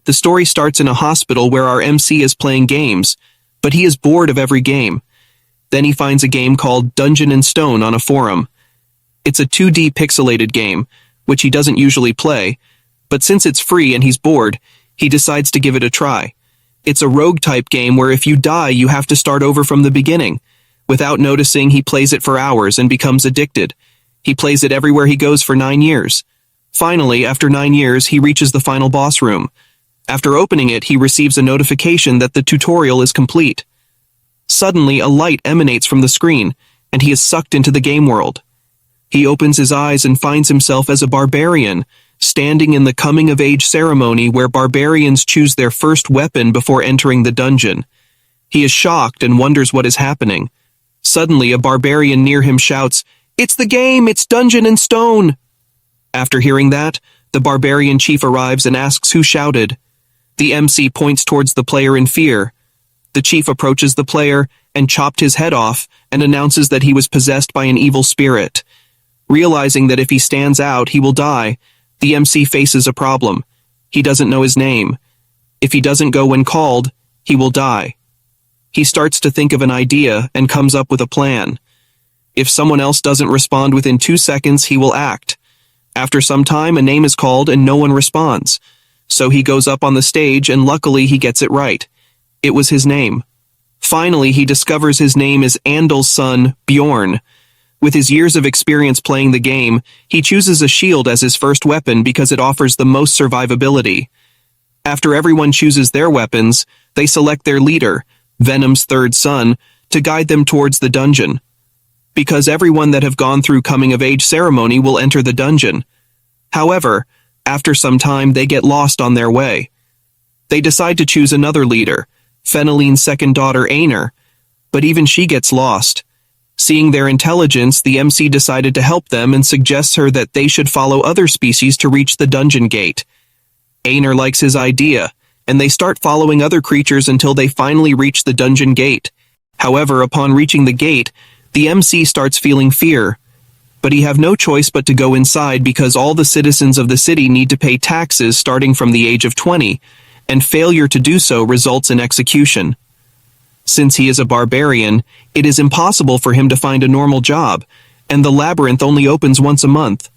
The story starts in a hospital where our MC is playing games, but he is bored of every game. Then he finds a game called Dungeon and Stone on a forum. It's a 2D pixelated game, which he doesn't usually play, but since it's free and he's bored, he decides to give it a try. It's a rogue-type game where if you die, you have to start over from the beginning. Without noticing, he plays it for hours and becomes addicted. He plays it everywhere he goes for 9 years. Finally, after 9 years, he reaches the final boss room. After opening it, he receives a notification that the tutorial is complete. Suddenly, a light emanates from the screen, and he is sucked into the game world. He opens his eyes and finds himself as a barbarian, standing in the coming-of-age ceremony where barbarians choose their first weapon before entering the dungeon. He is shocked and wonders what is happening. Suddenly, a barbarian near him shouts, "It's the game! It's Dungeon and Stone!" After hearing that, the barbarian chief arrives and asks who shouted. The MC points towards the player in fear. The chief approaches the player and chopped his head off and announces that he was possessed by an evil spirit. Realizing that if he stands out, he will die, the MC faces a problem. He doesn't know his name. If he doesn't go when called, he will die. He starts to think of an idea and comes up with a plan. If someone else doesn't respond within 2 seconds, he will act. After some time, a name is called and no one responds. So he goes up on the stage and luckily he gets it right. It was his name. Finally, he discovers his name is Andel's son, Bjorn. With his years of experience playing the game, he chooses a shield as his first weapon because it offers the most survivability. After everyone chooses their weapons, they select their leader, Venom's third son, to guide them towards the dungeon. Because everyone that have gone through coming-of-age ceremony will enter the dungeon. However, after some time they get lost on their way. They decide to choose another leader, Feneline's second daughter Aner, but even she gets lost. Seeing their intelligence, the MC decided to help them and suggests her that they should follow other species to reach the dungeon gate. Aner likes his idea, and they start following other creatures until they finally reach the dungeon gate. However, upon reaching the gate, the MC starts feeling fear. But he have no choice but to go inside because all the citizens of the city need to pay taxes starting from the age of 20, and failure to do so results in execution. Since he is a barbarian, it is impossible for him to find a normal job, and the labyrinth only opens once a month.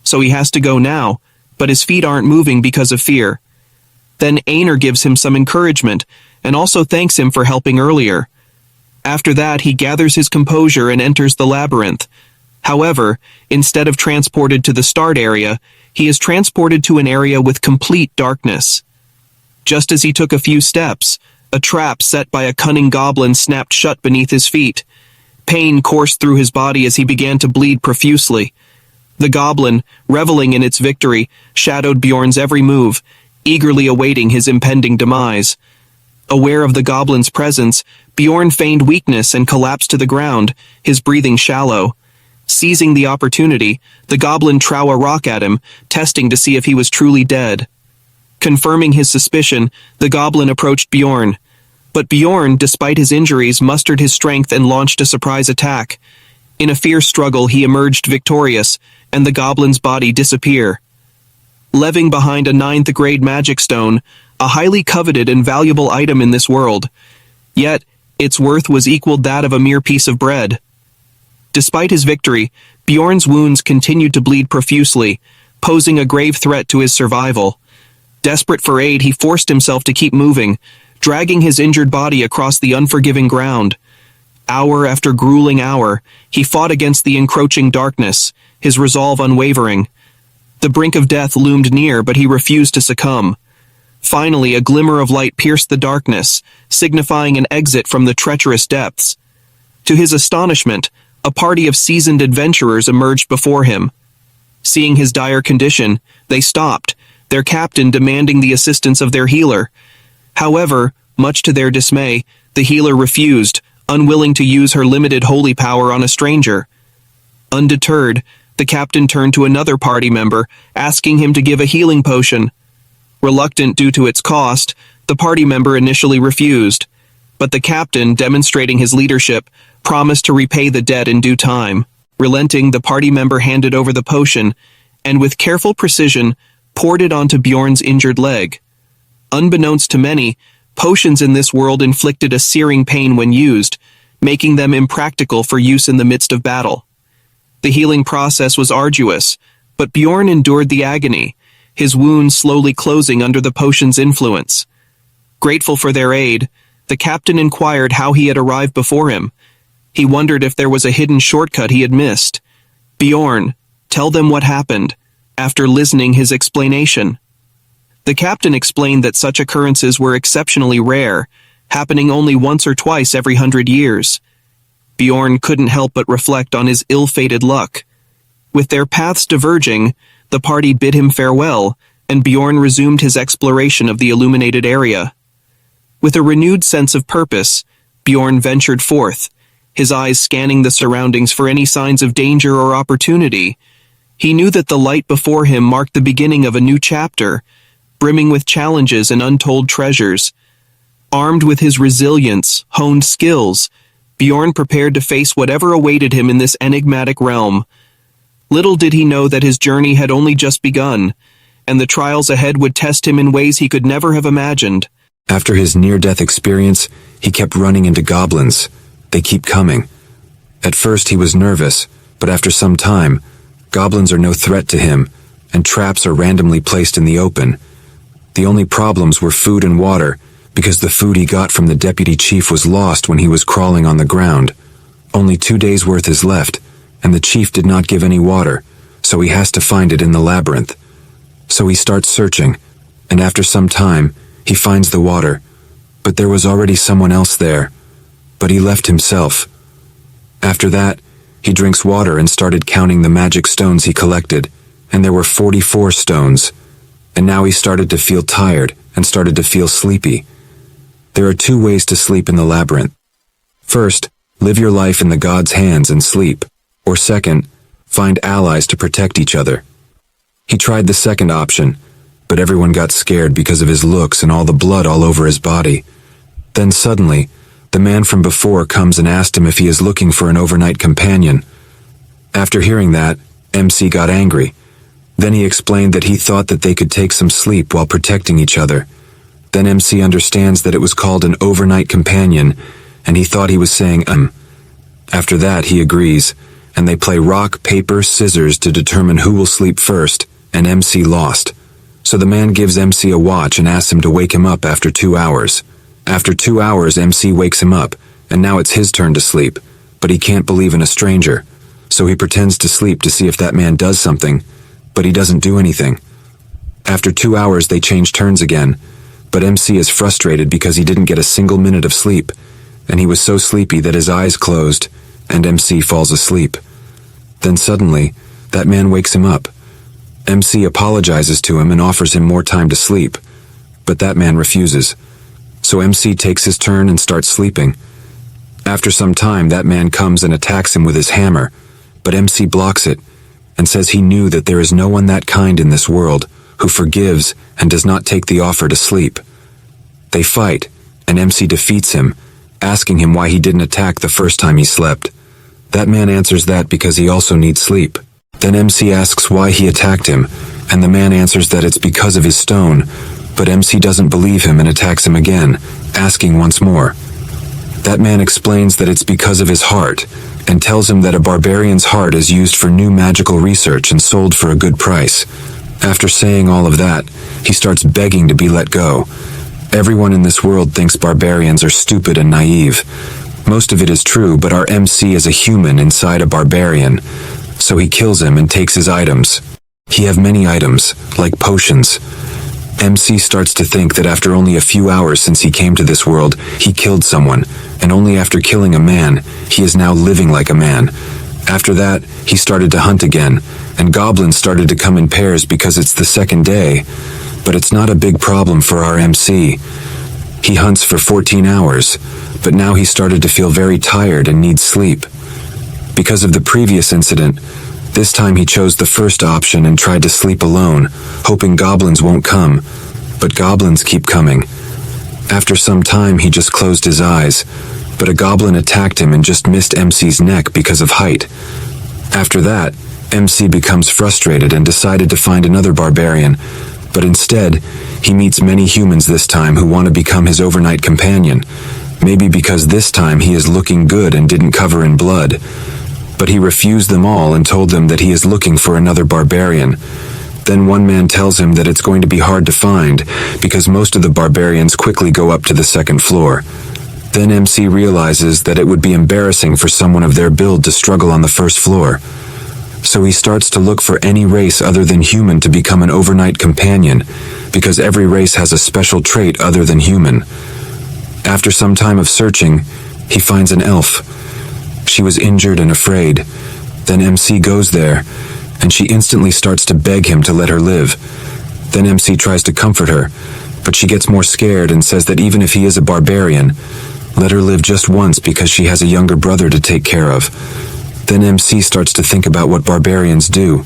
So he has to go now, but his feet aren't moving because of fear. Then Aner gives him some encouragement, and also thanks him for helping earlier. After that, he gathers his composure and enters the labyrinth. However, instead of transported to the start area, he is transported to an area with complete darkness. Just as he took a few steps, a trap set by a cunning goblin snapped shut beneath his feet. Pain coursed through his body as he began to bleed profusely. The goblin, reveling in its victory, shadowed Bjorn's every move, eagerly awaiting his impending demise. Aware of the goblin's presence, Bjorn feigned weakness and collapsed to the ground, his breathing shallow. Seizing the opportunity, the goblin threw a rock at him, testing to see if he was truly dead. Confirming his suspicion, the goblin approached Bjorn. But Bjorn, despite his injuries, mustered his strength and launched a surprise attack. In a fierce struggle, he emerged victorious, and the goblin's body disappeared. Leaving behind a 9th grade magic stone, a highly coveted and valuable item in this world. Yet, its worth was equaled that of a mere piece of bread. Despite his victory, Bjorn's wounds continued to bleed profusely, posing a grave threat to his survival. Desperate for aid, he forced himself to keep moving, dragging his injured body across the unforgiving ground. Hour after grueling hour, he fought against the encroaching darkness, his resolve unwavering. The brink of death loomed near, but he refused to succumb. Finally, a glimmer of light pierced the darkness, signifying an exit from the treacherous depths. To his astonishment, a party of seasoned adventurers emerged before him. Seeing his dire condition, they stopped, their captain demanding the assistance of their healer. However, much to their dismay, the healer refused, unwilling to use her limited holy power on a stranger. Undeterred, the captain turned to another party member, asking him to give a healing potion. Reluctant due to its cost, the party member initially refused, but the captain, demonstrating his leadership, promised to repay the debt in due time. Relenting, the party member handed over the potion, and with careful precision, poured it onto Bjorn's injured leg. Unbeknownst to many, potions in this world inflicted a searing pain when used, making them impractical for use in the midst of battle. The healing process was arduous, but Bjorn endured the agony, his wounds slowly closing under the potion's influence. Grateful for their aid, the captain inquired how he had arrived before him. He wondered if there was a hidden shortcut he had missed. Bjorn, tell them what happened, after listening his explanation. The captain explained that such occurrences were exceptionally rare, happening only once or twice every 100 years. Bjorn couldn't help but reflect on his ill-fated luck. With their paths diverging, the party bid him farewell, and Bjorn resumed his exploration of the illuminated area. With a renewed sense of purpose, Bjorn ventured forth, his eyes scanning the surroundings for any signs of danger or opportunity. He knew that the light before him marked the beginning of a new chapter, brimming with challenges and untold treasures. Armed with his resilience, honed skills, Bjorn prepared to face whatever awaited him in this enigmatic realm. Little did he know that his journey had only just begun, and the trials ahead would test him in ways he could never have imagined. After his near-death experience, he kept running into goblins. They keep coming. At first he was nervous, but after some time, goblins are no threat to him, and traps are randomly placed in the open. The only problems were food and water, because the food he got from the deputy chief was lost when he was crawling on the ground. Only 2 days' worth is left, and the chief did not give any water, so he has to find it in the labyrinth. So he starts searching, and after some time, he finds the water, but there was already someone else there, but he left himself. After that, he drinks water and started counting the magic stones he collected, and there were 44 stones, and now he started to feel tired and started to feel sleepy. There are 2 ways to sleep in the labyrinth. First, live your life in the god's hands and sleep, or second, find allies to protect each other. He tried the second option, but everyone got scared because of his looks and all the blood all over his body. Then suddenly, the man from before comes and asked him if he is looking for an overnight companion. After hearing that, MC got angry. Then he explained that he thought that they could take some sleep while protecting each other. Then MC understands that it was called an overnight companion, and he thought he was saying After that, he agrees, and they play rock, paper, scissors to determine who will sleep first, and MC lost. So the man gives MC a watch and asks him to wake him up after 2 hours. After 2 hours, MC wakes him up, and now it's his turn to sleep, but he can't believe in a stranger. So he pretends to sleep to see if that man does something, but he doesn't do anything. After 2 hours, they change turns again, but MC is frustrated because he didn't get a single minute of sleep, and he was so sleepy that his eyes closed, and MC falls asleep. Then suddenly, that man wakes him up. MC apologizes to him and offers him more time to sleep, but that man refuses. So MC takes his turn and starts sleeping. After some time, that man comes and attacks him with his hammer, but MC blocks it and says he knew that there is no one that kind in this world who forgives and does not take the offer to sleep. They fight, and MC defeats him, asking him why he didn't attack the first time he slept. That man answers that because he also needs sleep. Then MC asks why he attacked him, and the man answers that it's because of his stone, but MC doesn't believe him and attacks him again, asking once more. That man explains that it's because of his heart, and tells him that a barbarian's heart is used for new magical research and sold for a good price. After saying all of that, he starts begging to be let go. Everyone in this world thinks barbarians are stupid and naive. Most of it is true, but our MC is a human inside a barbarian. So he kills him and takes his items. He have many items, like potions. MC starts to think that after only a few hours since he came to this world, he killed someone, and only after killing a man, he is now living like a man. After that, he started to hunt again, and goblins started to come in pairs because it's the second day. But it's not a big problem for our MC. He hunts for 14 hours, but now he started to feel very tired and needs sleep. Because of the previous incident, this time he chose the first option and tried to sleep alone, hoping goblins won't come, but goblins keep coming. After some time he just closed his eyes, but a goblin attacked him and just missed MC's neck because of height. After that, MC becomes frustrated and decided to find another barbarian, But instead, he meets many humans this time who want to become his overnight companion. Maybe because this time he is looking good and didn't cover in blood. But he refused them all and told them that he is looking for another barbarian. Then one man tells him that it's going to be hard to find because most of the barbarians quickly go up to the second floor. Then MC realizes that it would be embarrassing for someone of their build to struggle on the first floor. So he starts to look for any race other than human to become an overnight companion, because every race has a special trait other than human. After some time of searching, he finds an elf. She was injured and afraid. Then MC goes there, and she instantly starts to beg him to let her live. Then MC tries to comfort her, but she gets more scared and says that even if he is a barbarian, let her live just once because she has a younger brother to take care of. Then MC starts to think about what barbarians do.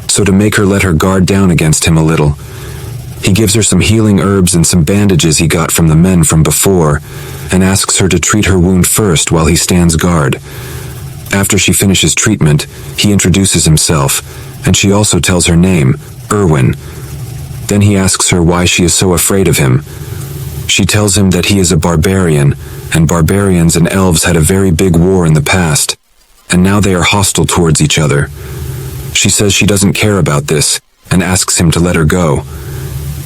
So to make her let her guard down against him a little, he gives her some healing herbs and some bandages he got from the men from before, and asks her to treat her wound first while he stands guard. After she finishes treatment, he introduces himself, and she also tells her name, Erwin. Then he asks her why she is so afraid of him. She tells him that he is a barbarian, and barbarians and elves had a very big war in the past, and now they are hostile towards each other. She says she doesn't care about this, and asks him to let her go.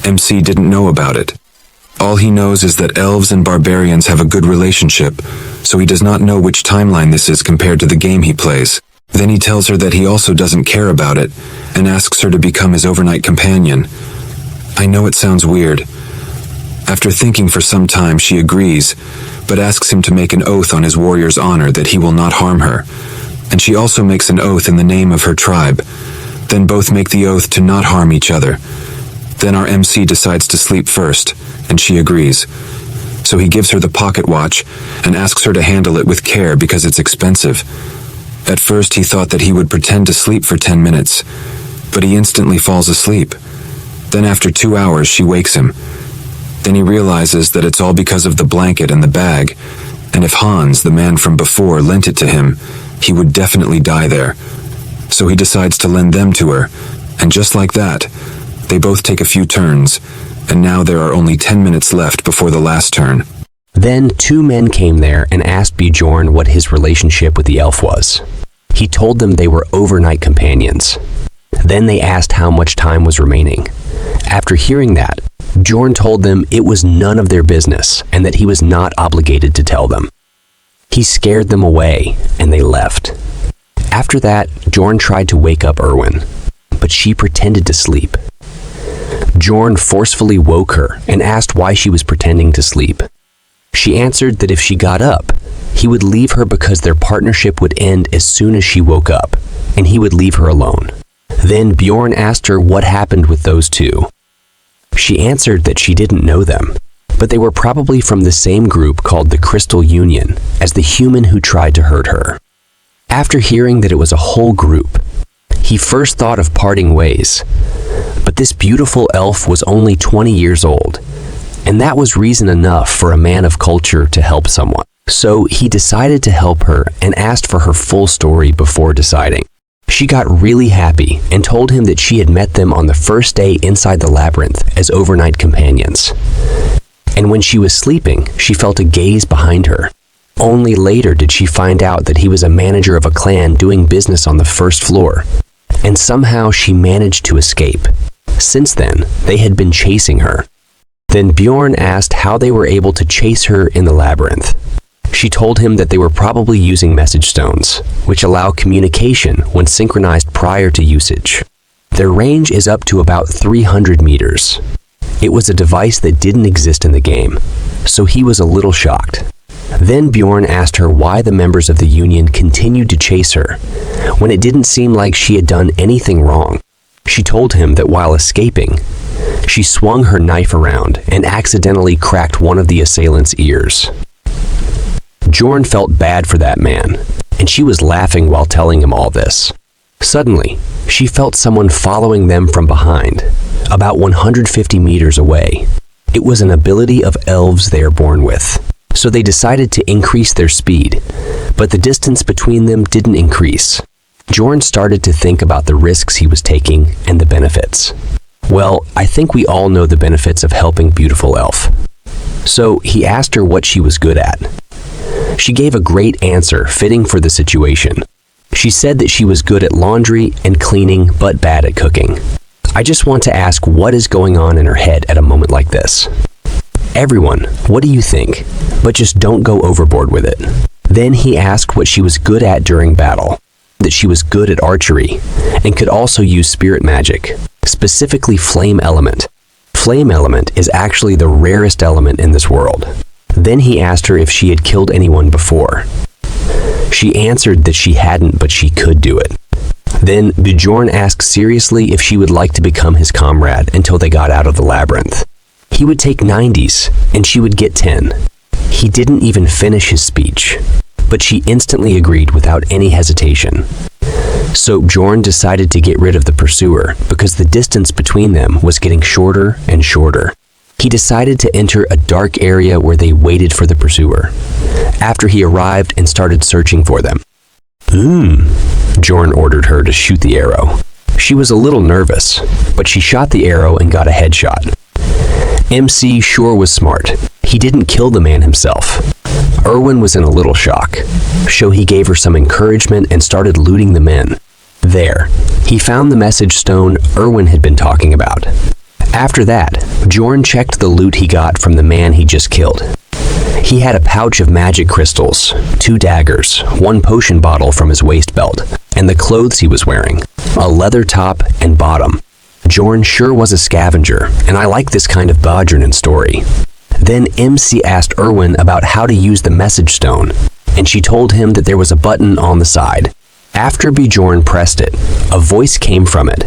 MC didn't know about it. All he knows is that elves and barbarians have a good relationship, so he does not know which timeline this is compared to the game he plays. Then he tells her that he also doesn't care about it, and asks her to become his overnight companion. I know it sounds weird. After thinking for some time, she agrees, but asks him to make an oath on his warrior's honor that he will not harm her, and she also makes an oath in the name of her tribe. Then both make the oath to not harm each other. Then our MC decides to sleep first, and she agrees. So he gives her the pocket watch and asks her to handle it with care because it's expensive. At first he thought that he would pretend to sleep for 10 minutes, but he instantly falls asleep. Then after 2 hours she wakes him. Then he realizes that it's all because of the blanket and the bag, and if Hans, the man from before, lent it to him, he would definitely die there. So he decides to lend them to her, and just like that, they both take a few turns, and now there are only 10 minutes left before the last turn. Then 2 men came there and asked Bjorn what his relationship with the elf was. He told them they were overnight companions. Then they asked how much time was remaining. After hearing that, Bjorn told them it was none of their business and that he was not obligated to tell them. He scared them away, and they left. After that, Bjorn tried to wake up Erwin, but she pretended to sleep. Bjorn forcefully woke her and asked why she was pretending to sleep. She answered that if she got up, he would leave her because their partnership would end as soon as she woke up, and he would leave her alone. Then Bjorn asked her what happened with those 2. She answered that she didn't know them, but they were probably from the same group called the Crystal Union as the human who tried to hurt her. After hearing that it was a whole group, he first thought of parting ways, but this beautiful elf was only 20 years old, and that was reason enough for a man of culture to help someone. So he decided to help her and asked for her full story before deciding. She got really happy and told him that she had met them on the first day inside the labyrinth as overnight companions. And when she was sleeping, she felt a gaze behind her. Only later did she find out that he was a manager of a clan doing business on the first floor, and somehow she managed to escape. Since then, they had been chasing her. Then Bjorn asked how they were able to chase her in the labyrinth. She told him that they were probably using message stones, which allow communication when synchronized prior to usage. Their range is up to about 300 meters. It was a device that didn't exist in the game, so he was a little shocked. Then Bjorn asked her why the members of the Union continued to chase her, when it didn't seem like she had done anything wrong. She told him that while escaping, she swung her knife around and accidentally cracked one of the assailant's ears. Bjorn felt bad for that man, and she was laughing while telling him all this. Suddenly, she felt someone following them from behind, about 150 meters away. It was an ability of elves they are born with, so they decided to increase their speed, but the distance between them didn't increase. Bjorn started to think about the risks he was taking and the benefits. Well, I think we all know the benefits of helping beautiful elf. So he asked her what she was good at. She gave a great answer fitting for the situation. She said that she was good at laundry and cleaning but bad at cooking. I just want to ask what is going on in her head at a moment like this. Everyone, what do you think? But just don't go overboard with it. Then he asked what she was good at during battle. That she was good at archery and could also use spirit magic, specifically flame element. Flame element is actually the rarest element in this world. Then he asked her if she had killed anyone before. She answered that she hadn't, but she could do it. Then Bjorn asked seriously if she would like to become his comrade until they got out of the labyrinth. He would take 90s and she would get 10. He didn't even finish his speech, but she instantly agreed without any hesitation. So Bjorn decided to get rid of the pursuer because the distance between them was getting shorter and shorter. He decided to enter a dark area where they waited for the pursuer. After he arrived and started searching for them. Bjorn ordered her to shoot the arrow. She was a little nervous, but she shot the arrow and got a headshot. MC sure was smart. He didn't kill the man himself. Erwin was in a little shock, so he gave her some encouragement and started looting the men. There, he found the message stone Erwin had been talking about. After that, Bjorn checked the loot he got from the man he just killed. He had a pouch of magic crystals, 2 daggers, 1 potion bottle from his waist belt, and the clothes he was wearing, a leather top and bottom. Bjorn sure was a scavenger, and I like this kind of Bjorn story. Then MC asked Erwin about how to use the message stone, and she told him that there was a button on the side. After Bjorn pressed it, a voice came from it,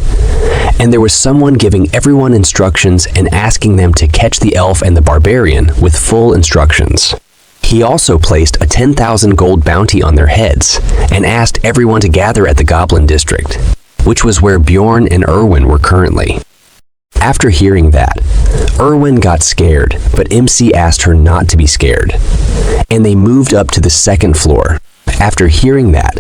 and there was someone giving everyone instructions and asking them to catch the elf and the barbarian with full instructions. He also placed a 10,000 gold bounty on their heads and asked everyone to gather at the Goblin District, which was where Bjorn and Erwin were currently. After hearing that, Erwin got scared, but MC asked her not to be scared, and they moved up to the 2nd floor. After hearing that,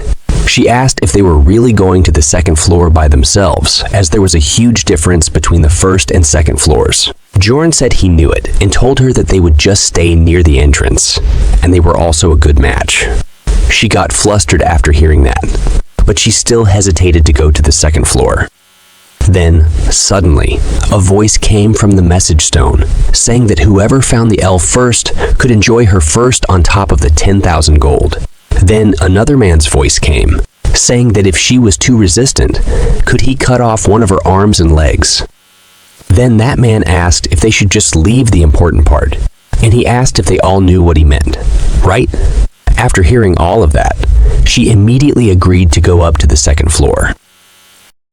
she asked if they were really going to the 2nd floor by themselves, as there was a huge difference between the 1st and 2nd floors. Bjorn said he knew it and told her that they would just stay near the entrance, and they were also a good match. She got flustered after hearing that, but she still hesitated to go to the 2nd floor. Then, suddenly, a voice came from the message stone, saying that whoever found the elf first could enjoy her first on top of the 10,000 gold. Then another man's voice came, saying that if she was too resistant, could he cut off one of her arms and legs. Then that man asked if they should just leave the important part, and he asked if they all knew what he meant, right? After hearing all of that, she immediately agreed to go up to the 2nd floor.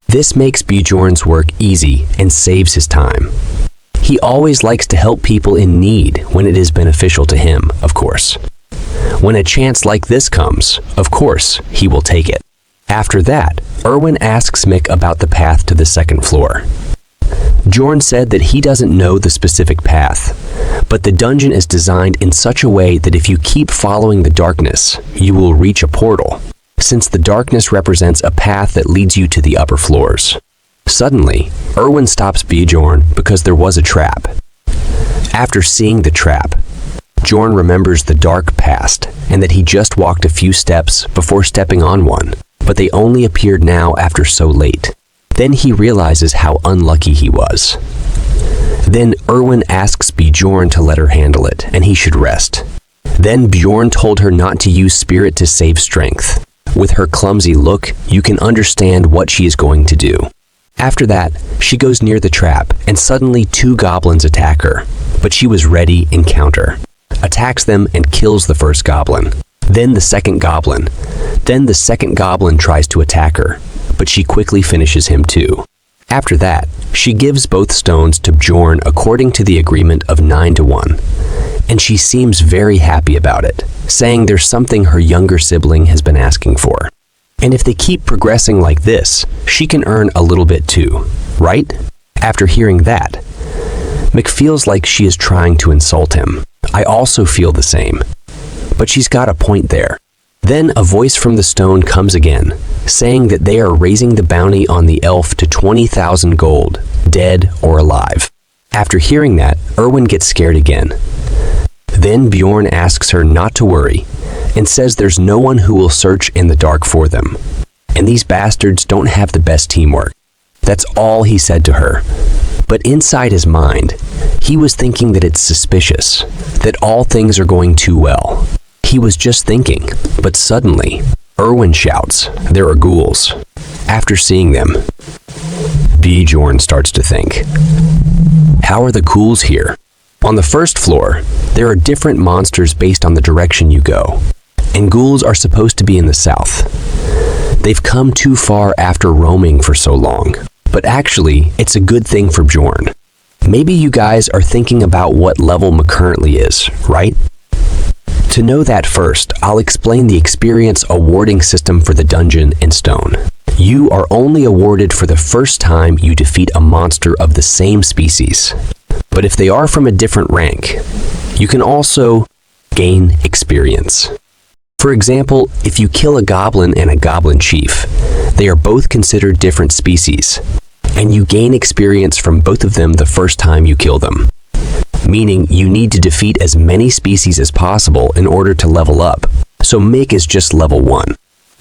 This makes Bjorn's work easy and saves his time. He always likes to help people in need when it is beneficial to him, of course. When a chance like this comes, of course, he will take it. After that, Erwin asks Mick about the path to the 2nd floor. Bjorn said that he doesn't know the specific path, but the dungeon is designed in such a way that if you keep following the darkness, you will reach a portal, since the darkness represents a path that leads you to the upper floors. Suddenly, Erwin stops Bjorn because there was a trap. After seeing the trap, Bjorn remembers the dark past and that he just walked a few steps before stepping on one, but they only appeared now after so late. Then he realizes how unlucky he was. Then Erwin asks Bjorn to let her handle it, and he should rest. Then Bjorn told her not to use spirit to save strength. With her clumsy look, you can understand what she is going to do. After that, she goes near the trap, and suddenly 2 goblins attack her, but she was ready in counter. Attacks them and kills the first goblin. Then the second goblin. Then the second goblin tries to attack her, but she quickly finishes him too. After that, she gives both stones to Bjorn according to the agreement of 9-1, and she seems very happy about it, saying there's something her younger sibling has been asking for. And if they keep progressing like this, she can earn a little bit too, right? After hearing that, Mick feels like she is trying to insult him. I also feel the same. But she's got a point there. Then a voice from the stone comes again, saying that they are raising the bounty on the elf to 20,000 gold, dead or alive. After hearing that, Erwin gets scared again. Then Bjorn asks her not to worry, and says there's no one who will search in the dark for them. And these bastards don't have the best teamwork. That's all he said to her. But inside his mind, he was thinking that it's suspicious, that all things are going too well. He was just thinking, but suddenly, Erwin shouts, "There are ghouls." After seeing them, Bjorn starts to think, how are the ghouls here? On the first floor, there are different monsters based on the direction you go, and ghouls are supposed to be in the south. They've come too far after roaming for so long, but actually, it's a good thing for Bjorn. Maybe you guys are thinking about what level Ma currently is, right? To know that first, I'll explain the experience awarding system for the dungeon in stone. You are only awarded for the first time you defeat a monster of the same species. But if they are from a different rank, you can also gain experience. For example, if you kill a goblin and a goblin chief, they are both considered different species, and you gain experience from both of them the first time you kill them. Meaning you need to defeat as many species as possible in order to level up, so Mick is just level 1.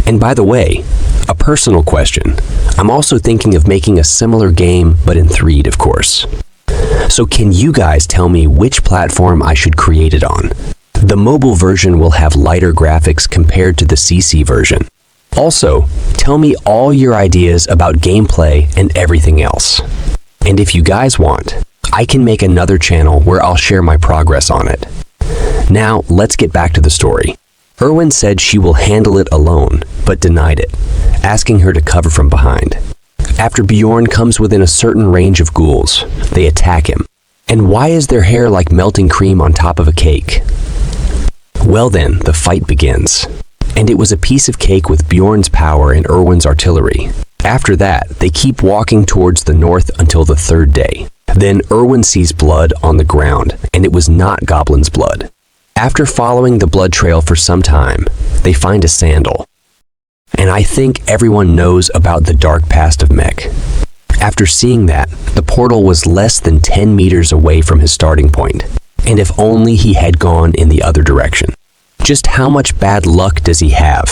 And by the way, a personal question, I'm also thinking of making a similar game, but in 3D, of course. So can you guys tell me which platform I should create it on? The mobile version will have lighter graphics compared to the CC version. Also, tell me all your ideas about gameplay and everything else. And if you guys want, I can make another channel where I'll share my progress on it. Now, let's get back to the story. Erwin said she will handle it alone, but denied it, asking her to cover from behind. After Bjorn comes within a certain range of ghouls, they attack him. And why is their hair like melting cream on top of a cake? Well then, the fight begins. And it was a piece of cake with Bjorn's power and Erwin's artillery. After that, they keep walking towards the north until the 3rd day. Then Erwin sees blood on the ground, and it was not Goblin's blood. After following the blood trail for some time, they find a sandal. And I think everyone knows about the dark past of Mech. After seeing that, the portal was less than 10 meters away from his starting point, and if only he had gone in the other direction. Just how much bad luck does he have?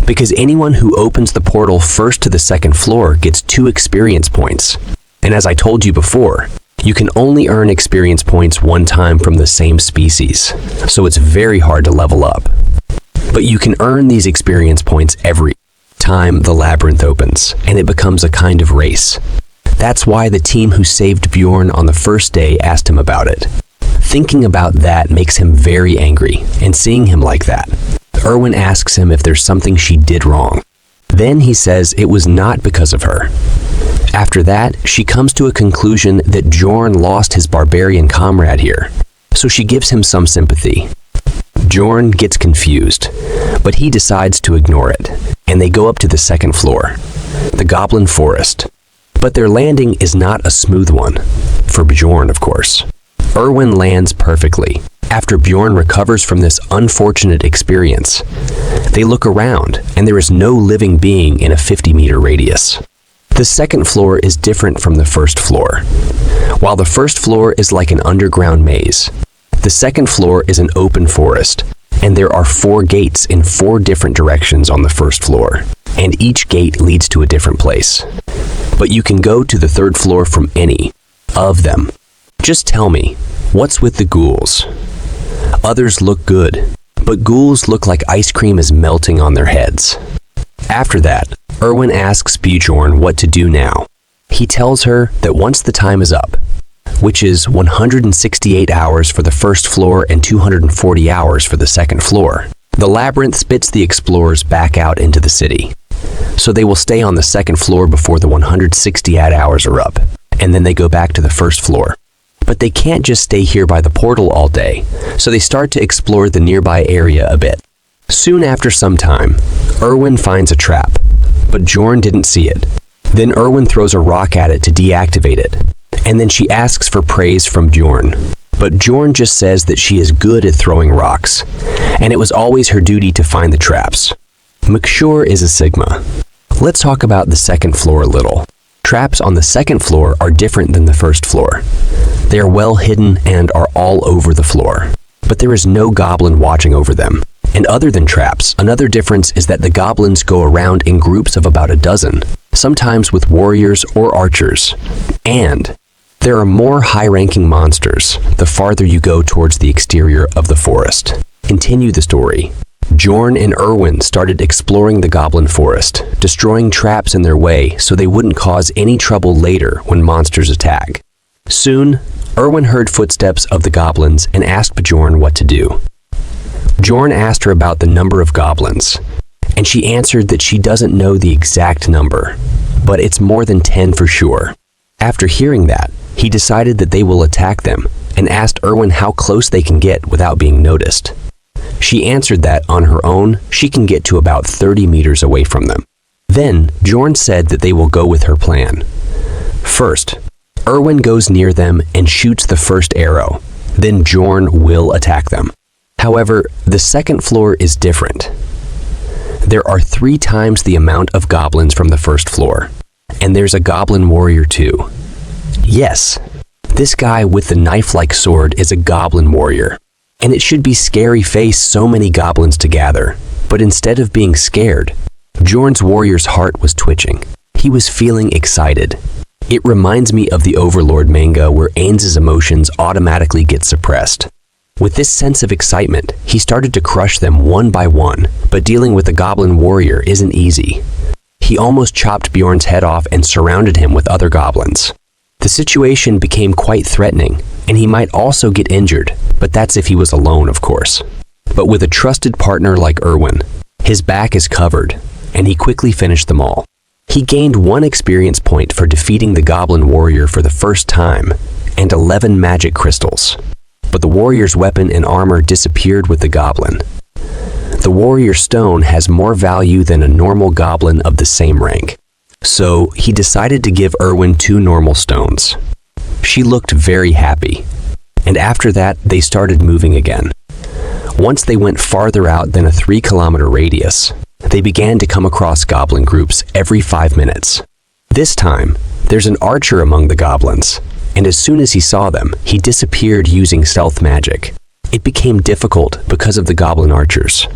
Because anyone who opens the portal first to the 2nd floor gets 2 experience points. And as I told you before, you can only earn experience points 1 time from the same species, so it's very hard to level up. But you can earn these experience points every time the labyrinth opens, and it becomes a kind of race. That's why the team who saved Bjorn on the first day asked him about it. Thinking about that makes him very angry, and seeing him like that, Erwin asks him if there's something she did wrong. Then he says it was not because of her. After that, she comes to a conclusion that Bjorn lost his barbarian comrade here, so she gives him some sympathy. Bjorn gets confused, but he decides to ignore it, and they go up to the 2nd floor, the Goblin Forest. But their landing is not a smooth one, for Bjorn, of course. Erwin lands perfectly. After Bjorn recovers from this unfortunate experience, they look around, and there is no living being in a 50-meter radius. The 2nd floor is different from the 1st floor. While the 1st floor is like an underground maze, the 2nd floor is an open forest, and there are 4 gates in 4 different directions on the 1st floor, and each gate leads to a different place. But you can go to the 3rd floor from any of them. Just tell me, what's with the ghouls? Others look good, but ghouls look like ice cream is melting on their heads. After that, Erwin asks Bjorn what to do now. He tells her that once the time is up, which is 168 hours for the 1st floor and 240 hours for the 2nd floor, the labyrinth spits the explorers back out into the city. So they will stay on the 2nd floor before the 168 hours are up, and then they go back to the 1st floor. But they can't just stay here by the portal all day, so they start to explore the nearby area a bit. Soon after some time, Erwin finds a trap, but Bjorn didn't see it. Then Erwin throws a rock at it to deactivate it, and then she asks for praise from Bjorn. But Bjorn just says that she is good at throwing rocks, and it was always her duty to find the traps. McSure is a Sigma. Let's talk about the second floor a little. Traps on the second floor are different than the first floor. They are well hidden and are all over the floor, but there is no goblin watching over them. And other than traps, another difference is that the goblins go around in groups of about a dozen, sometimes with warriors or archers. And there are more high-ranking monsters the farther you go towards the exterior of the forest. Continue the story. Bjorn and Erwin started exploring the goblin forest, destroying traps in their way so they wouldn't cause any trouble later when monsters attack. Soon, Erwin heard footsteps of the goblins and asked Bjorn what to do. Bjorn asked her about the number of goblins, and she answered that she doesn't know the exact number, but it's more than 10 for sure. After hearing that, he decided that they will attack them and asked Erwin how close they can get without being noticed. She answered that on her own, she can get to about 30 meters away from them. Then, Bjorn said that they will go with her plan. First, Erwin goes near them and shoots the first arrow. Then Bjorn will attack them. However, the second floor is different. There are 3 times the amount of goblins from the first floor. And there's a goblin warrior too. Yes, this guy with the knife-like sword is a goblin warrior. And it should be scary face so many goblins to gather. But instead of being scared, Bjorn's warrior's heart was twitching. He was feeling excited. It reminds me of the Overlord manga where Ainz's emotions automatically get suppressed. With this sense of excitement, he started to crush them one by one, but dealing with the goblin warrior isn't easy. He almost chopped Bjorn's head off and surrounded him with other goblins. The situation became quite threatening, and he might also get injured, but that's if he was alone, of course. But with a trusted partner like Erwin, his back is covered, and he quickly finished them all. He gained 1 experience point for defeating the goblin warrior for the first time, and 11 magic crystals. But the warrior's weapon and armor disappeared with the goblin. The warrior stone has more value than a normal goblin of the same rank. So he decided to give Erwin 2 normal stones. She looked very happy, and after that they started moving again. Once they went farther out than a 3-kilometer radius, they began to come across goblin groups every 5 minutes. This time, there's an archer among the goblins, and as soon as he saw them, he disappeared using stealth magic. It became difficult because of the goblin archers.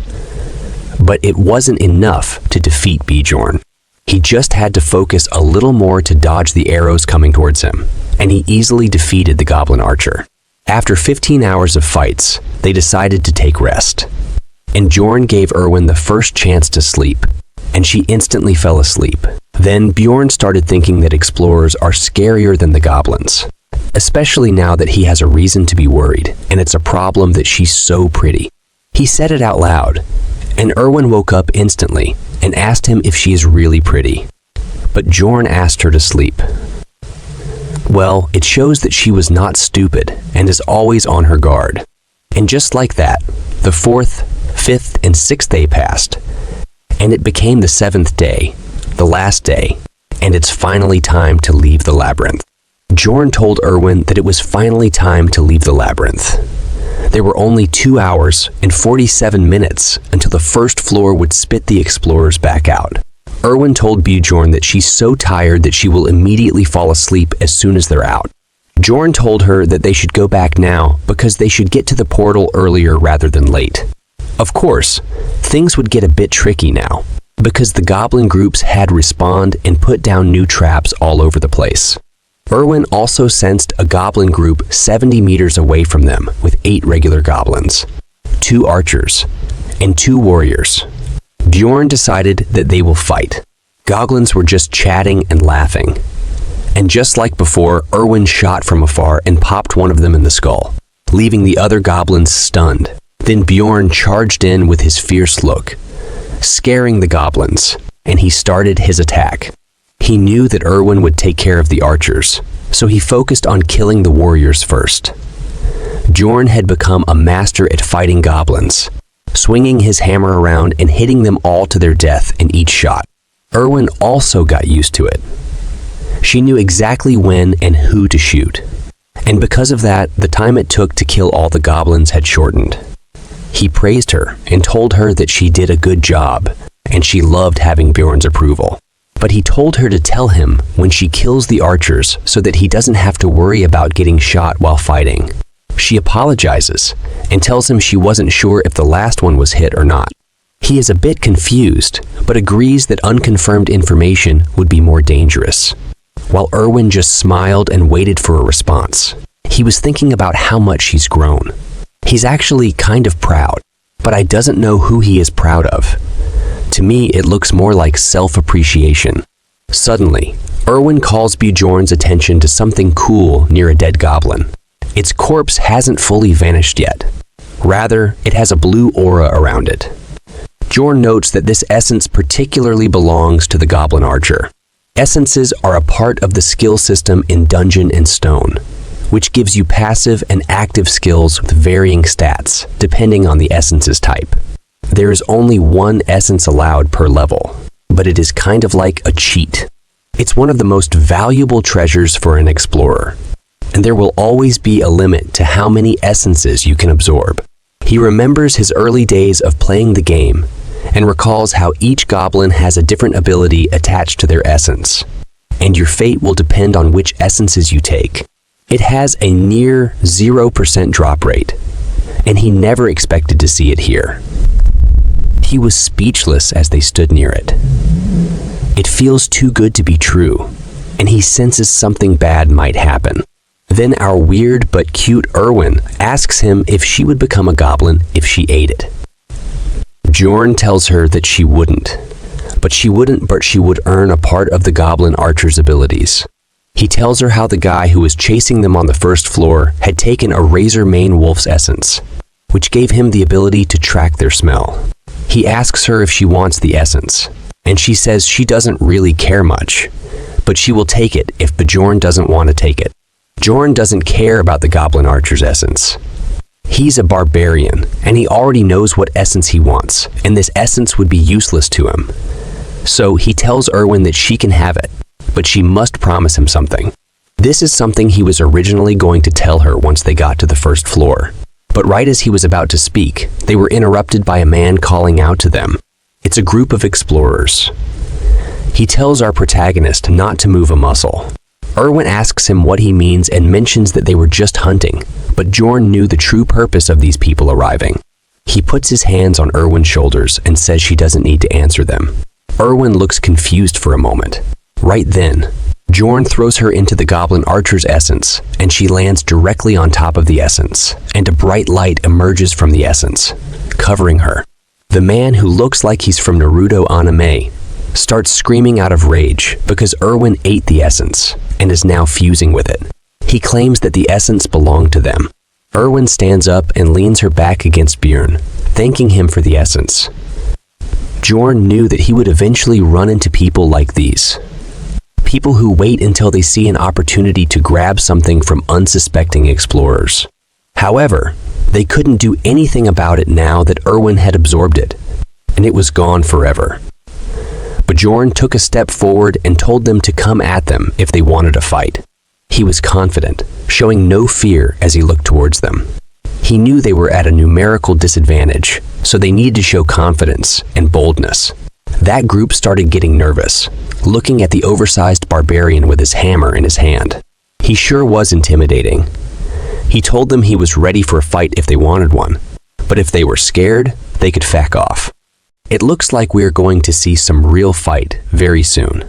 But it wasn't enough to defeat Bjorn. He just had to focus a little more to dodge the arrows coming towards him, and he easily defeated the goblin archer. After 15 hours of fights, they decided to take rest. And Bjorn gave Erwin the first chance to sleep, and she instantly fell asleep. Then Bjorn started thinking that explorers are scarier than the goblins, especially now that he has a reason to be worried, and it's a problem that she's so pretty. He said it out loud, and Erwin woke up instantly and asked him if she is really pretty. But Bjorn asked her to sleep. Well, it shows that she was not stupid and is always on her guard. And just like that, the 4th, 5th, and 6th day passed, and it became the 7th day, the last day, and it's finally time to leave the labyrinth. Bjorn told Erwin that it was finally time to leave the labyrinth. There were only 2 hours and 47 minutes until the first floor would spit the explorers back out. Erwin told Bjorn that she's so tired that she will immediately fall asleep as soon as they're out. Bjorn told her that they should go back now because they should get to the portal earlier rather than late. Of course, things would get a bit tricky now, because the goblin groups had respawned and put down new traps all over the place. Erwin also sensed a goblin group 70 meters away from them with 8 regular goblins, 2 archers, and 2 warriors. Bjorn decided that they will fight. Goblins were just chatting and laughing. And just like before, Erwin shot from afar and popped one of them in the skull, leaving the other goblins stunned. Then Bjorn charged in with his fierce look, scaring the goblins, and he started his attack. He knew that Erwin would take care of the archers, so he focused on killing the warriors first. Bjorn had become a master at fighting goblins, swinging his hammer around and hitting them all to their death in each shot. Erwin also got used to it. She knew exactly when and who to shoot. And because of that, the time it took to kill all the goblins had shortened. He praised her and told her that she did a good job, and she loved having Bjorn's approval. But he told her to tell him when she kills the archers so that he doesn't have to worry about getting shot while fighting. She apologizes and tells him she wasn't sure if the last one was hit or not. He is a bit confused, but agrees that unconfirmed information would be more dangerous. While Erwin just smiled and waited for a response. He was thinking about how much she's grown. He's actually kind of proud, but I doesn't know who he is proud of. To me, it looks more like self-appreciation. Suddenly, Erwin calls Bjorn's attention to something cool near a dead goblin. Its corpse hasn't fully vanished yet. Rather, it has a blue aura around it. Bjorn notes that this essence particularly belongs to the goblin archer. Essences are a part of the skill system in Dungeon and Stone, which gives you passive and active skills with varying stats, depending on the essence's type. There is only one essence allowed per level, but it is kind of like a cheat. It's one of the most valuable treasures for an explorer, and there will always be a limit to how many essences you can absorb. He remembers his early days of playing the game, and recalls how each goblin has a different ability attached to their essence, and your fate will depend on which essences you take. It has a near 0% drop rate, and he never expected to see it here. He was speechless as they stood near it. It feels too good to be true, and he senses something bad might happen. Then our weird but cute Erwin asks him if she would become a goblin if she ate it. Bjorn tells her that she wouldn't, but she would earn a part of the goblin archer's abilities. He tells her how the guy who was chasing them on the first floor had taken a razor mane wolf's essence, which gave him the ability to track their smell. He asks her if she wants the essence, and she says she doesn't really care much, but she will take it if Bjorn doesn't want to take it. Bjorn doesn't care about the goblin archer's essence. He's a barbarian, and he already knows what essence he wants, and this essence would be useless to him. So he tells Erwin that she can have it, but she must promise him something. This is something he was originally going to tell her once they got to the first floor. But right as he was about to speak, they were interrupted by a man calling out to them. It's a group of explorers. He tells our protagonist not to move a muscle. Erwin asks him what he means and mentions that they were just hunting, but Bjorn knew the true purpose of these people arriving. He puts his hands on Erwin's shoulders and says she doesn't need to answer them. Erwin looks confused for a moment. Right then, Bjorn throws her into the goblin archer's essence, and she lands directly on top of the essence, and a bright light emerges from the essence, covering her. The man, who looks like he's from Naruto anime, starts screaming out of rage because Erwin ate the essence and is now fusing with it. He claims that the essence belonged to them. Erwin stands up and leans her back against Bjorn, thanking him for the essence. Bjorn knew that he would eventually run into people like these. People who wait until they see an opportunity to grab something from unsuspecting explorers. However, they couldn't do anything about it now that Erwin had absorbed it, and it was gone forever. Bjorn took a step forward and told them to come at them if they wanted to fight. He was confident, showing no fear as he looked towards them. He knew they were at a numerical disadvantage, so they needed to show confidence and boldness. That group started getting nervous, looking at the oversized barbarian with his hammer in his hand. He sure was intimidating. He told them he was ready for a fight if they wanted one, but if they were scared, they could back off. It looks like we are going to see some real fight very soon.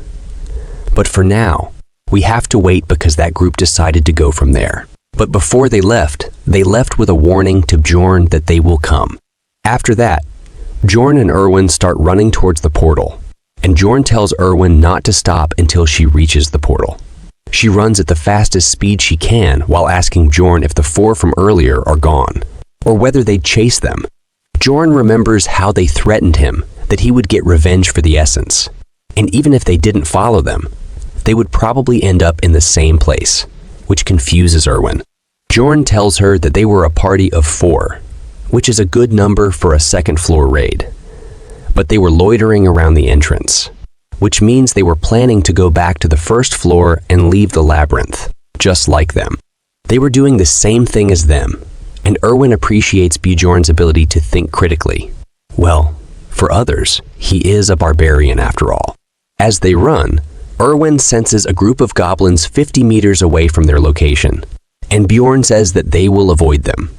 But for now, we have to wait because that group decided to go from there. But before they left with a warning to Bjorn that they will come. After that, Bjorn and Erwin start running towards the portal, and Bjorn tells Erwin not to stop until she reaches the portal. She runs at the fastest speed she can while asking Bjorn if the four from earlier are gone, or whether they'd chase them. Bjorn remembers how they threatened him that he would get revenge for the essence, and even if they didn't follow them, they would probably end up in the same place, which confuses Erwin. Bjorn tells her that they were a party of 4, which is a good number for a second-floor raid. But they were loitering around the entrance, which means they were planning to go back to the first floor and leave the labyrinth, just like them. They were doing the same thing as them, and Erwin appreciates Bjorn's ability to think critically. Well, for others, he is a barbarian after all. As they run, Erwin senses a group of goblins 50 meters away from their location, and Bjorn says that they will avoid them.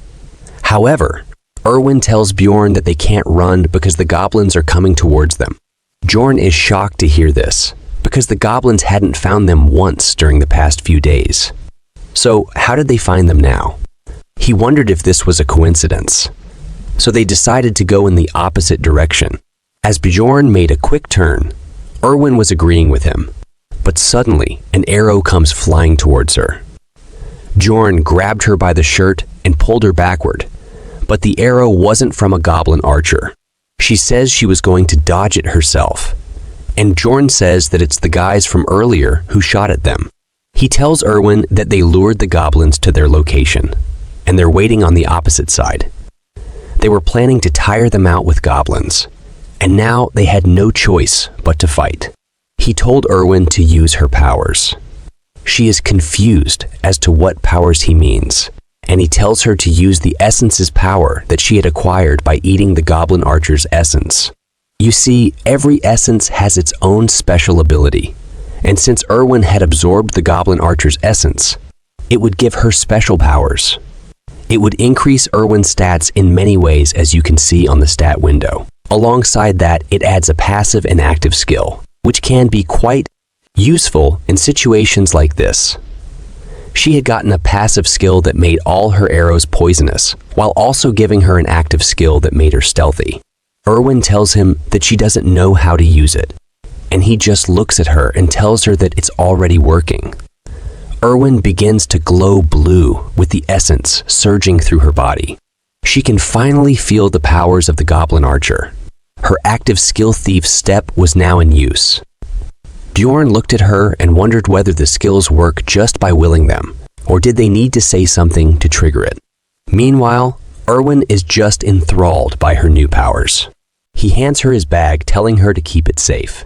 However, Erwin tells Bjorn that they can't run because the goblins are coming towards them. Bjorn is shocked to hear this, because the goblins hadn't found them once during the past few days. So how did they find them now? He wondered if this was a coincidence. So they decided to go in the opposite direction. As Bjorn made a quick turn, Erwin was agreeing with him, but suddenly an arrow comes flying towards her. Bjorn grabbed her by the shirt and pulled her backward, but the arrow wasn't from a goblin archer. She says she was going to dodge it herself, and Bjorn says that it's the guys from earlier who shot at them. He tells Erwin that they lured the goblins to their location, and they're waiting on the opposite side. They were planning to tire them out with goblins, and now they had no choice but to fight. He told Erwin to use her powers. She is confused as to what powers he means, and he tells her to use the essence's power that she had acquired by eating the goblin archer's essence. You see, every essence has its own special ability, and since Erwin had absorbed the goblin archer's essence, it would give her special powers. It would increase Erwin's stats in many ways, as you can see on the stat window. Alongside that, it adds a passive and active skill, which can be quite useful in situations like this. She had gotten a passive skill that made all her arrows poisonous, while also giving her an active skill that made her stealthy. Erwin tells him that she doesn't know how to use it, and he just looks at her and tells her that it's already working. Erwin begins to glow blue with the essence surging through her body. She can finally feel the powers of the goblin archer. Her active skill thief step was now in use. Bjorn looked at her and wondered whether the skills work just by willing them, or did they need to say something to trigger it. Meanwhile, Erwin is just enthralled by her new powers. He hands her his bag, telling her to keep it safe.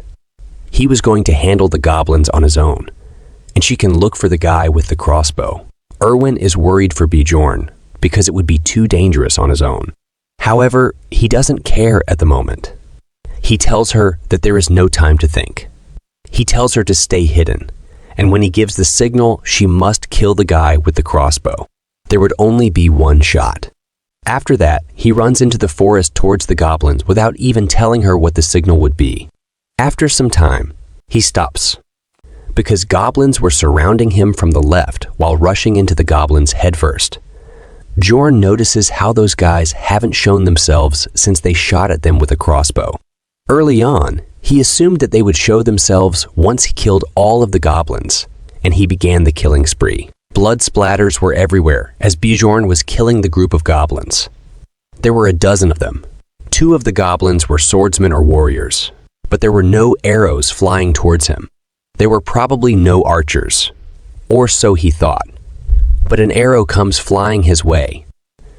He was going to handle the goblins on his own, and she can look for the guy with the crossbow. Erwin is worried for Bjorn because it would be too dangerous on his own. However, he doesn't care at the moment. He tells her that there is no time to think. He tells her to stay hidden, and when he gives the signal, she must kill the guy with the crossbow. There would only be one shot. After that, he runs into the forest towards the goblins without even telling her what the signal would be. After some time, he stops, because goblins were surrounding him from the left while rushing into the goblins headfirst. Bjorn notices how those guys haven't shown themselves since they shot at them with a crossbow. Early on, he assumed that they would show themselves once he killed all of the goblins, and he began the killing spree. Blood splatters were everywhere as Bjorn was killing the group of goblins. There were a dozen of them. 2 of the goblins were swordsmen or warriors, but there were no arrows flying towards him. There were probably no archers, or so he thought. But an arrow comes flying his way,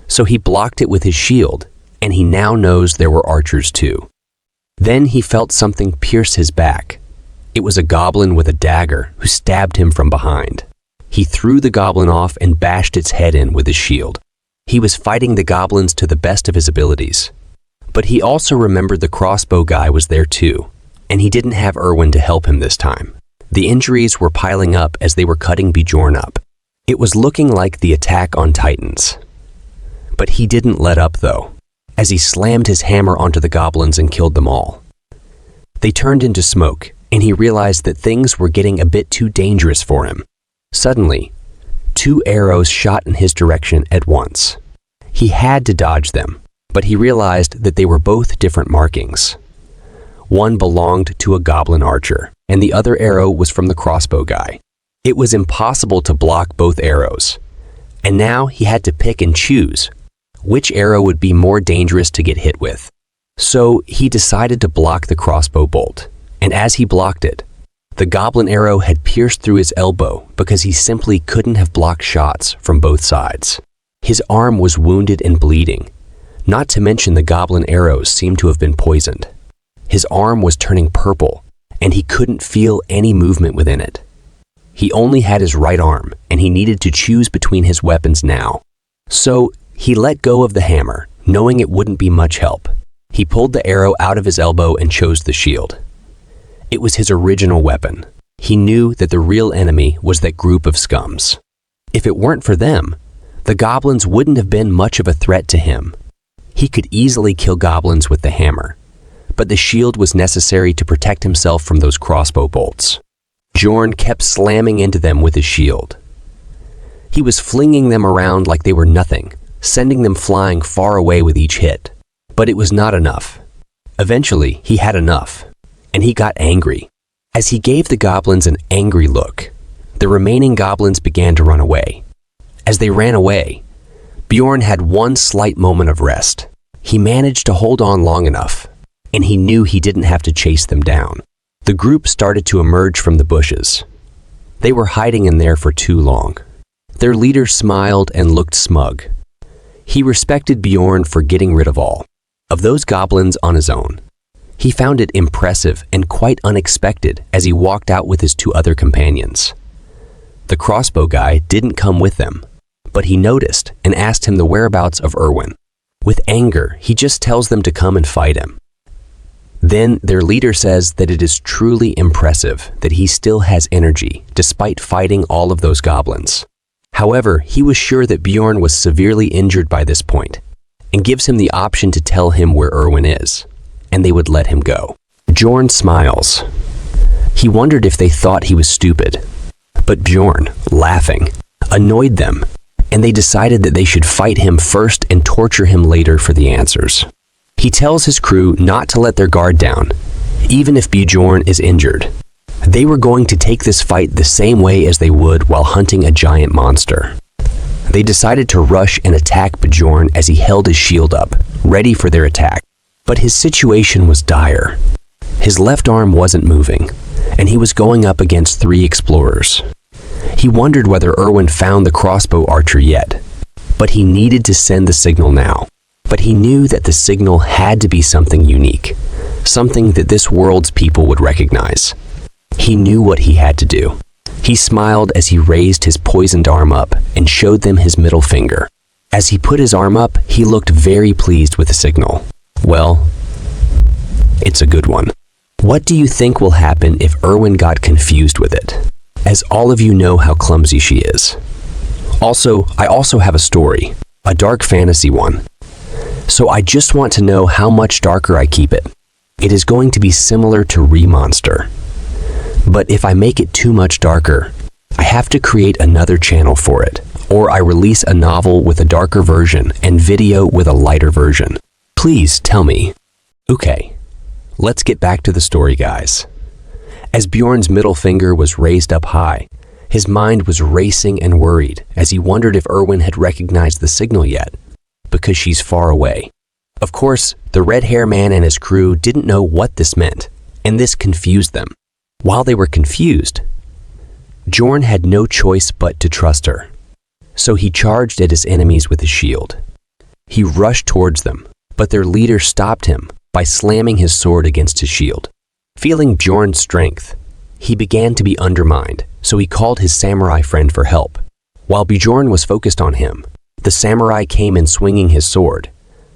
so he blocked it with his shield, and he now knows there were archers too. Then he felt something pierce his back. It was a goblin with a dagger who stabbed him from behind. He threw the goblin off and bashed its head in with his shield. He was fighting the goblins to the best of his abilities. But he also remembered the crossbow guy was there too, and he didn't have Erwin to help him this time. The injuries were piling up as they were cutting Bjorn up. It was looking like the attack on Titans. But he didn't let up though, as he slammed his hammer onto the goblins and killed them all. They turned into smoke, and he realized that things were getting a bit too dangerous for him. Suddenly, 2 arrows shot in his direction at once. He had to dodge them, but he realized that they were both different markings. One belonged to a goblin archer, and the other arrow was from the crossbow guy. It was impossible to block both arrows, and now he had to pick and choose which arrow would be more dangerous to get hit with. So he decided to block the crossbow bolt, and as he blocked it, the goblin arrow had pierced through his elbow because he simply couldn't have blocked shots from both sides. His arm was wounded and bleeding, not to mention the goblin arrows seemed to have been poisoned. His arm was turning purple, and he couldn't feel any movement within it. He only had his right arm, and he needed to choose between his weapons now. So he let go of the hammer, knowing it wouldn't be much help. He pulled the arrow out of his elbow and chose the shield. It was his original weapon. He knew that the real enemy was that group of scums. If it weren't for them, the goblins wouldn't have been much of a threat to him. He could easily kill goblins with the hammer, but the shield was necessary to protect himself from those crossbow bolts. Bjorn kept slamming into them with his shield. He was flinging them around like they were nothing, sending them flying far away with each hit. But it was not enough. Eventually, he had enough, and he got angry. As he gave the goblins an angry look, the remaining goblins began to run away. As they ran away, Bjorn had one slight moment of rest. He managed to hold on long enough, and he knew he didn't have to chase them down. The group started to emerge from the bushes. They were hiding in there for too long. Their leader smiled and looked smug. He respected Bjorn for getting rid of all of those goblins on his own. He found it impressive and quite unexpected as he walked out with his two other companions. The crossbow guy didn't come with them, but he noticed and asked him the whereabouts of Erwin. With anger, he just tells them to come and fight him. Then their leader says that it is truly impressive that he still has energy despite fighting all of those goblins. However, he was sure that Bjorn was severely injured by this point and gives him the option to tell him where Erwin is, and they would let him go. Bjorn smiles. He wondered if they thought he was stupid, but Bjorn, laughing, annoyed them, and they decided that they should fight him first and torture him later for the answers. He tells his crew not to let their guard down, even if Bjorn is injured. They were going to take this fight the same way as they would while hunting a giant monster. They decided to rush and attack Bjorn as he held his shield up, ready for their attack. But his situation was dire. His left arm wasn't moving, and he was going up against 3 explorers. He wondered whether Erwin found the crossbow archer yet, but he needed to send the signal now. But he knew that the signal had to be something unique, something that this world's people would recognize. He knew what he had to do. He smiled as he raised his poisoned arm up and showed them his middle finger. As he put his arm up, he looked very pleased with the signal. Well, it's a good one. What do you think will happen if Erwin got confused with it? As all of you know how clumsy she is. I also have a story, a dark fantasy one. So I just want to know how much darker I keep it. It is going to be similar to Remonster. But if I make it too much darker, I have to create another channel for it, or I release a novel with a darker version and video with a lighter version. Please tell me. Okay, let's get back to the story, guys. As Bjorn's middle finger was raised up high, his mind was racing and worried as he wondered if Erwin had recognized the signal yet, because she's far away. Of course, the red-hair man and his crew didn't know what this meant, and this confused them. While they were confused, Bjorn had no choice but to trust her. So he charged at his enemies with his shield. He rushed towards them, but their leader stopped him by slamming his sword against his shield. Feeling Bjorn's strength, he began to be undermined, so he called his samurai friend for help. While Bjorn was focused on him, the samurai came in swinging his sword,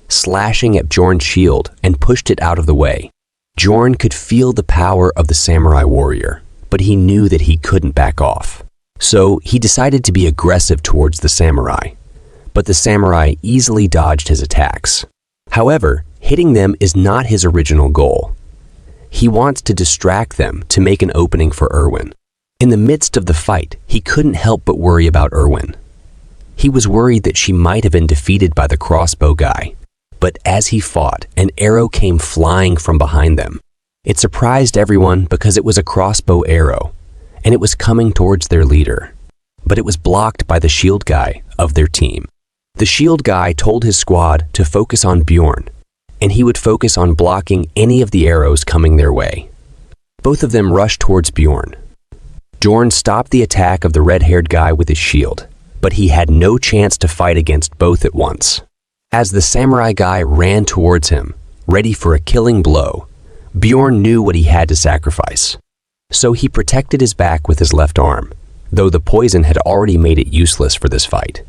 slashing at Bjorn's shield and pushed it out of the way. Bjorn could feel the power of the samurai warrior, but he knew that he couldn't back off. So he decided to be aggressive towards the samurai, but the samurai easily dodged his attacks. However, hitting them is not his original goal. He wants to distract them to make an opening for Erwin. In the midst of the fight, he couldn't help but worry about Erwin. He was worried that she might have been defeated by the crossbow guy. But as he fought, an arrow came flying from behind them. It surprised everyone because it was a crossbow arrow, and it was coming towards their leader. But it was blocked by the shield guy of their team. The shield guy told his squad to focus on Bjorn, and he would focus on blocking any of the arrows coming their way. Both of them rushed towards Bjorn. Bjorn stopped the attack of the red-haired guy with his shield, but he had no chance to fight against both at once. As the samurai guy ran towards him, ready for a killing blow, Bjorn knew what he had to sacrifice. So he protected his back with his left arm, though the poison had already made it useless for this fight.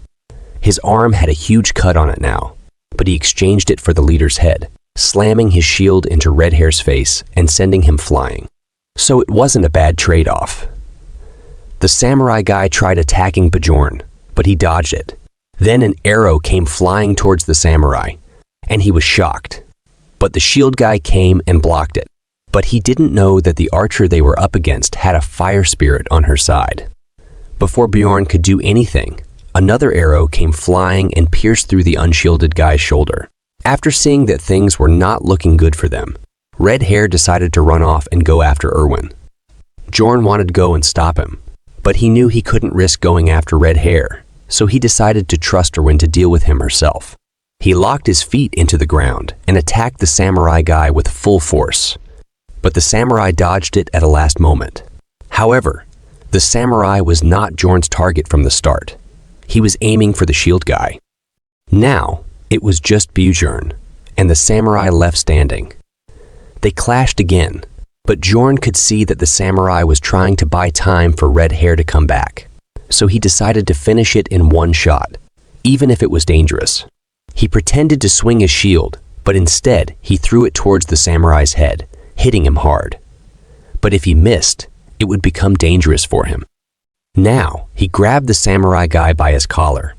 His arm had a huge cut on it now, but he exchanged it for the leader's head, slamming his shield into Redhair's face and sending him flying. So it wasn't a bad trade-off. The samurai guy tried attacking Bjorn, but he dodged it. Then an arrow came flying towards the samurai, and he was shocked. But the shield guy came and blocked it. But he didn't know that the archer they were up against had a fire spirit on her side. Before Bjorn could do anything, another arrow came flying and pierced through the unshielded guy's shoulder. After seeing that things were not looking good for them, Redhair decided to run off and go after Erwin. Bjorn wanted to go and stop him, but he knew he couldn't risk going after Redhair, so he decided to trust Erwin to deal with him herself. He locked his feet into the ground and attacked the samurai guy with full force, but the samurai dodged it at a last moment. However, the samurai was not Bjorn's target from the start. He was aiming for the shield guy. Now, it was just Bjorn, and the samurai left standing. They clashed again, but Bjorn could see that the samurai was trying to buy time for Redhair to come back, so he decided to finish it in one shot, even if it was dangerous. He pretended to swing his shield, but instead he threw it towards the samurai's head, hitting him hard. But if he missed, it would become dangerous for him. Now, he grabbed the samurai guy by his collar,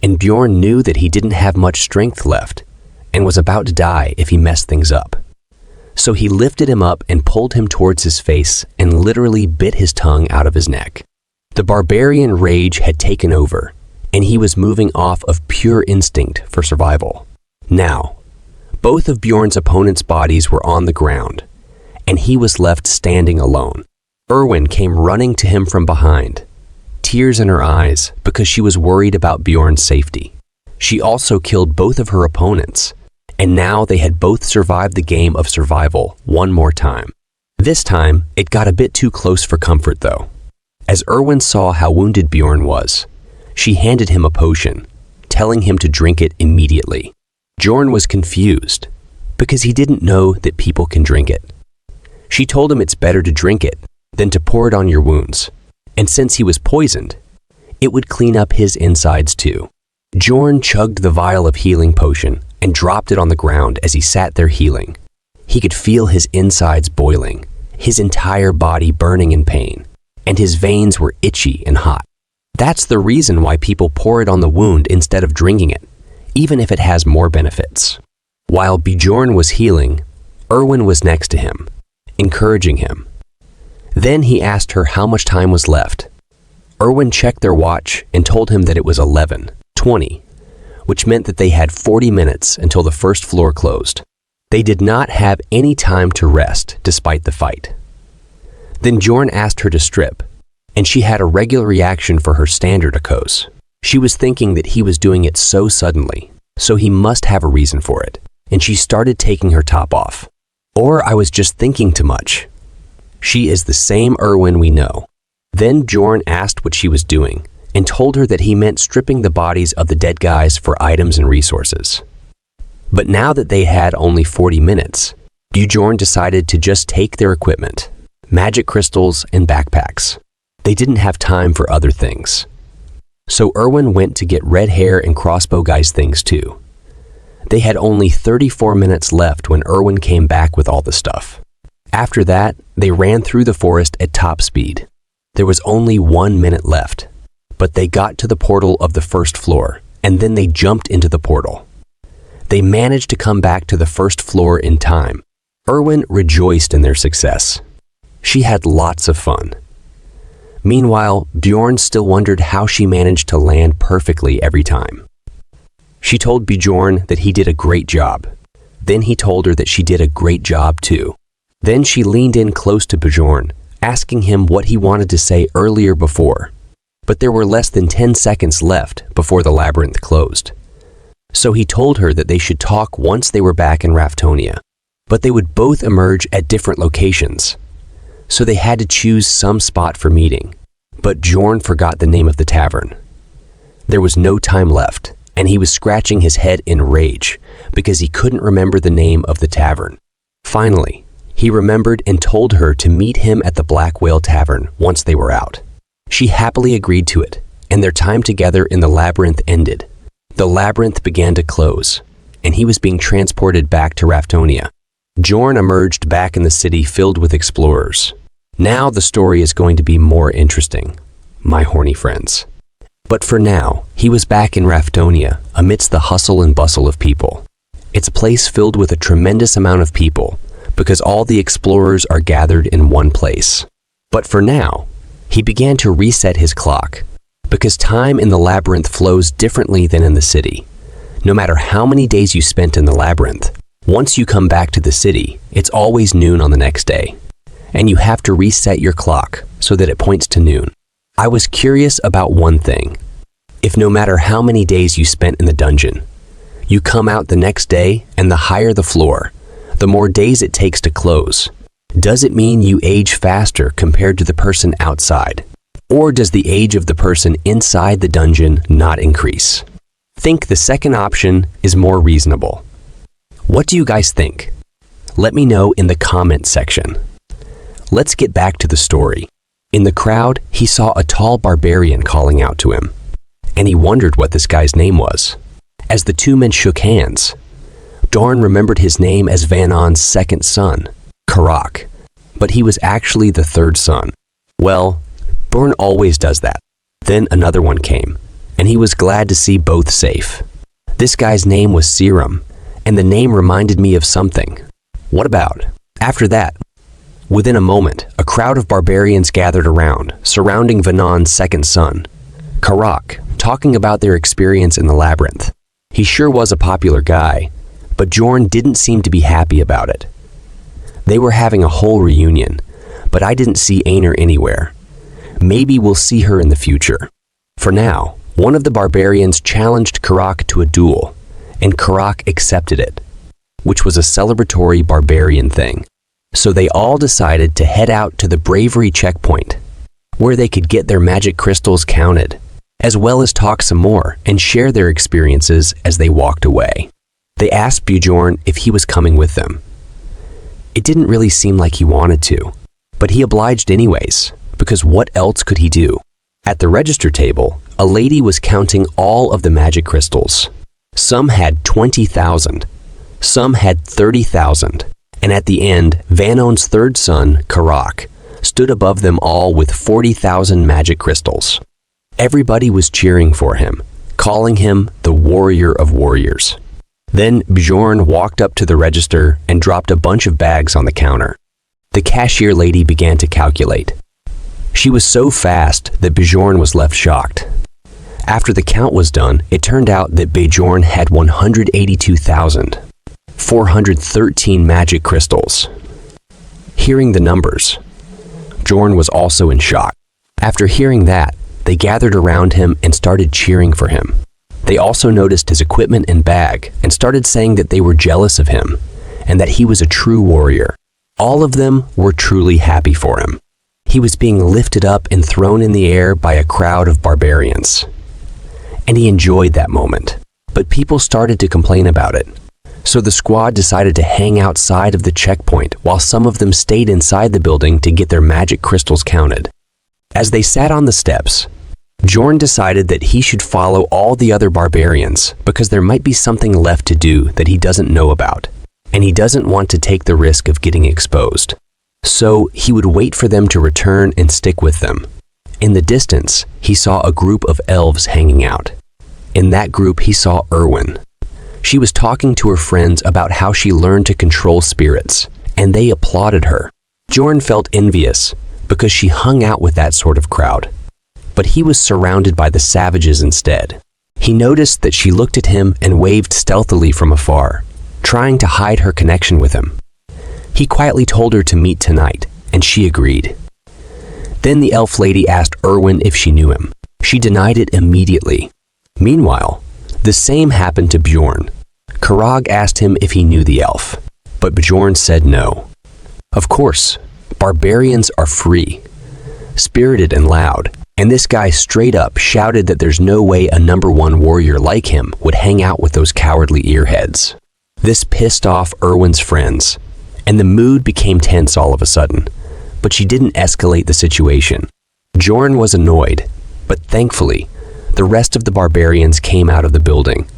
and Bjorn knew that he didn't have much strength left and was about to die if he messed things up. So he lifted him up and pulled him towards his face and literally bit his tongue out of his neck. The barbarian rage had taken over, and he was moving off of pure instinct for survival. Now, both of Bjorn's opponent's bodies were on the ground, and he was left standing alone. Erwin came running to him from behind, tears in her eyes because she was worried about Bjorn's safety. She also killed both of her opponents, and now they had both survived the game of survival one more time. This time, it got a bit too close for comfort though. As Erwin saw how wounded Bjorn was, she handed him a potion, telling him to drink it immediately. Bjorn was confused because he didn't know that people can drink it. She told him it's better to drink it than to pour it on your wounds, and since he was poisoned, it would clean up his insides too. Bjorn chugged the vial of healing potion and dropped it on the ground as he sat there healing. He could feel his insides boiling, his entire body burning in pain, and his veins were itchy and hot. That's the reason why people pour it on the wound instead of drinking it, even if it has more benefits. While Bjorn was healing, Erwin was next to him, encouraging him. Then he asked her how much time was left. Erwin checked their watch and told him that it was 11:20, which meant that they had 40 minutes until the first floor closed. They did not have any time to rest despite the fight. Then Bjorn asked her to strip, and she had a regular reaction for her standard akos. She was thinking that he was doing it so suddenly, so he must have a reason for it, and she started taking her top off. Or I was just thinking too much. She is the same Erwin we know. Then Bjorn asked what she was doing and told her that he meant stripping the bodies of the dead guys for items and resources. But now that they had only 40 minutes, Bjorn decided to just take their equipment, magic crystals and backpacks. They didn't have time for other things. So Erwin went to get Redhair and Crossbow Guy's things too. They had only 34 minutes left when Erwin came back with all the stuff. After that, they ran through the forest at top speed. There was only 1 minute left, but they got to the portal of the first floor, and then they jumped into the portal. They managed to come back to the first floor in time. Erwin rejoiced in their success. She had lots of fun. Meanwhile, Bjorn still wondered how she managed to land perfectly every time. She told Bjorn that he did a great job. Then he told her that she did a great job too. Then she leaned in close to Bjorn, asking him what he wanted to say earlier before. But there were less than 10 seconds left before the labyrinth closed. So he told her that they should talk once they were back in Raftonia, but they would both emerge at different locations. So they had to choose some spot for meeting, but Bjorn forgot the name of the tavern. There was no time left, and he was scratching his head in rage because he couldn't remember the name of the tavern. Finally, he remembered and told her to meet him at the Black Whale Tavern once they were out. She happily agreed to it, and their time together in the labyrinth ended. The labyrinth began to close, and he was being transported back to Raftonia. Bjorn emerged back in the city filled with explorers. Now the story is going to be more interesting, my horny friends. But for now, he was back in Raftonia amidst the hustle and bustle of people. It's a place filled with a tremendous amount of people because all the explorers are gathered in one place. But for now, he began to reset his clock because time in the labyrinth flows differently than in the city. No matter how many days you spent in the labyrinth, once you come back to the city, it's always noon on the next day. And you have to reset your clock so that it points to noon. I was curious about one thing. If no matter how many days you spent in the dungeon, you come out the next day and the higher the floor, the more days it takes to close, does it mean you age faster compared to the person outside? Or does the age of the person inside the dungeon not increase? Think the second option is more reasonable. What do you guys think? Let me know in the comment section. Let's get back to the story. In the crowd, he saw a tall barbarian calling out to him, and he wondered what this guy's name was. As the two men shook hands, Bjorn remembered his name as Vanon's second son, Karak, but he was actually the third son. Well, Bjorn always does that. Then another one came, and he was glad to see both safe. This guy's name was Serum, and the name reminded me of something. What about? After that, within a moment, a crowd of barbarians gathered around, surrounding Vanon's second son, Karak, talking about their experience in the labyrinth. He sure was a popular guy, but Bjorn didn't seem to be happy about it. They were having a whole reunion, but I didn't see Aner anywhere. Maybe we'll see her in the future. For now, one of the barbarians challenged Karak to a duel, and Karak accepted it, which was a celebratory barbarian thing. So they all decided to head out to the bravery checkpoint, where they could get their magic crystals counted, as well as talk some more and share their experiences as they walked away. They asked Bjorn if he was coming with them. It didn't really seem like he wanted to, but he obliged anyways, because what else could he do? At the register table, a lady was counting all of the magic crystals. Some had 20,000, some had 30,000, and at the end, Vanon's third son, Karak, stood above them all with 40,000 magic crystals. Everybody was cheering for him, calling him the warrior of warriors. Then Bjorn walked up to the register and dropped a bunch of bags on the counter. The cashier lady began to calculate. She was so fast that Bjorn was left shocked. After the count was done, it turned out that Bjorn had 182,413 magic crystals. Hearing the numbers, Bjorn was also in shock. After hearing that, they gathered around him and started cheering for him. They also noticed his equipment and bag and started saying that they were jealous of him and that he was a true warrior. All of them were truly happy for him. He was being lifted up and thrown in the air by a crowd of barbarians. And he enjoyed that moment. But people started to complain about it. So the squad decided to hang outside of the checkpoint while some of them stayed inside the building to get their magic crystals counted. As they sat on the steps, Bjorn decided that he should follow all the other barbarians because there might be something left to do that he doesn't know about, and he doesn't want to take the risk of getting exposed. So he would wait for them to return and stick with them. In the distance, he saw a group of elves hanging out. In that group, he saw Erwin. She was talking to her friends about how she learned to control spirits, and they applauded her. Bjorn felt envious because she hung out with that sort of crowd. But he was surrounded by the savages instead. He noticed that she looked at him and waved stealthily from afar, trying to hide her connection with him. He quietly told her to meet tonight, and she agreed. Then the elf lady asked Erwin if she knew him. She denied it immediately. Meanwhile, the same happened to Bjorn. Karag asked him if he knew the elf, but Bjorn said no. Of course, barbarians are free, spirited and loud, and this guy straight up shouted that there's no way a #1 warrior like him would hang out with those cowardly earheads. This pissed off Erwin's friends, and the mood became tense all of a sudden, but she didn't escalate the situation. Bjorn was annoyed, but thankfully, the rest of the barbarians came out of the building.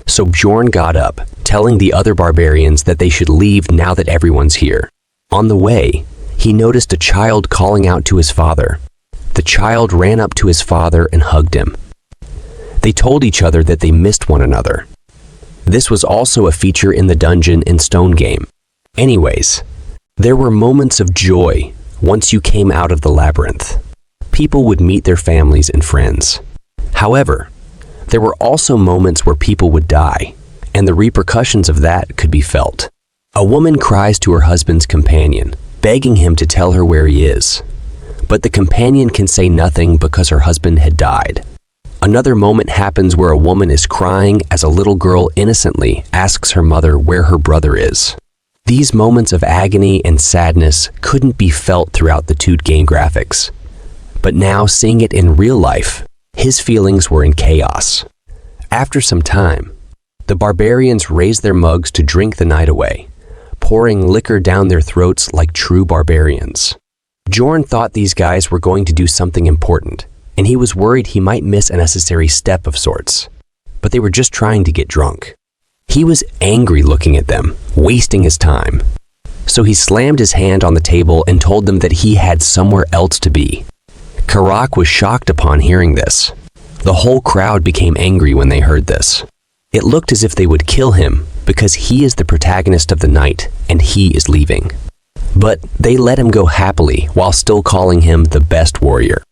So Bjorn got up, telling the other barbarians that they should leave now that everyone's here. On the way, he noticed a child calling out to his father. The child ran up to his father and hugged him. They told each other that they missed one another. This was also a feature in the Dungeon and Stone game. Anyways, there were moments of joy once you came out of the labyrinth. People would meet their families and friends. However, there were also moments where people would die, and the repercussions of that could be felt. A woman cries to her husband's companion, begging him to tell her where he is. But the companion can say nothing because her husband had died. Another moment happens where a woman is crying as a little girl innocently asks her mother where her brother is. These moments of agony and sadness couldn't be felt throughout the 2D game graphics. But now, seeing it in real life, his feelings were in chaos. After some time, the barbarians raised their mugs to drink the night away, pouring liquor down their throats like true barbarians. Bjorn thought these guys were going to do something important, and he was worried he might miss a necessary step of sorts. But they were just trying to get drunk. He was angry looking at them, wasting his time. So he slammed his hand on the table and told them that he had somewhere else to be. Karak was shocked upon hearing this. The whole crowd became angry when they heard this. It looked as if they would kill him because he is the protagonist of the night and he is leaving. But they let him go happily while still calling him the best warrior.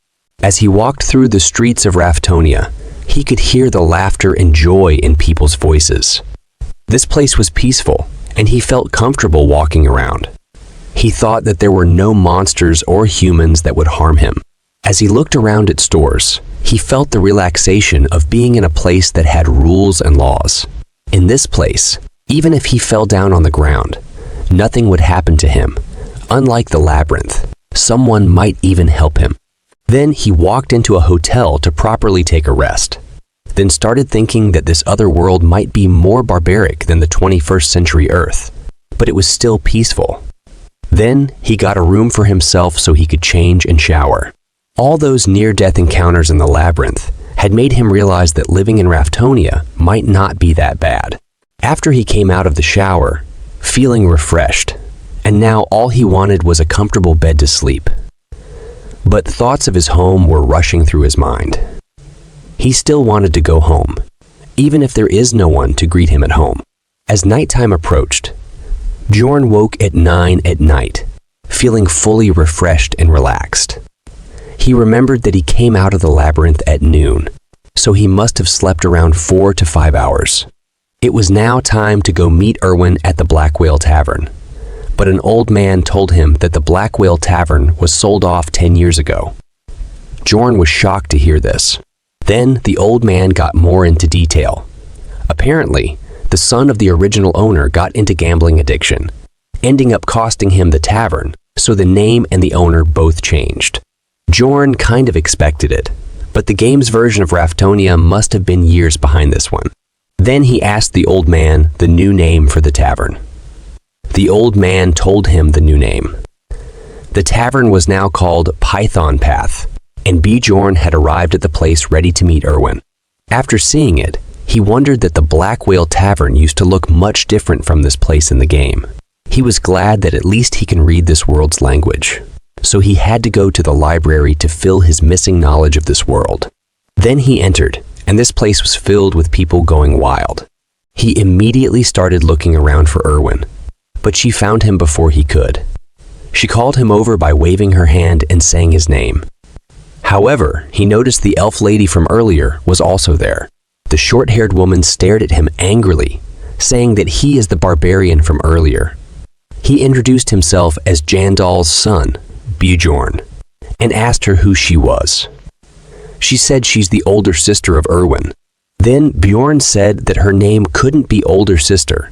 As he walked through the streets of Raftonia, he could hear the laughter and joy in people's voices. This place was peaceful, and he felt comfortable walking around. He thought that there were no monsters or humans that would harm him. As he looked around at stores, he felt the relaxation of being in a place that had rules and laws. In this place, even if he fell down on the ground, nothing would happen to him. Unlike the labyrinth, someone might even help him. Then he walked into a hotel to properly take a rest, then started thinking that this other world might be more barbaric than the 21st century Earth, but it was still peaceful. Then he got a room for himself so he could change and shower. All those near-death encounters in the labyrinth had made him realize that living in Raftonia might not be that bad. After he came out of the shower, feeling refreshed, and now all he wanted was a comfortable bed to sleep. But thoughts of his home were rushing through his mind. He still wanted to go home, even if there is no one to greet him at home. As nighttime approached, Bjorn woke at 9 at night, feeling fully refreshed and relaxed. He remembered that he came out of the labyrinth at noon, so he must have slept around 4 to 5 hours. It was now time to go meet Erwin at the Black Whale Tavern, but an old man told him that the Black Whale Tavern was sold off 10 years ago. Bjorn was shocked to hear this. Then the old man got more into detail. Apparently, the son of the original owner got into gambling addiction, ending up costing him the tavern, so the name and the owner both changed. Bjorn kind of expected it, but the game's version of Raftonia must have been years behind this one. Then he asked the old man the new name for the tavern. The old man told him the new name. The tavern was now called Python Path, and Bjorn had arrived at the place ready to meet Erwin. After seeing it, he wondered that the Black Whale Tavern used to look much different from this place in the game. He was glad that at least he can read this world's language, so he had to go to the library to fill his missing knowledge of this world. Then he entered, and this place was filled with people going wild. He immediately started looking around for Erwin, but she found him before he could. She called him over by waving her hand and saying his name. However, he noticed the elf lady from earlier was also there. The short-haired woman stared at him angrily, saying that he is the barbarian from earlier. He introduced himself as Jandal's son, Bjorn, and asked her who she was. She said she's the older sister of Erwin. Then Bjorn said that her name couldn't be older sister,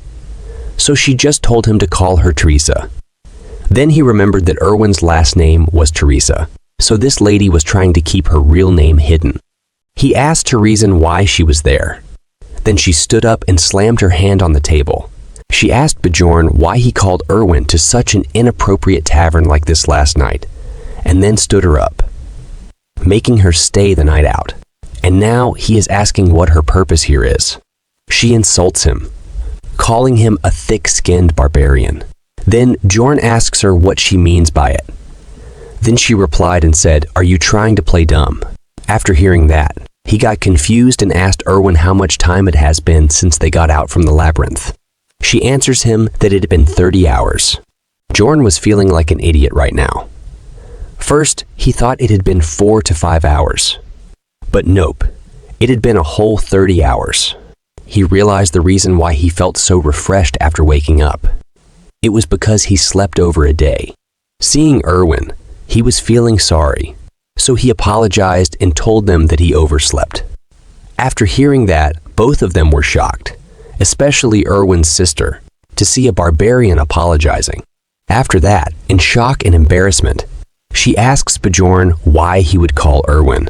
so she just told him to call her Teresa. Then he remembered that Erwin's last name was Teresa, so this lady was trying to keep her real name hidden. He asked her reason why she was there. Then she stood up and slammed her hand on the table. She asked Bjorn why he called Erwin to such an inappropriate tavern like this last night, and then stood her up. making her stay the night out. And now he is asking what her purpose here is. She insults him, calling him a thick-skinned barbarian. Then Bjorn asks her what she means by it. Then she replied and said, "Are you trying to play dumb?" After hearing that, he got confused and asked Erwin how much time it has been since they got out from the labyrinth. She answers him that it had been 30 hours. Bjorn was feeling like an idiot right now. First, he thought it had been 4 to 5 hours. But nope, it had been a whole 30 hours. He realized the reason why he felt so refreshed after waking up. It was because he slept over a day. Seeing Erwin, he was feeling sorry, so he apologized and told them that he overslept. After hearing that, both of them were shocked, especially Erwin's sister, to see a barbarian apologizing. After that, in shock and embarrassment, she asks Bjorn why he would call Erwin.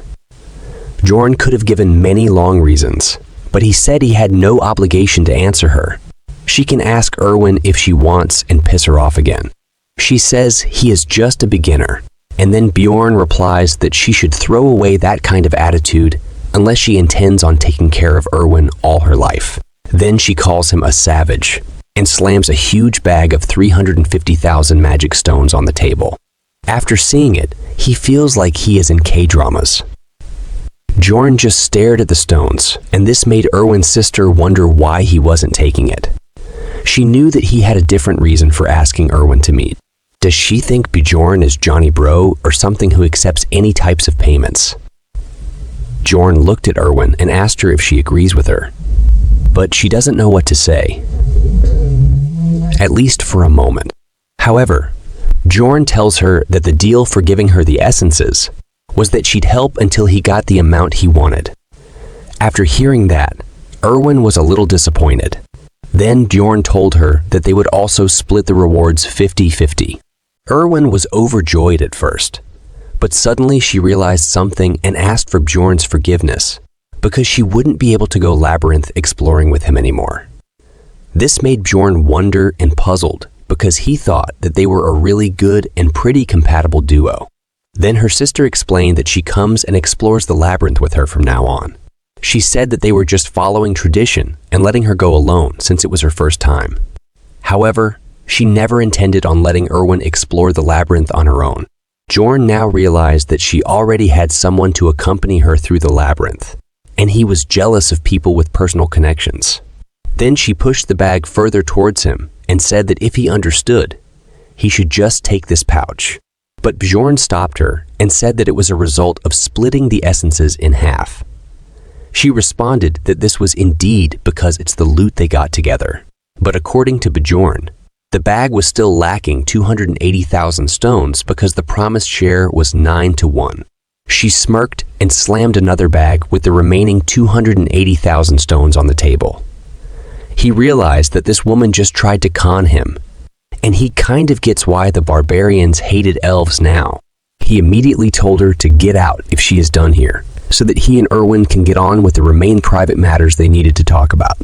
Bjorn could have given many long reasons, but he said he had no obligation to answer her. She can ask Erwin if she wants and piss her off again. She says he is just a beginner, and then Bjorn replies that she should throw away that kind of attitude unless she intends on taking care of Erwin all her life. Then she calls him a savage and slams a huge bag of 350,000 magic stones on the table. After seeing it, he feels like he is in K-dramas. Bjorn just stared at the stones, and this made Erwin's sister wonder why he wasn't taking it. She knew that he had a different reason for asking Erwin to meet. Does she think Bjorn is Johnny Bro or something who accepts any types of payments? Bjorn looked at Erwin and asked her if she agrees with her, but she doesn't know what to say. At least for a moment. However, Bjorn tells her that the deal for giving her the essences was that she'd help until he got the amount he wanted. After hearing that, Erwin was a little disappointed. Then Bjorn told her that they would also split the rewards 50-50. Erwin was overjoyed at first, but suddenly she realized something and asked for Bjorn's forgiveness because she wouldn't be able to go labyrinth exploring with him anymore. This made Bjorn wonder and puzzled because he thought that they were a really good and pretty compatible duo. Then her sister explained that she comes and explores the labyrinth with her from now on. She said that they were just following tradition and letting her go alone since it was her first time. However, she never intended on letting Erwin explore the labyrinth on her own. Bjorn now realized that she already had someone to accompany her through the labyrinth, and he was jealous of people with personal connections. Then she pushed the bag further towards him and said that if he understood, he should just take this pouch. But Bjorn stopped her and said that it was a result of splitting the essences in half. She responded that this was indeed because it's the loot they got together. But according to Bjorn, the bag was still lacking 280,000 stones because the promised share was 9-1. She smirked and slammed another bag with the remaining 280,000 stones on the table. He realized that this woman just tried to con him, and he kind of gets why the barbarians hated elves now. He immediately told her to get out if she is done here, so that he and Erwin can get on with the remaining private matters they needed to talk about.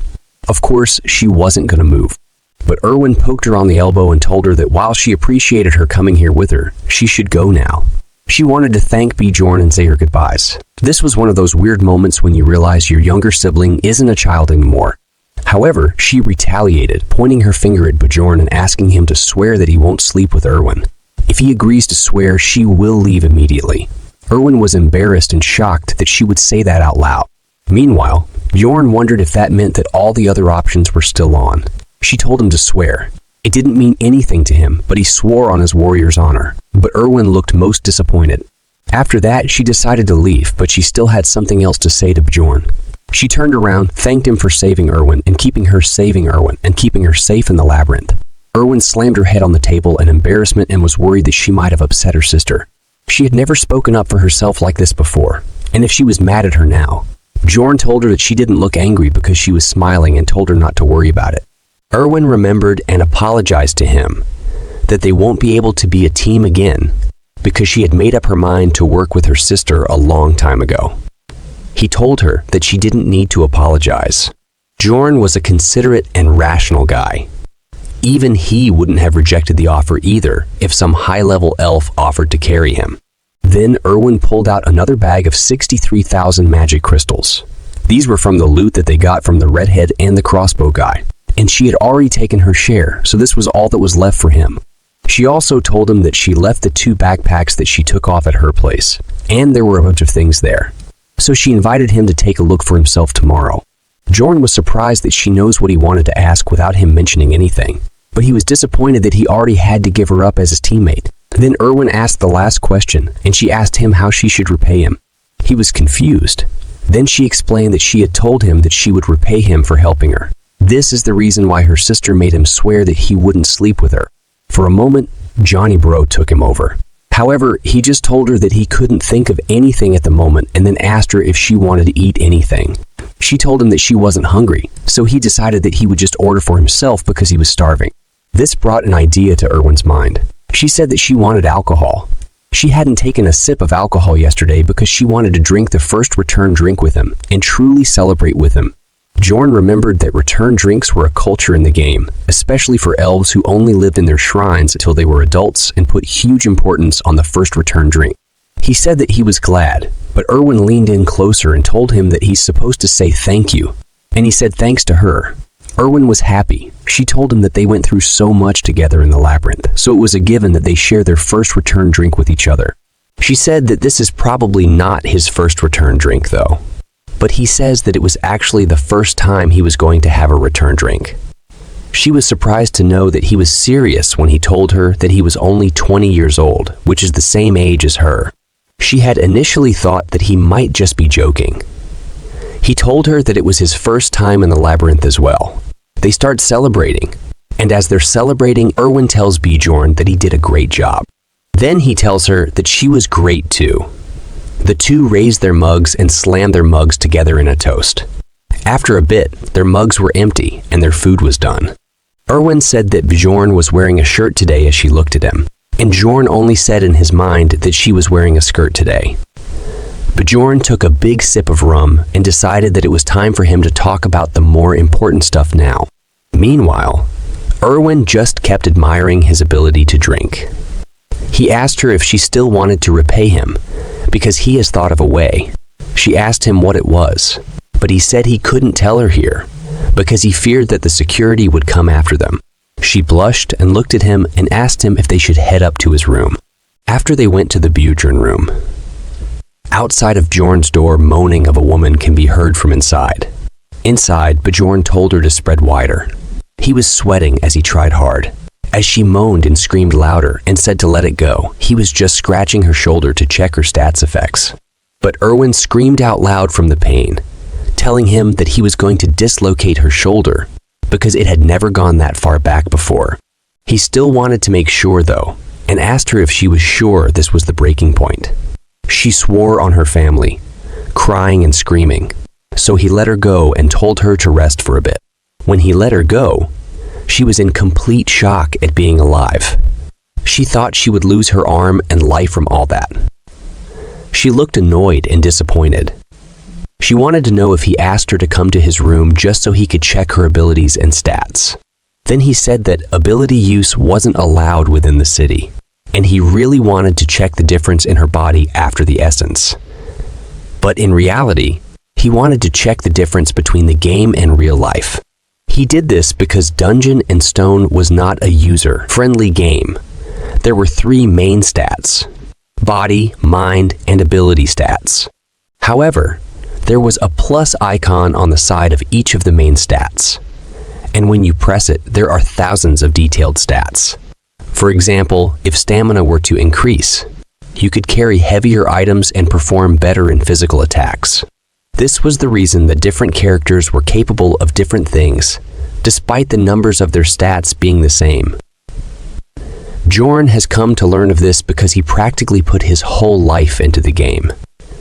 Of course, she wasn't going to move, but Erwin poked her on the elbow and told her that while she appreciated her coming here with her, she should go now. She wanted to thank Bjorn and say her goodbyes. This was one of those weird moments when you realize your younger sibling isn't a child anymore. However, she retaliated, pointing her finger at Bjorn and asking him to swear that he won't sleep with Erwin. If he agrees to swear, she will leave immediately. Erwin was embarrassed and shocked that she would say that out loud. Meanwhile, Bjorn wondered if that meant that all the other options were still on. She told him to swear. It didn't mean anything to him, but he swore on his warrior's honor. But Erwin looked most disappointed. After that, she decided to leave, but she still had something else to say to Bjorn. She turned around, thanked him for saving Erwin and keeping her safe in the labyrinth. Erwin slammed her head on the table in embarrassment and was worried that she might have upset her sister. She had never spoken up for herself like this before, and if she was mad at her now. Bjorn told her that she didn't look angry because she was smiling and told her not to worry about it. Erwin remembered and apologized to him that they won't be able to be a team again because she had made up her mind to work with her sister a long time ago. He told her that she didn't need to apologize. Bjorn was a considerate and rational guy. Even he wouldn't have rejected the offer either if some high-level elf offered to carry him. Then Erwin pulled out another bag of 63,000 magic crystals. These were from the loot that they got from the redhead and the crossbow guy, and she had already taken her share, so this was all that was left for him. She also told him that she left the 2 backpacks that she took off at her place, and there were a bunch of things there. So she invited him to take a look for himself tomorrow. Bjorn was surprised that she knows what he wanted to ask without him mentioning anything, but he was disappointed that he already had to give her up as his teammate. Then Erwin asked the last question, and she asked him how she should repay him. He was confused. Then she explained that she had told him that she would repay him for helping her. This is the reason why her sister made him swear that he wouldn't sleep with her. For a moment, Johnny Bro took him over. However, he just told her that he couldn't think of anything at the moment and then asked her if she wanted to eat anything. She told him that she wasn't hungry, so he decided that he would just order for himself because he was starving. This brought an idea to Erwin's mind. She said that she wanted alcohol. She hadn't taken a sip of alcohol yesterday because she wanted to drink the first return drink with him and truly celebrate with him. Bjorn remembered that return drinks were a culture in the game, especially for elves who only lived in their shrines until they were adults and put huge importance on the first return drink. He said that he was glad, but Erwin leaned in closer and told him that he's supposed to say thank you, and he said thanks to her. Erwin was happy. She told him that they went through so much together in the labyrinth, so it was a given that they share their first return drink with each other. She said that this is probably not his first return drink though, but he says that it was actually the first time he was going to have a return drink. She was surprised to know that he was serious when he told her that he was only 20 years old, which is the same age as her. She had initially thought that he might just be joking. He told her that it was his first time in the labyrinth as well. They start celebrating, and as they're celebrating, Erwin tells Bjorn that he did a great job. Then he tells her that she was great too. The two raised their mugs and slammed their mugs together in a toast. After a bit, their mugs were empty and their food was done. Erwin said that Bjorn was wearing a shirt today as she looked at him, and Bjorn only said in his mind that she was wearing a skirt today. Bjorn took a big sip of rum and decided that it was time for him to talk about the more important stuff now. Meanwhile, Erwin just kept admiring his ability to drink. He asked her if she still wanted to repay him, because he has thought of a way. She asked him what it was, but he said he couldn't tell her here, because he feared that the security would come after them. She blushed and looked at him and asked him if they should head up to his room. After they went to the Bjorn room, outside of Bjorn's door, moaning of a woman can be heard from inside. Inside, Bjorn told her to spread wider. He was sweating as he tried hard. As she moaned and screamed louder and said to let it go, he was just scratching her shoulder to check her stats effects. But Erwin screamed out loud from the pain, telling him that he was going to dislocate her shoulder because it had never gone that far back before. He still wanted to make sure though, and asked her if she was sure this was the breaking point. She swore on her family, crying and screaming, so he let her go and told her to rest for a bit. When he let her go, she was in complete shock at being alive. She thought she would lose her arm and life from all that. She looked annoyed and disappointed. She wanted to know if he asked her to come to his room just so he could check her abilities and stats. Then he said that ability use wasn't allowed within the city, and he really wanted to check the difference in her body after the essence. But in reality, he wanted to check the difference between the game and real life. He did this because Dungeon and Stone was not a user-friendly game. There were 3 main stats: body, mind, and ability stats. However, there was a plus icon on the side of each of the main stats, and when you press it, there are thousands of detailed stats. For example, if stamina were to increase, you could carry heavier items and perform better in physical attacks. This was the reason that different characters were capable of different things, despite the numbers of their stats being the same. Bjorn has come to learn of this because he practically put his whole life into the game.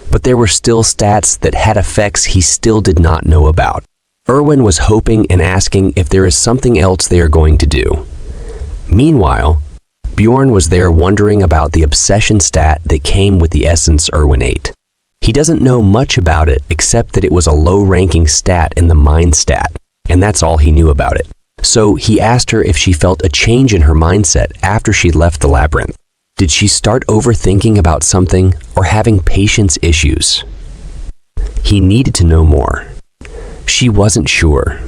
But there were still stats that had effects he still did not know about. Erwin was hoping and asking if there is something else they are going to do. Meanwhile, Bjorn was there wondering about the obsession stat that came with the essence Erwin ate. He doesn't know much about it except that it was a low-ranking stat in the mind stat, and that's all he knew about it. So he asked her if she felt a change in her mindset after she left the labyrinth. Did she start overthinking about something or having patience issues? He needed to know more. She wasn't sure.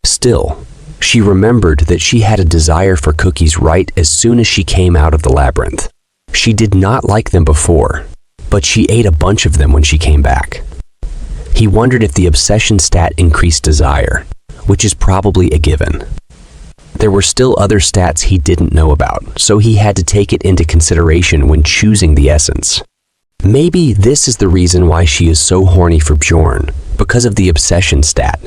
Still, she remembered that she had a desire for cookies right as soon as she came out of the labyrinth. She did not like them before, but she ate a bunch of them when she came back. He wondered if the obsession stat increased desire, which is probably a given. There were still other stats he didn't know about, so he had to take it into consideration when choosing the essence. Maybe this is the reason why she is so horny for Bjorn, because of the obsession stat.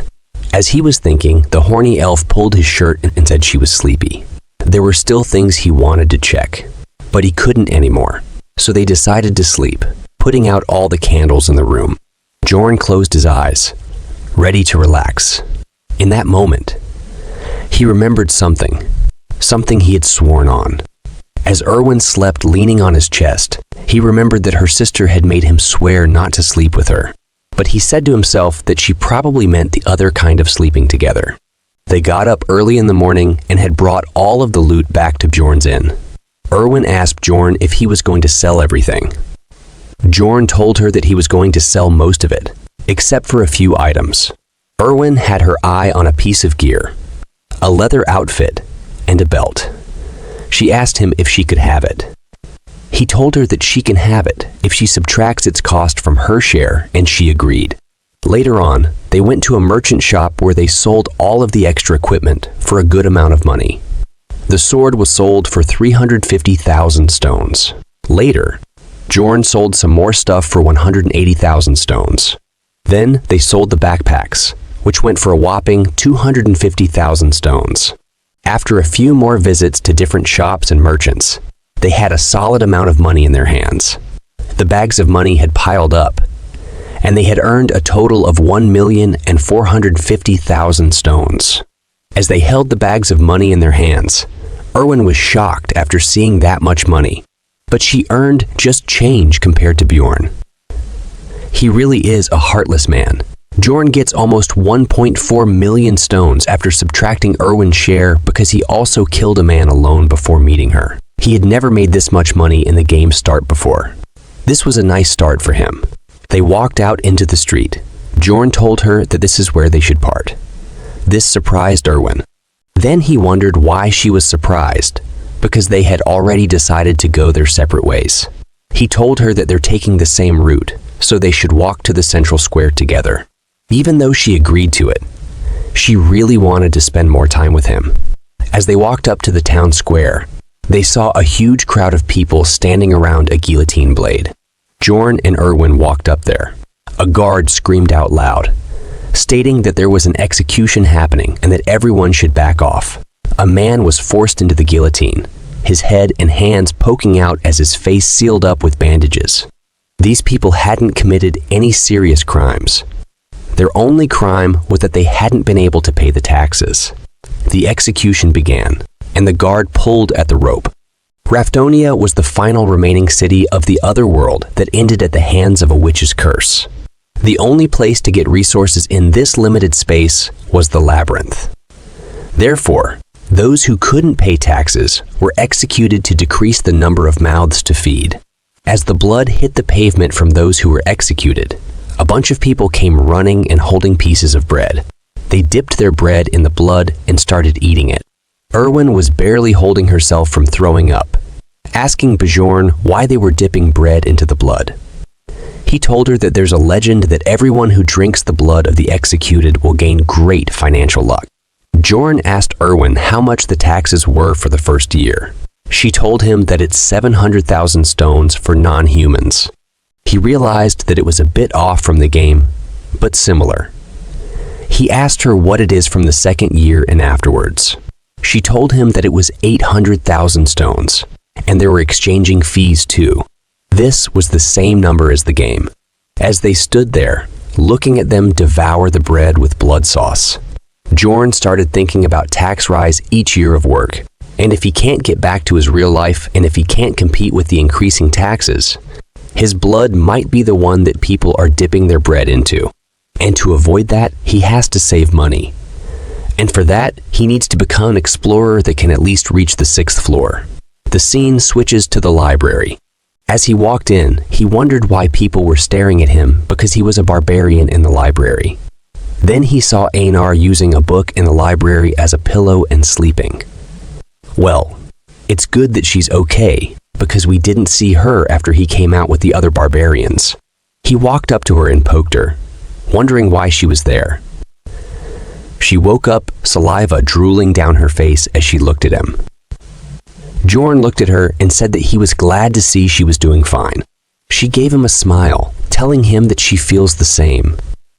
As he was thinking, the horny elf pulled his shirt and said she was sleepy. There were still things he wanted to check, but he couldn't anymore, so they decided to sleep, putting out all the candles in the room. Bjorn closed his eyes, ready to relax. In that moment, he remembered something he had sworn on. As Erwin slept leaning on his chest, he remembered that her sister had made him swear not to sleep with her. But he said to himself that she probably meant the other kind of sleeping together. They got up early in the morning and had brought all of the loot back to Bjorn's inn. Erwin asked Bjorn if he was going to sell everything. Bjorn told her that he was going to sell most of it, except for a few items. Erwin had her eye on a piece of gear, a leather outfit, and a belt. She asked him if she could have it. He told her that she can have it if she subtracts its cost from her share, and she agreed. Later on, they went to a merchant shop where they sold all of the extra equipment for a good amount of money. The sword was sold for 350,000 stones. Later, Bjorn sold some more stuff for 180,000 stones. Then they sold the backpacks, which went for a whopping 250,000 stones. After a few more visits to different shops and merchants, they had a solid amount of money in their hands. The bags of money had piled up, and they had earned a total of 1,450,000 stones. As they held the bags of money in their hands, Erwin was shocked after seeing that much money, but she earned just change compared to Bjorn. He really is a heartless man. Bjorn gets almost 1.4 million stones after subtracting Erwin's share because he also killed a man alone before meeting her. He had never made this much money in the game's start before. This was a nice start for him. They walked out into the street. Bjorn told her that this is where they should part. This surprised Erwin. Then he wondered why she was surprised, because they had already decided to go their separate ways. He told her that they're taking the same route, so they should walk to the central square together. Even though she agreed to it, she really wanted to spend more time with him. As they walked up to the town square, they saw a huge crowd of people standing around a guillotine blade. Bjorn and Erwin walked up there. A guard screamed out loud, stating that there was an execution happening and that everyone should back off. A man was forced into the guillotine, his head and hands poking out as his face sealed up with bandages. These people hadn't committed any serious crimes. Their only crime was that they hadn't been able to pay the taxes. The execution began, and the guard pulled at the rope. Rafdonia was the final remaining city of the other world that ended at the hands of a witch's curse. The only place to get resources in this limited space was the labyrinth. Therefore, those who couldn't pay taxes were executed to decrease the number of mouths to feed. As the blood hit the pavement from those who were executed, a bunch of people came running and holding pieces of bread. They dipped their bread in the blood and started eating it. Erwin was barely holding herself from throwing up, asking Bjorn why they were dipping bread into the blood. He told her that there's a legend that everyone who drinks the blood of the executed will gain great financial luck. Bjorn asked Erwin how much the taxes were for the first year. She told him that it's 700,000 stones for non-humans. He realized that it was a bit off from the game, but similar. He asked her what it is from the second year and afterwards. She told him that it was 800,000 stones, and they were exchanging fees too. This was the same number as the game. As they stood there, looking at them devour the bread with blood sauce, Bjorn started thinking about tax rise each year of work. And if he can't get back to his real life, and if he can't compete with the increasing taxes, his blood might be the one that people are dipping their bread into. And to avoid that, he has to save money. And for that, he needs to become an explorer that can at least reach the 6th floor. The The scene switches to the library. As he walked in, he wondered why people were staring at him because he was a barbarian in the library. Then he saw Einar using a book in the library as a pillow and sleeping. Well, it's good that she's okay, because we didn't see her after he came out with the other barbarians. He walked up to her and poked her, wondering why she was there. She woke up, saliva drooling down her face as she looked at him. Jorn looked at her and said that he was glad to see she was doing fine. She gave him a smile, telling him that she feels the same.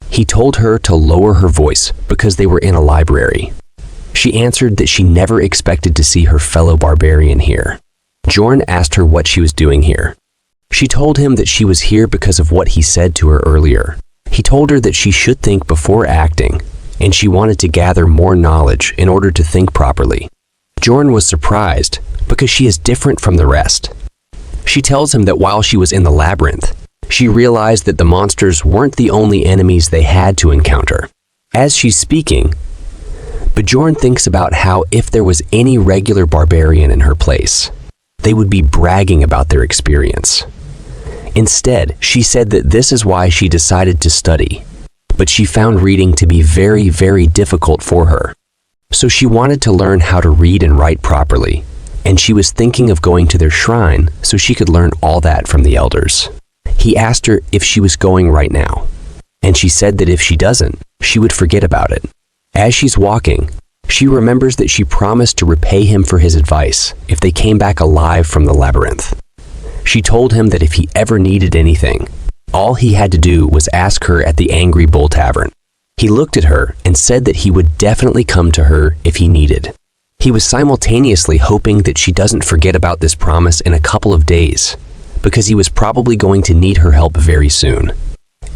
He told her to lower her voice because they were in a library. She answered that she never expected to see her fellow barbarian here. Jorn asked her what she was doing here. She told him that she was here because of what he said to her earlier. He told her that she should think before acting, and she wanted to gather more knowledge in order to think properly. Jorn was surprised because she is different from the rest. She tells him that while she was in the labyrinth, she realized that the monsters weren't the only enemies they had to encounter. As she's speaking, Bjorn thinks about how if there was any regular barbarian in her place, they would be bragging about their experience. Instead, she said that this is why she decided to study, but she found reading to be very, very difficult for her. So she wanted to learn how to read and write properly, and she was thinking of going to their shrine so she could learn all that from the elders. He asked her if she was going right now, and she said that if she doesn't, she would forget about it. As she's walking, she remembers that she promised to repay him for his advice if they came back alive from the labyrinth. She told him that if he ever needed anything, all he had to do was ask her at the Angry Bull Tavern. He looked at her and said that he would definitely come to her if he needed. He was simultaneously hoping that she doesn't forget about this promise in a couple of days, because he was probably going to need her help very soon.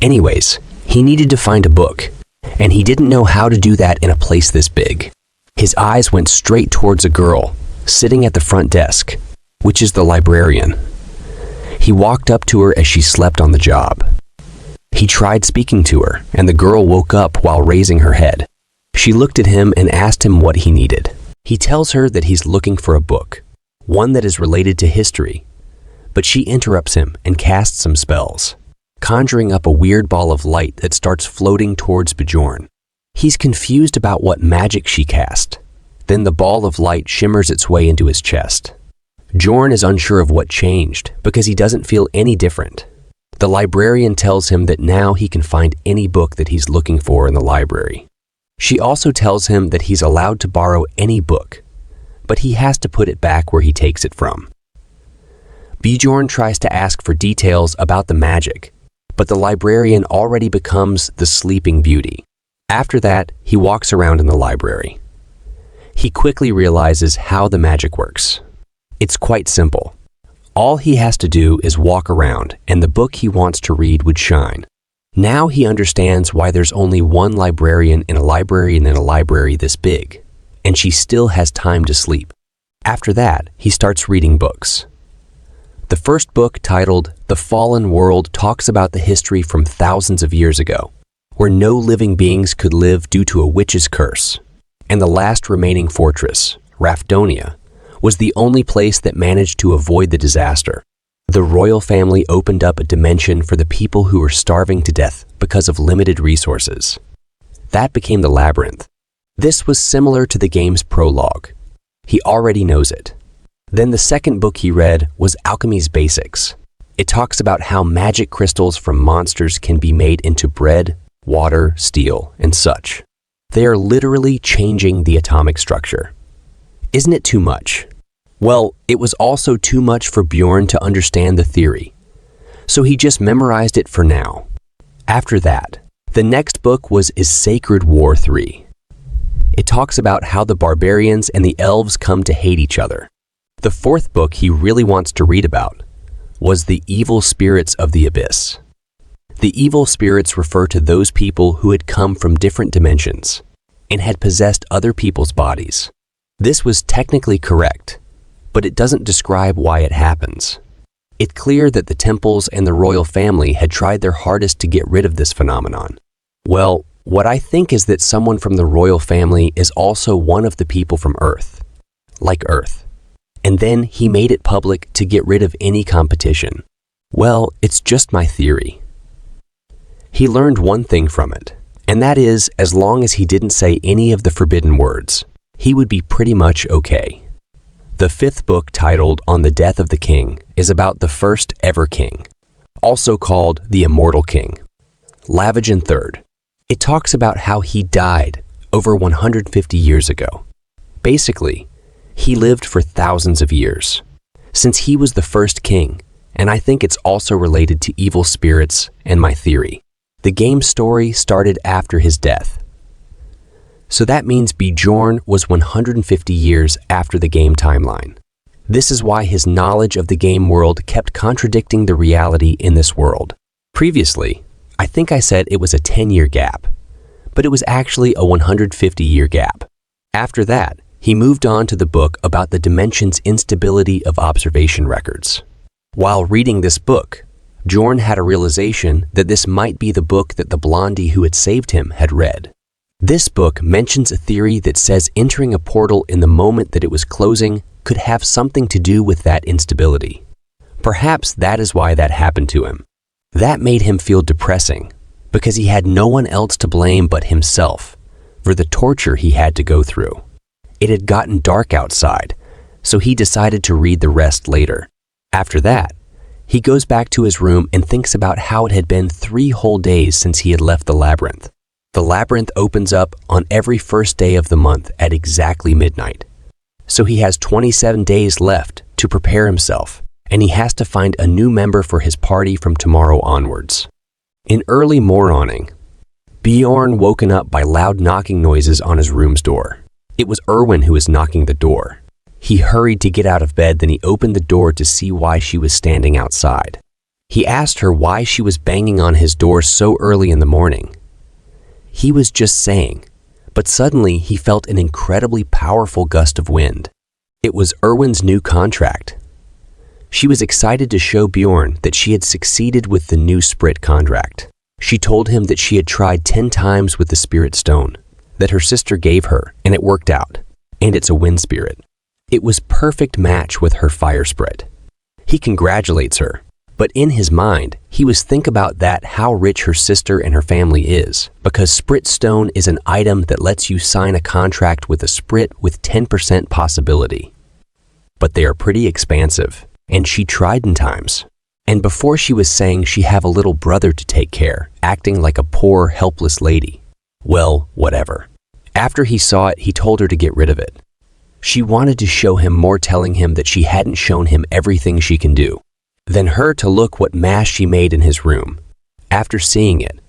Anyways, he needed to find a book, and he didn't know how to do that in a place this big. His eyes went straight towards a girl sitting at the front desk, which is the librarian. He walked up to her as she slept on the job. He tried speaking to her, and the girl woke up while raising her head. She looked at him and asked him what he needed. He tells her that he's looking for a book, one that is related to history, but she interrupts him and casts some spells, conjuring up a weird ball of light that starts floating towards Bjorn. He's confused about what magic she cast. Then the ball of light shimmers its way into his chest. Bjorn is unsure of what changed because he doesn't feel any different. The librarian tells him that now he can find any book that he's looking for in the library. She also tells him that he's allowed to borrow any book, but he has to put it back where he takes it from. Bjorn tries to ask for details about the magic, but the librarian already becomes the Sleeping Beauty. After that, he walks around in the library. He quickly realizes how the magic works. It's quite simple. All he has to do is walk around, and the book he wants to read would shine. Now he understands why there's only one librarian in a library this big, and she still has time to sleep. After that, he starts reading books. The first book, titled The Fallen World, talks about the history from thousands of years ago, where no living beings could live due to a witch's curse, and the last remaining fortress, Rafdonia, was the only place that managed to avoid the disaster. The royal family opened up a dimension for the people who were starving to death because of limited resources. That became the labyrinth. This was similar to the game's prologue. He already knows it. Then the second book he read was Alchemy's Basics. It talks about how magic crystals from monsters can be made into bread, water, steel, and such. They are literally changing the atomic structure. Isn't it too much? Well, it was also too much for Bjorn to understand the theory, so he just memorized it for now. After that, the next book was Is Sacred War 3. It talks about how the barbarians and the elves come to hate each other. The fourth book he really wants to read about was The Evil Spirits of the Abyss. The evil spirits refer to those people who had come from different dimensions and had possessed other people's bodies. This was technically correct, but it doesn't describe why it happens. It's clear that the temples and the royal family had tried their hardest to get rid of this phenomenon. Well, what I think is that someone from the royal family is also one of the people from Earth, like Earth. and then he made it public to get rid of any competition. Well, it's just my theory. He learned one thing from it, and that is, as long as he didn't say any of the forbidden words, he would be pretty much okay. The fifth book, titled On the Death of the King, is about the first ever king, also called the Immortal King, Lavajan III. It talks about how he died over 150 years ago. Basically, he lived for thousands of years, since he was the first king, and I think it's also related to evil spirits and my theory. The game story started after his death. So that means Bjorn was 150 years after the game timeline. This is why his knowledge of the game world kept contradicting the reality in this world. Previously, I think I said it was a 10-year gap, but it was actually a 150-year gap. After that, he moved on to the book about the dimension's instability of observation records. While reading this book, Bjorn had a realization that this might be the book that the blondie who had saved him had read. This book mentions a theory that says entering a portal in the moment that it was closing could have something to do with that instability. Perhaps that is why that happened to him. That made him feel depressing, because he had no one else to blame but himself for the torture he had to go through. It had gotten dark outside, so he decided to read the rest later. After that, he goes back to his room and thinks about how it had been 3 whole days since he had left the labyrinth. The labyrinth opens up on every first day of the month at exactly midnight. So he has 27 days left to prepare himself, and he has to find a new member for his party from tomorrow onwards. In early morning, Bjorn woken up by loud knocking noises on his room's door. It was Erwin who was knocking the door. He hurried to get out of bed, then he opened the door to see why she was standing outside. He asked her why she was banging on his door so early in the morning. He was just saying, but suddenly he felt an incredibly powerful gust of wind. It was Erwin's new contract. She was excited to show Bjorn that she had succeeded with the new Sprit contract. She told him that she had tried 10 times with the Spirit Stone that her sister gave her, and it worked out, and it's a wind spirit. It was perfect match with her fire Sprit. He congratulates her, but in his mind, he was think about that how rich her sister and her family is, because Sprit Stone is an item that lets you sign a contract with a Sprit with 10% possibility. But they are pretty expansive, and she tried in times. And before she was saying she have a little brother to take care, acting like a poor, helpless lady. Well, whatever. After he saw it, he told her to get rid of it. She wanted to show him more, telling him that she hadn't shown him everything she can do. Then her to look what mess she made in his room. After seeing it,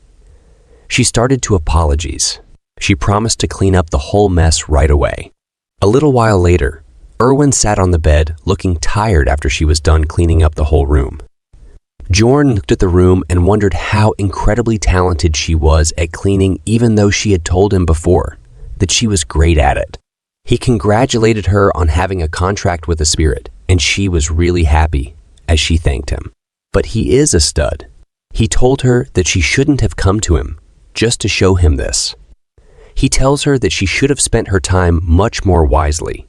she started to apologize. She promised to clean up the whole mess right away. A little while later, Erwin sat on the bed looking tired after she was done cleaning up the whole room. Bjorn looked at the room and wondered how incredibly talented she was at cleaning, even though she had told him before that she was great at it. He congratulated her on having a contract with the spirit, and she was really happy as she thanked him. But he is a stud. He told her that she shouldn't have come to him just to show him this. He tells her that she should have spent her time much more wisely,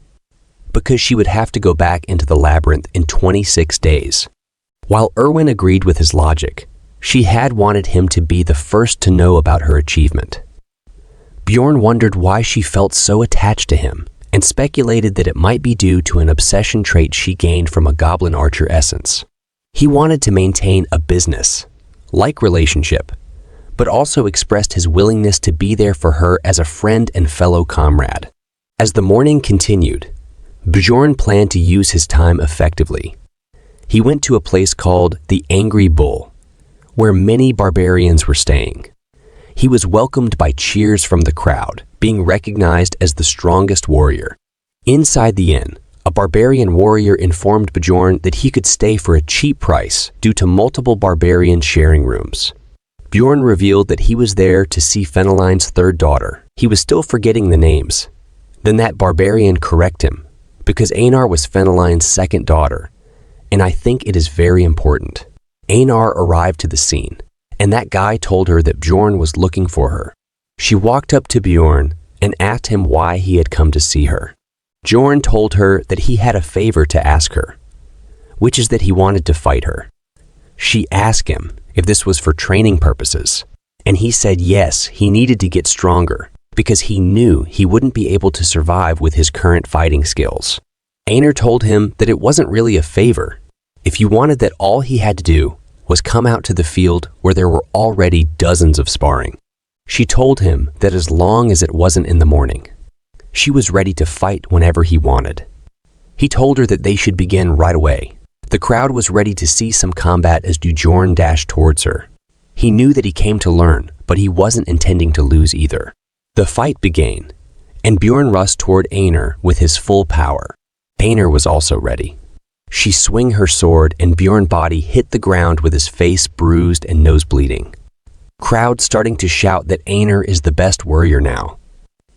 because she would have to go back into the labyrinth in 26 days. While Erwin agreed with his logic, she had wanted him to be the first to know about her achievement. Bjorn wondered why she felt so attached to him and speculated that it might be due to an obsession trait she gained from a goblin archer essence. He wanted to maintain a business-like relationship, but also expressed his willingness to be there for her as a friend and fellow comrade. As the morning continued, Bjorn planned to use his time effectively. He went to a place called the Angry Bull, where many barbarians were staying. He was welcomed by cheers from the crowd, being recognized as the strongest warrior. Inside the inn, a barbarian warrior informed Bjorn that he could stay for a cheap price due to multiple barbarians sharing rooms. Bjorn revealed that he was there to see Feneline's third daughter. He was still forgetting the names. Then that barbarian corrected him, because Einar was Feneline's second daughter, and I think it is very important. Einar arrived to the scene, and that guy told her that Bjorn was looking for her. She walked up to Bjorn and asked him why he had come to see her. Bjorn told her that he had a favor to ask her, which is that he wanted to fight her. She asked him if this was for training purposes, and he said yes, he needed to get stronger because he knew he wouldn't be able to survive with his current fighting skills. Einar told him that it wasn't really a favor. If you wanted that, all he had to do was come out to the field where there were already dozens of sparring. She told him that as long as it wasn't in the morning, she was ready to fight whenever he wanted. He told her that they should begin right away. The crowd was ready to see some combat as Bjorn dashed towards her. He knew that he came to learn, but he wasn't intending to lose either. The fight began, and Bjorn rushed toward Einar with his full power. Einar was also ready. She swung her sword, and Bjorn's body hit the ground with his face bruised and nose bleeding. Crowd starting to shout that Einar is the best warrior now.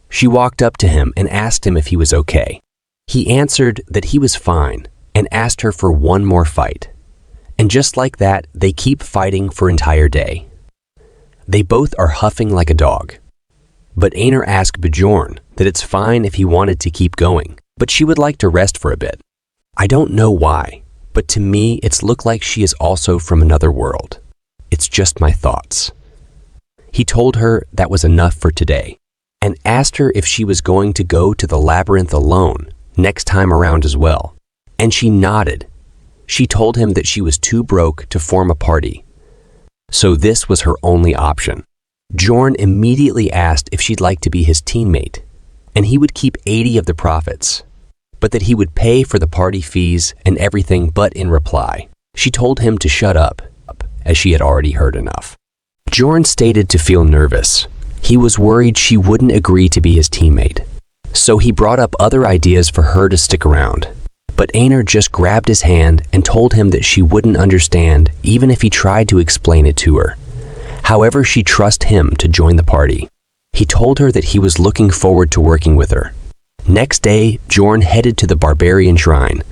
She walked up to him and asked him if he was okay. He answered that he was fine and asked her for one more fight. And just like that, they keep fighting for entire day. They both are huffing like a dog. But Einar asked Bjorn that it's fine if he wanted to keep going, but she would like to rest for a bit. I don't know why, but to me it's looked like she is also from another world. It's just my thoughts. He told her that was enough for today, and asked her if she was going to go to the labyrinth alone next time around as well. And she nodded. She told him that she was too broke to form a party, so this was her only option. Bjorn immediately asked if she'd like to be his teammate, and he would keep 80 of the profits, but that he would pay for the party fees and everything. But in reply, she told him to shut up, as she had already heard enough. Bjorn stated to feel nervous. He was worried she wouldn't agree to be his teammate, so he brought up other ideas for her to stick around. But Einar just grabbed his hand and told him that she wouldn't understand even if he tried to explain it to her. However, she trusted him to join the party. He told her that he was looking forward to working with her. Next day, Bjorn headed to the Barbarian Shrine,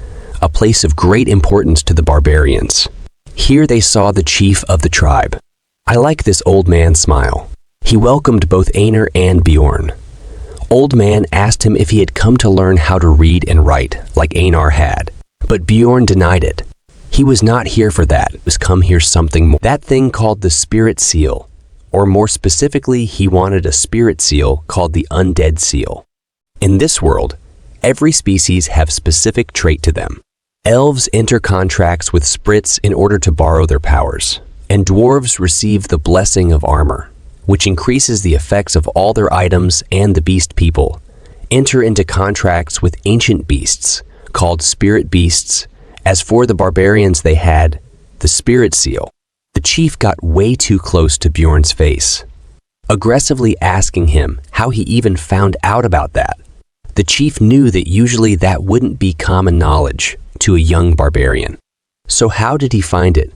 a place of great importance to the barbarians. Here they saw the chief of the tribe. I like this old man's smile. He welcomed both Einar and Bjorn. Old man asked him if he had come to learn how to read and write like Einar had, but Bjorn denied it. He was not here for that. He was come here something more. That thing called the spirit seal, or more specifically, he wanted a spirit seal called the undead seal. In this world, every species have specific trait to them. Elves enter contracts with sprits in order to borrow their powers, and dwarves receive the blessing of armor, which increases the effects of all their items, and the beast people enter into contracts with ancient beasts called spirit beasts. As for the barbarians, they had the spirit seal. The chief got way too close to Bjorn's face, aggressively asking him how he even found out about that. The chief knew that usually that wouldn't be common knowledge to a young barbarian. So how did he find it?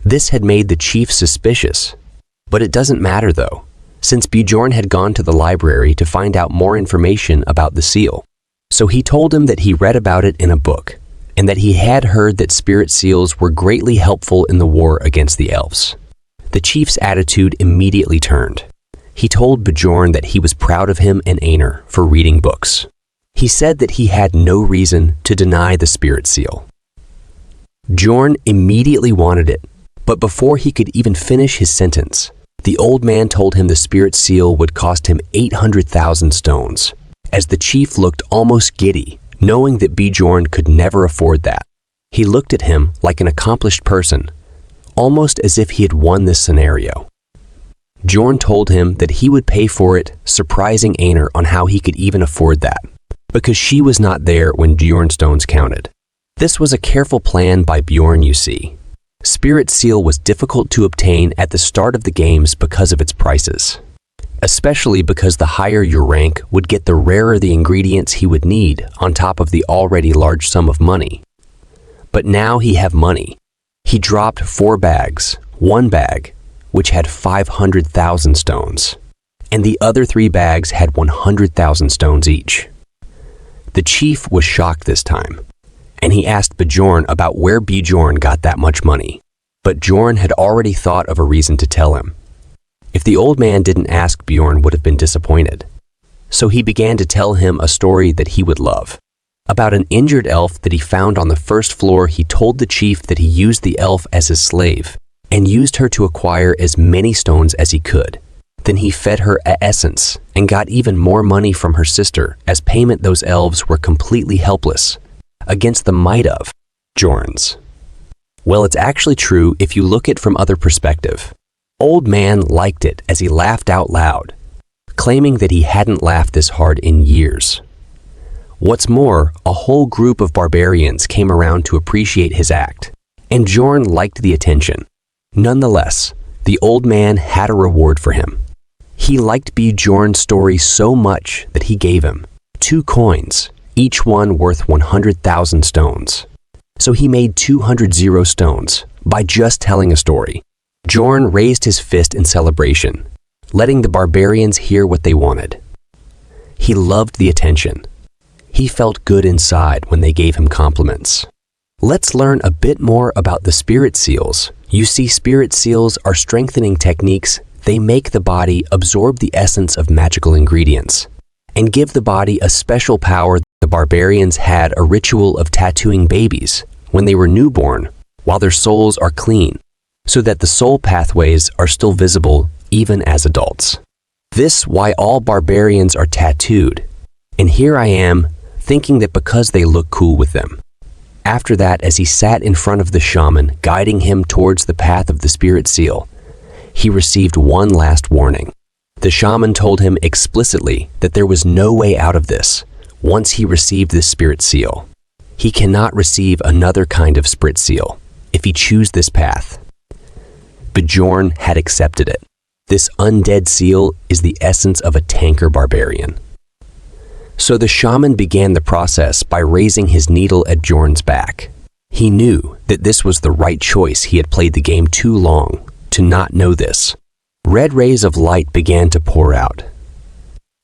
This had made the chief suspicious. But it doesn't matter though, since Bjorn had gone to the library to find out more information about the seal. So he told him that he read about it in a book, and that he had heard that spirit seals were greatly helpful in the war against the elves. The chief's attitude immediately turned. He told Bjorn that he was proud of him and Einar for reading books. He said that he had no reason to deny the spirit seal. Bjorn immediately wanted it, but before he could even finish his sentence, the old man told him the spirit seal would cost him 800,000 stones, as the chief looked almost giddy, knowing that Bjorn could never afford that. He looked at him like an accomplished person, almost as if he had won this scenario. Bjorn told him that he would pay for it, surprising Einar on how he could even afford that, because she was not there when Bjorn's stones counted. This was a careful plan by Bjorn, you see. Spirit seal was difficult to obtain at the start of the games because of its prices, especially because the higher your rank would get, the rarer the ingredients he would need on top of the already large sum of money. But now he have money. He dropped 4 bags, one bag, which had 500,000 stones, and the other 3 bags had 100,000 stones each. The chief was shocked this time, and he asked Bjorn about where Bjorn got that much money. But Bjorn had already thought of a reason to tell him. If the old man didn't ask, Bjorn would have been disappointed. So he began to tell him a story that he would love. About an injured elf that he found on the first floor. He told the chief that he used the elf as his slave and used her to acquire as many stones as he could. Then he fed her a essence and got even more money from her sister as payment. Those elves were completely helpless against the might of Jorns. Well, it's actually true if you look at it from other perspective. Old man liked it as he laughed out loud, claiming that he hadn't laughed this hard in years. What's more, a whole group of barbarians came around to appreciate his act, and Jorn liked the attention. Nonetheless, the old man had a reward for him. He liked Bjorn's story so much that he gave him 2 coins, each one worth 100,000 stones. So he made 200 zero stones by just telling a story. Jorn raised his fist in celebration, letting the barbarians hear what they wanted. He loved the attention. He felt good inside when they gave him compliments. Let's learn a bit more about the spirit seals. You see, spirit seals are strengthening techniques. They make the body absorb the essence of magical ingredients and give the body a special power. The barbarians had a ritual of tattooing babies when they were newborn while their souls are clean, so that the soul pathways are still visible even as adults. This why all barbarians are tattooed. And here I am thinking that because they look cool with them. After that, as he sat in front of the shaman, guiding him towards the path of the spirit seal, he received one last warning. The shaman told him explicitly that there was no way out of this once he received this spirit seal. He cannot receive another kind of spirit seal if he chooses this path. Bjorn had accepted it. This undead seal is the essence of a tanker barbarian. So the shaman began the process by raising his needle at Bjorn's back. He knew that this was the right choice. He had played the game too long to not know this. Red rays of light began to pour out,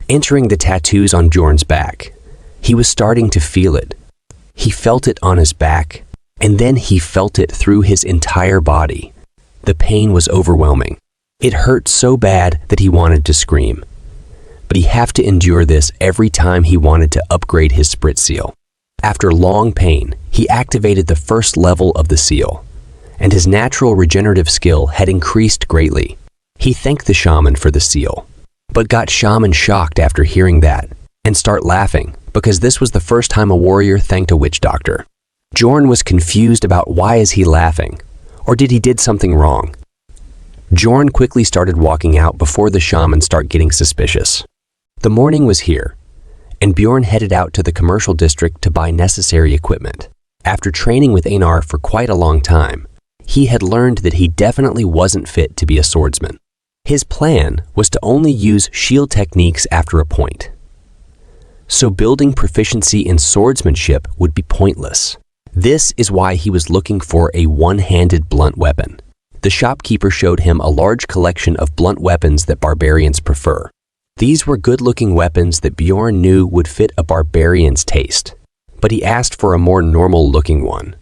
entering the tattoos on Bjorn's back. He was starting to feel it. He felt it on his back, and then he felt it through his entire body. The pain was overwhelming. It hurt so bad that he wanted to scream. But he had to endure this every time he wanted to upgrade his spirit seal. After long pain, he activated the first level of the seal, and his natural regenerative skill had increased greatly. He thanked the shaman for the seal, but got shaman shocked after hearing that, and start laughing, because this was the first time a warrior thanked a witch doctor. Bjorn was confused about why is he laughing, or did he did something wrong. Bjorn quickly started walking out before the shaman started getting suspicious. The morning was here, and Bjorn headed out to the commercial district to buy necessary equipment. After training with Einar for quite a long time, he had learned that he definitely wasn't fit to be a swordsman. His plan was to only use shield techniques after a point. So building proficiency in swordsmanship would be pointless. This is why he was looking for a one-handed blunt weapon. The shopkeeper showed him a large collection of blunt weapons that barbarians prefer. These were good-looking weapons that Bjorn knew would fit a barbarian's taste, but he asked for a more normal-looking one.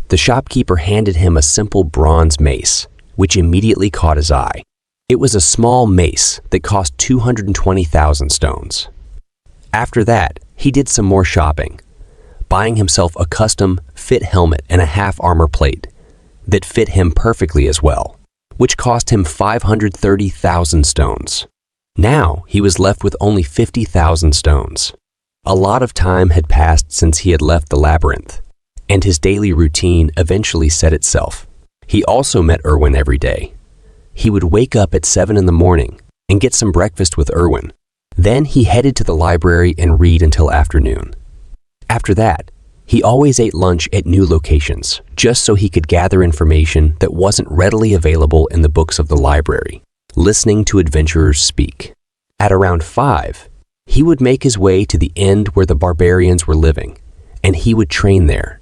The shopkeeper handed him a simple bronze mace, which immediately caught his eye. It was a small mace that cost 220,000 stones. After that, he did some more shopping, buying himself a custom fit helmet and a half armor plate that fit him perfectly as well, which cost him 530,000 stones. Now he was left with only 50,000 stones. A lot of time had passed since he had left the labyrinth, and his daily routine eventually set itself. He also met Erwin every day. He would wake up at 7 in the morning and get some breakfast with Erwin. Then he headed to the library and read until afternoon. After that, he always ate lunch at new locations, just so he could gather information that wasn't readily available in the books of the library, listening to adventurers speak. At around 5, he would make his way to the end where the barbarians were living, and he would train there.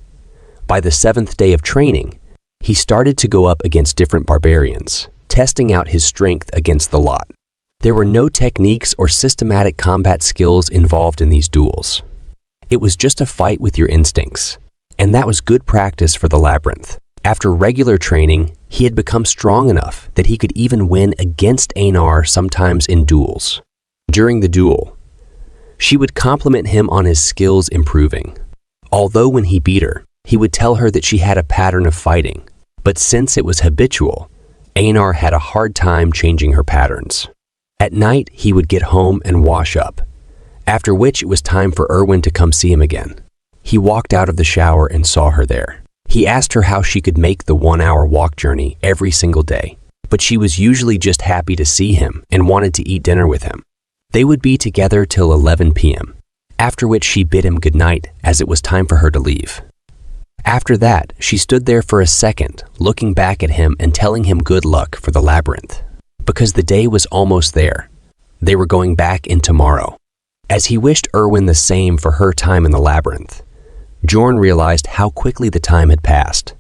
By the 7th day of training, he started to go up against different barbarians, testing out his strength against the lot. There were no techniques or systematic combat skills involved in these duels. It was just a fight with your instincts, and that was good practice for the labyrinth. After regular training, he had become strong enough that he could even win against Einar sometimes in duels. During the duel, She would compliment him on his skills improving. Although when he beat her, he would tell her that she had a pattern of fighting, but since it was habitual, Einar had a hard time changing her patterns. At night, he would get home and wash up, after which it was time for Erwin to come see him again. He walked out of the shower and saw her there. He asked her how she could make the 1-hour walk journey every single day, but she was usually just happy to see him and wanted to eat dinner with him. They would be together till 11 p.m., after which she bid him goodnight as it was time for her to leave. After that, she stood there for a second, looking back at him and telling him good luck for the labyrinth, because the day was almost there. They were going back in tomorrow. As he wished Erwin the same for her time in the labyrinth, Bjorn realized how quickly the time had passed.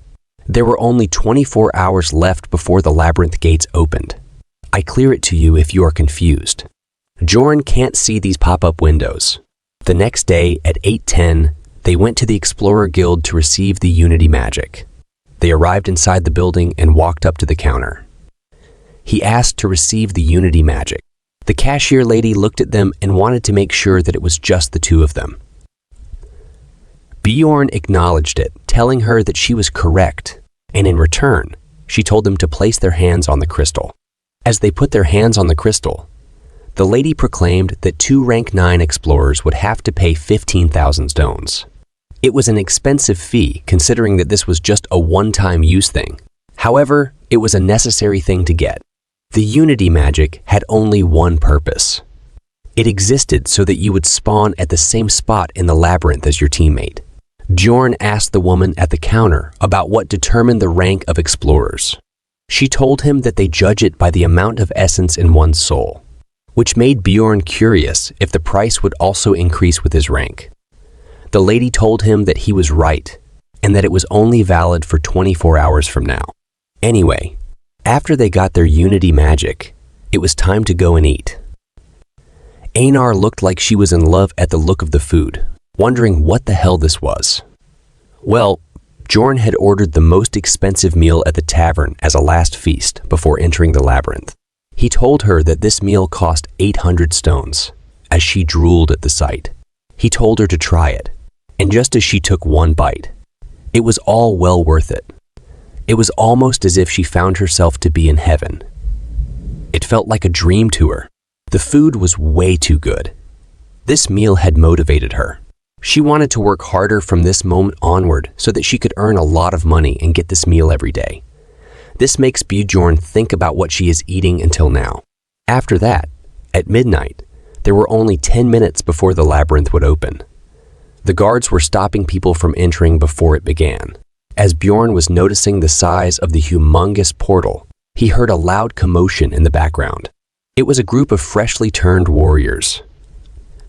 There were only 24 hours left before the labyrinth gates opened. I clear it to you if you are confused. Bjorn can't see these pop-up windows. The next day at 8:10, they went to the Explorer Guild to receive the Unity magic. They arrived inside the building and walked up to the counter. He asked to receive the Unity magic. The cashier lady looked at them and wanted to make sure that it was just the two of them. Bjorn acknowledged it, telling her that she was correct, and in return, she told them to place their hands on the crystal. As they put their hands on the crystal, the lady proclaimed that 2 rank 9 explorers would have to pay 15,000 stones. It was an expensive fee considering that this was just a one-time use thing. However, it was a necessary thing to get. The Unity magic had only one purpose. It existed so that you would spawn at the same spot in the labyrinth as your teammate. Bjorn asked the woman at the counter about what determined the rank of explorers. She told him that they judge it by the amount of essence in one's soul, which made Bjorn curious if the price would also increase with his rank. The lady told him that he was right and that it was only valid for 24 hours from now. Anyway, after they got their Unity magic, it was time to go and eat. Einar looked like she was in love at the look of the food, wondering what the hell this was. Well, Bjorn had ordered the most expensive meal at the tavern as a last feast before entering the labyrinth. He told her that this meal cost 800 stones, as she drooled at the sight. He told her to try it, and just as she took one bite, it was all well worth it. It was almost as if she found herself to be in heaven. It felt like a dream to her. The food was way too good. This meal had motivated her. She wanted to work harder from this moment onward so that she could earn a lot of money and get this meal every day. This makes Bjorn think about what she is eating until now. After that, at midnight, there were only 10 minutes before the labyrinth would open. The guards were stopping people from entering before it began. As Bjorn was noticing the size of the humongous portal, he heard a loud commotion in the background. It was a group of freshly turned warriors.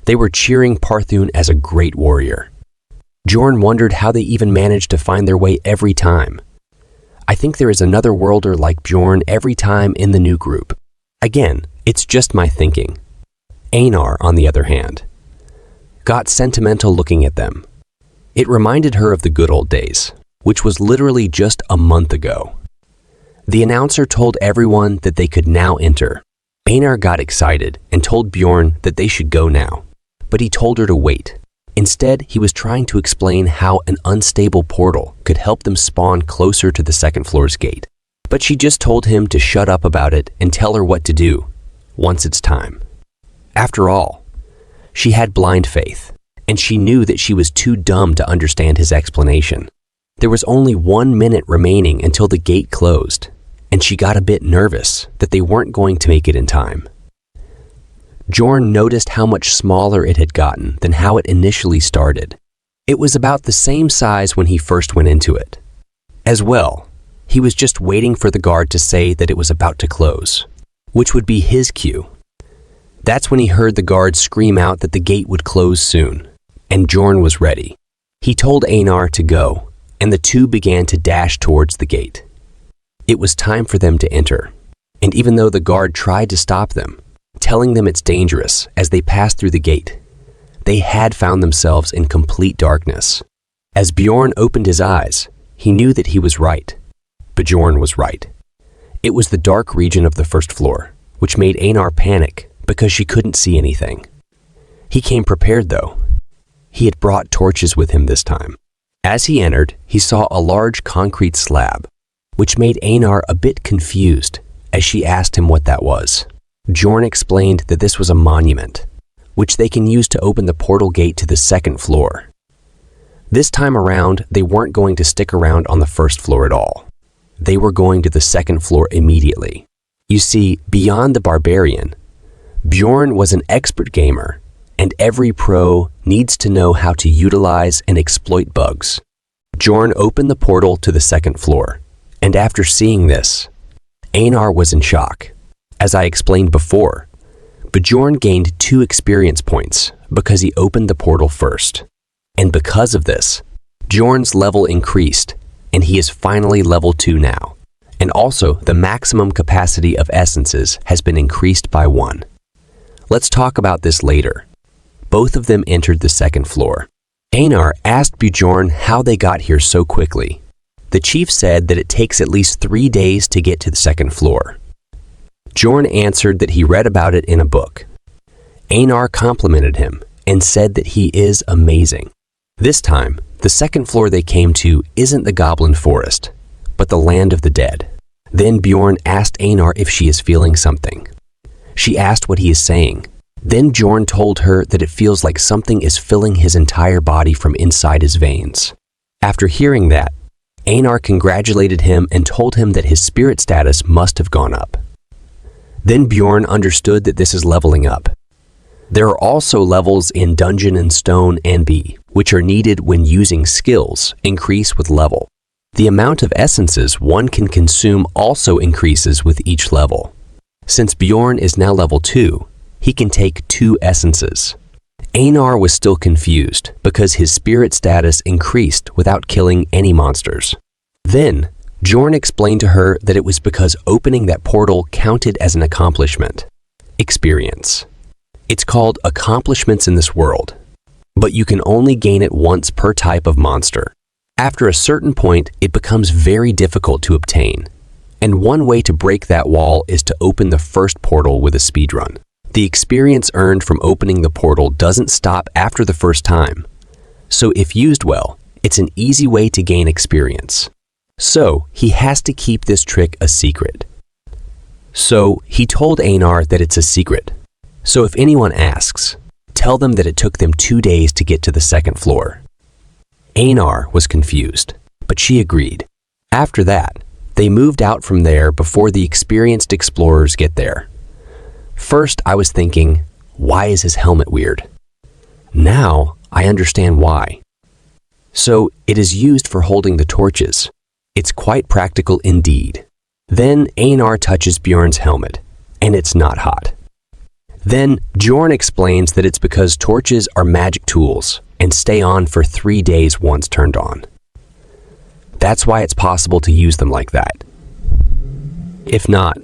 They were cheering Parthun as a great warrior. Bjorn wondered how they even managed to find their way every time. I think there is another worlder like Bjorn every time in the new group. Again, it's just my thinking. Einar, on the other hand, got sentimental looking at them. It reminded her of the good old days, which was literally just a month ago. The announcer told everyone that they could now enter. Einar got excited and told Bjorn that they should go now, but he told her to wait. Instead, he was trying to explain how an unstable portal could help them spawn closer to the second floor's gate. But she just told him to shut up about it and tell her what to do, once it's time. After all, she had blind faith, and she knew that she was too dumb to understand his explanation. There was only 1 minute remaining until the gate closed, and she got a bit nervous that they weren't going to make it in time. Bjorn noticed how much smaller it had gotten than how it initially started. It was about the same size when he first went into it. As well, he was just waiting for the guard to say that it was about to close, which would be his cue. That's when he heard the guard scream out that the gate would close soon, and Bjorn was ready. He told Einar to go, and the two began to dash towards the gate. It was time for them to enter, and even though the guard tried to stop them, telling them it's dangerous as they passed through the gate, they had found themselves in complete darkness. As Bjorn opened his eyes, he knew that he was right. Bjorn was right. It was the dark region of the first floor, which made Einar panic because she couldn't see anything. He came prepared, though. He had brought torches with him this time. As he entered, he saw a large concrete slab, which made Einar a bit confused as she asked him what that was. Bjorn explained that this was a monument, which they can use to open the portal gate to the second floor. This time around, they weren't going to stick around on the first floor at all. They were going to the second floor immediately. You see, beyond the barbarian, Bjorn was an expert gamer, and every pro needs to know how to utilize and exploit bugs. Bjorn opened the portal to the second floor, and after seeing this, Einar was in shock. As I explained before, Bjorn gained 2 experience points because he opened the portal first. And because of this, Bjorn's level increased, and he is finally level 2 now. And also, the maximum capacity of essences has been increased by 1. Let's talk about this later. Both of them entered the second floor. Einar asked Bjorn how they got here so quickly. The chief said that it takes at least 3 days to get to the second floor. Bjorn answered that he read about it in a book. Einar complimented him and said that he is amazing. This time, the second floor they came to isn't the Goblin Forest, but the Land of the Dead. Then Bjorn asked Einar if she is feeling something. She asked what he is saying. Then Bjorn told her that it feels like something is filling his entire body from inside his veins. After hearing that, Einar congratulated him and told him that his spirit status must have gone up. Then Bjorn understood that this is leveling up. There are also levels in Dungeon and Stone and B, which are needed when using skills increase with level. The amount of essences one can consume also increases with each level. Since Bjorn is now level 2, he can take 2 essences. Einar was still confused because his spirit status increased without killing any monsters. Then, Bjorn explained to her that it was because opening that portal counted as an accomplishment. Experience. It's called accomplishments in this world, but you can only gain it once per type of monster. After a certain point, it becomes very difficult to obtain, and one way to break that wall is to open the first portal with a speedrun. The experience earned from opening the portal doesn't stop after the first time, so if used well, it's an easy way to gain experience. So, he has to keep this trick a secret. So, he told Einar that it's a secret. So if anyone asks, tell them that it took them 2 days to get to the second floor. Einar was confused, but she agreed. After that, they moved out from there before the experienced explorers get there. First, I was thinking, why is his helmet weird? Now, I understand why. So, it is used for holding the torches. It's quite practical indeed. Then Einar touches Bjorn's helmet, and it's not hot. Then Bjorn explains that it's because torches are magic tools and stay on for 3 days once turned on. That's why it's possible to use them like that. If not,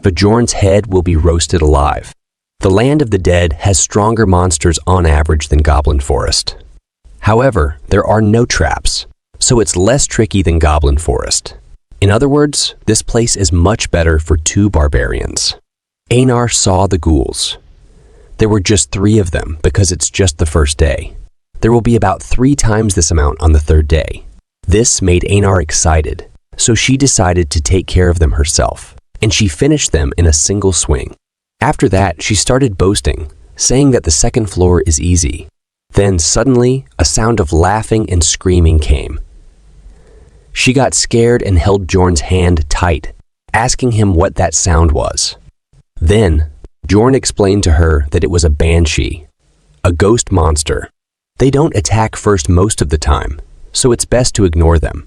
Bjorn's head will be roasted alive. The Land of the Dead has stronger monsters on average than Goblin Forest. However, there are no traps, so it's less tricky than Goblin Forest. In other words, this place is much better for 2 barbarians. Einar saw the ghouls. There were just 3 of them because it's just the first day. There will be about 3 times this amount on the 3rd day. This made Einar excited, so she decided to take care of them herself, and she finished them in a single swing. After that, she started boasting, saying that the second floor is easy. Then suddenly, a sound of laughing and screaming came. She got scared and held Bjorn's hand tight, asking him what that sound was. Then, Bjorn explained to her that it was a banshee, a ghost monster. They don't attack first most of the time, so it's best to ignore them.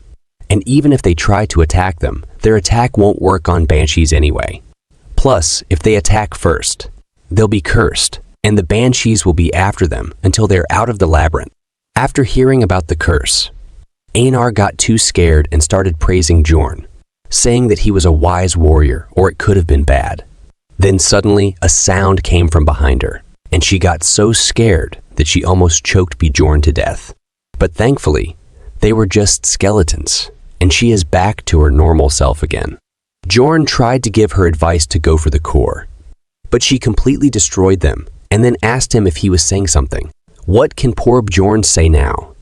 And even if they try to attack them, their attack won't work on banshees anyway. Plus, if they attack first, they'll be cursed, and the banshees will be after them until they're out of the labyrinth. After hearing about the curse, Einar got too scared and started praising Bjorn, saying that he was a wise warrior or it could have been bad. Then suddenly, a sound came from behind her, and she got so scared that she almost choked Bjorn to death. But thankfully, they were just skeletons, and she is back to her normal self again. Bjorn tried to give her advice to go for the core, but she completely destroyed them and then asked him if he was saying something. What can poor Bjorn say now?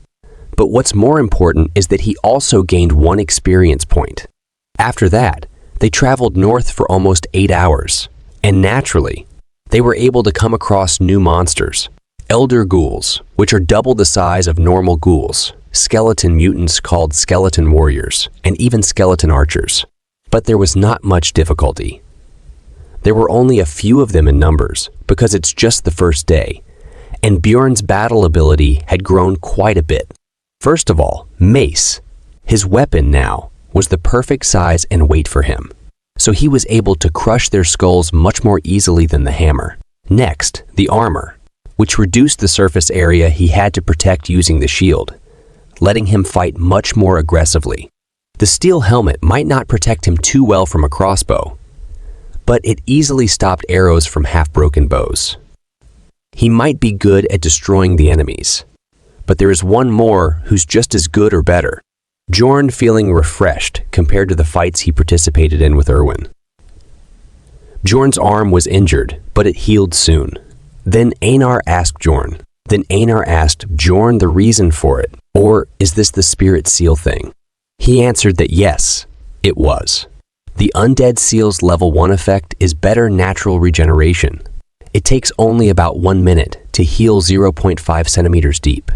But what's more important is that he also gained 1 experience point. After that, they traveled north for almost 8 hours, and naturally, they were able to come across new monsters. Elder ghouls, which are double the size of normal ghouls, skeleton mutants called skeleton warriors, and even skeleton archers. But there was not much difficulty. There were only a few of them in numbers, because it's just the first day, and Bjorn's battle ability had grown quite a bit. First of all, mace. His weapon now was the perfect size and weight for him, so he was able to crush their skulls much more easily than the hammer. Next, the armor, which reduced the surface area he had to protect using the shield, letting him fight much more aggressively. The steel helmet might not protect him too well from a crossbow, but it easily stopped arrows from half-broken bows. He might be good at destroying the enemies, but there is one more who's just as good or better. Bjorn feeling refreshed compared to the fights he participated in with Erwin. Bjorn's arm was injured, but it healed soon. Then Einar asked Bjorn the reason for it, or is this the spirit seal thing? He answered that yes, it was. The undead seal's level 1 effect is better natural regeneration. It takes only about 1 minute to heal 0.5 centimeters deep.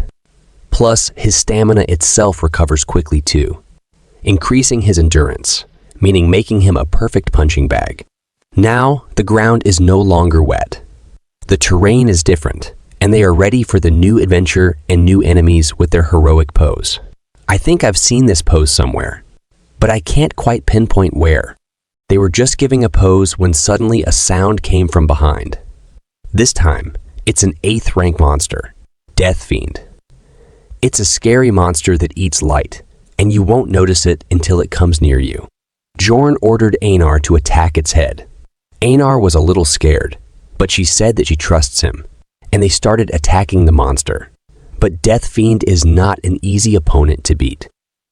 Plus, his stamina itself recovers quickly too, increasing his endurance, meaning making him a perfect punching bag. Now, the ground is no longer wet. The terrain is different, and they are ready for the new adventure and new enemies with their heroic pose. I think I've seen this pose somewhere, but I can't quite pinpoint where. They were just giving a pose when suddenly a sound came from behind. This time, it's an 8th rank monster, Death Fiend. It's a scary monster that eats light, and you won't notice it until it comes near you. Bjorn ordered Einar to attack its head. Einar was a little scared, but she said that she trusts him, and they started attacking the monster. But Death Fiend is not an easy opponent to beat.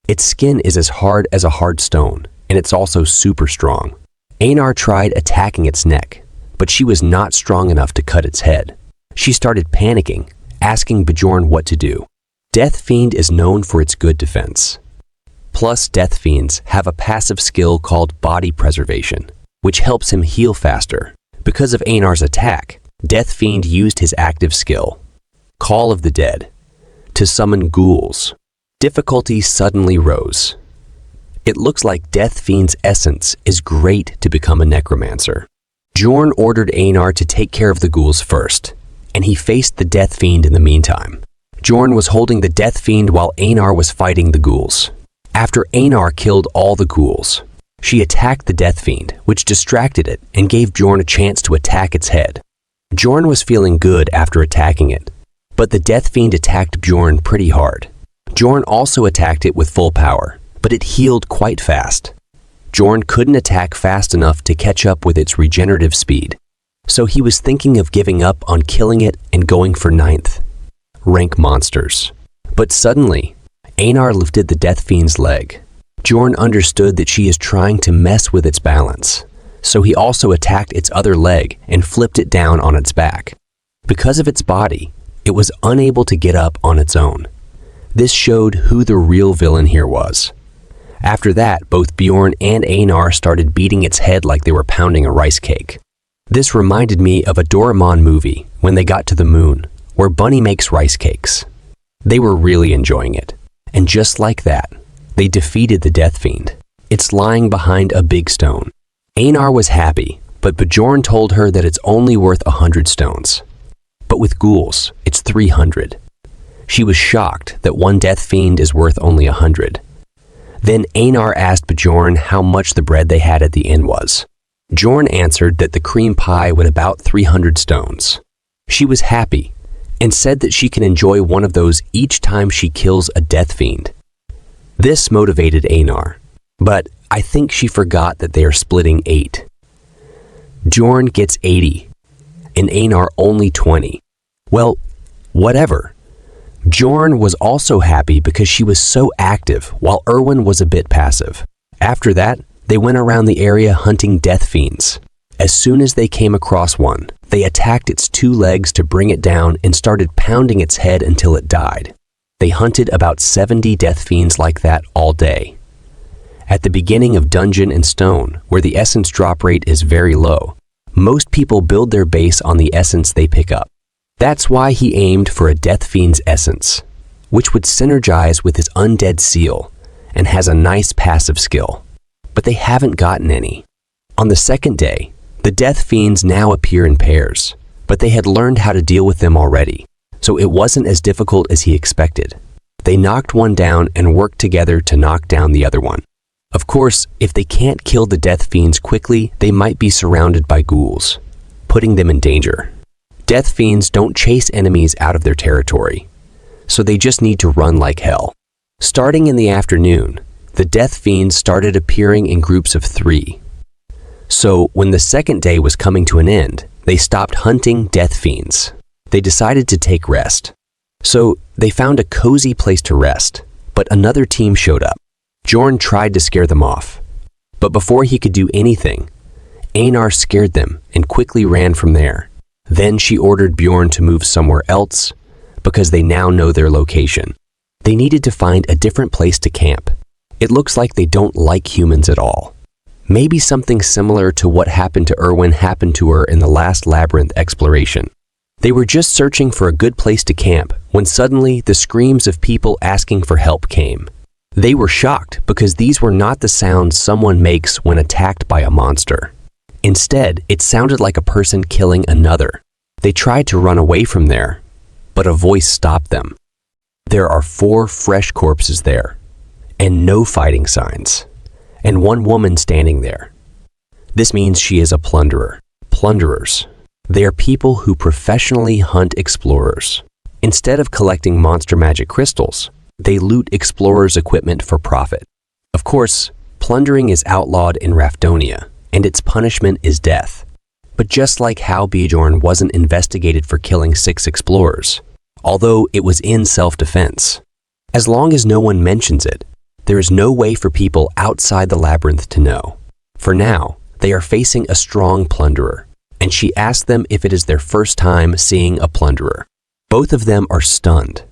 Its skin is as hard as a hard stone, and it's also super strong. Einar tried attacking its neck, but she was not strong enough to cut its head. She started panicking, asking Bjorn what to do. Death Fiend is known for its good defense. Plus, Death Fiends have a passive skill called Body Preservation, which helps him heal faster. Because of Einar's attack, Death Fiend used his active skill, Call of the Dead, to summon ghouls. Difficulty suddenly rose. It looks like Death Fiend's essence is great to become a necromancer. Bjorn ordered Einar to take care of the ghouls first, and he faced the Death Fiend in the meantime. Bjorn was holding the Death Fiend while Einar was fighting the ghouls. After Einar killed all the ghouls, she attacked the Death Fiend, which distracted it and gave Bjorn a chance to attack its head. Bjorn was feeling good after attacking it, but the Death Fiend attacked Bjorn pretty hard. Bjorn also attacked it with full power, but it healed quite fast. Bjorn couldn't attack fast enough to catch up with its regenerative speed, so he was thinking of giving up on killing it and going for 9th rank monsters. But suddenly, Einar lifted the Death Fiend's leg. Bjorn understood that she is trying to mess with its balance, so he also attacked its other leg and flipped it down on its back. Because of its body, it was unable to get up on its own. This showed who the real villain here was. After that, both Bjorn and Einar started beating its head like they were pounding a rice cake. This reminded me of a Doraemon movie when they got to the moon, where Bunny makes rice cakes. They were really enjoying it, and just like that, they defeated the Death Fiend. It's lying behind a big stone. Einar was happy, but Bjorn told her that it's only worth 100 stones. But with ghouls, it's 300. She was shocked that one Death Fiend is worth only 100. Then Einar asked Bjorn how much the bread they had at the inn was. Bjorn answered that the cream pie would about 300 stones. She was happy, and said that she can enjoy one of those each time she kills a Death Fiend. This motivated Einar, but I think she forgot that they are splitting 8. Bjorn gets 80, and Einar only 20. Well, whatever. Bjorn was also happy because she was so active while Erwin was a bit passive. After that, they went around the area hunting Death Fiends. As soon as they came across one, They attacked its 2 legs to bring it down and started pounding its head until it died. They hunted about 70 death fiends like that all day. At the beginning of Dungeon and Stone, where the essence drop rate is very low, most people build their base on the essence they pick up. That's why he aimed for a death fiend's essence, which would synergize with his undead seal and has a nice passive skill. But they haven't gotten any. On the second day, the death fiends now appear in pairs, but they had learned how to deal with them already, so it wasn't as difficult as he expected. They knocked one down and worked together to knock down the other one. Of course, if they can't kill the death fiends quickly, they might be surrounded by ghouls, putting them in danger. Death fiends don't chase enemies out of their territory, so they just need to run like hell. Starting in the afternoon, the death fiends started appearing in groups of 3. So when the second day was coming to an end, they stopped hunting death fiends. They decided to take rest. So they found a cozy place to rest, but another team showed up. Bjorn tried to scare them off, but before he could do anything, Einar scared them and quickly ran from there. Then she ordered Bjorn to move somewhere else because they now know their location. They needed to find a different place to camp. It looks like they don't like humans at all. Maybe something similar to what happened to Erwin happened to her in the last labyrinth exploration. They were just searching for a good place to camp when suddenly the screams of people asking for help came. They were shocked because these were not the sounds someone makes when attacked by a monster. Instead, it sounded like a person killing another. They tried to run away from there, but a voice stopped them. There are 4 fresh corpses there, and no fighting signs, and one woman standing there. This means she is a plunderer. Plunderers. They are people who professionally hunt explorers. Instead of collecting monster magic crystals, they loot explorers' equipment for profit. Of course, plundering is outlawed in Rafdonia, and its punishment is death. But just like how Bjorn wasn't investigated for killing 6 explorers, although it was in self-defense, as long as no one mentions it, there is no way for people outside the labyrinth to know. For now, they are facing a strong plunderer, and she asked them if it is their first time seeing a plunderer. Both of them are stunned.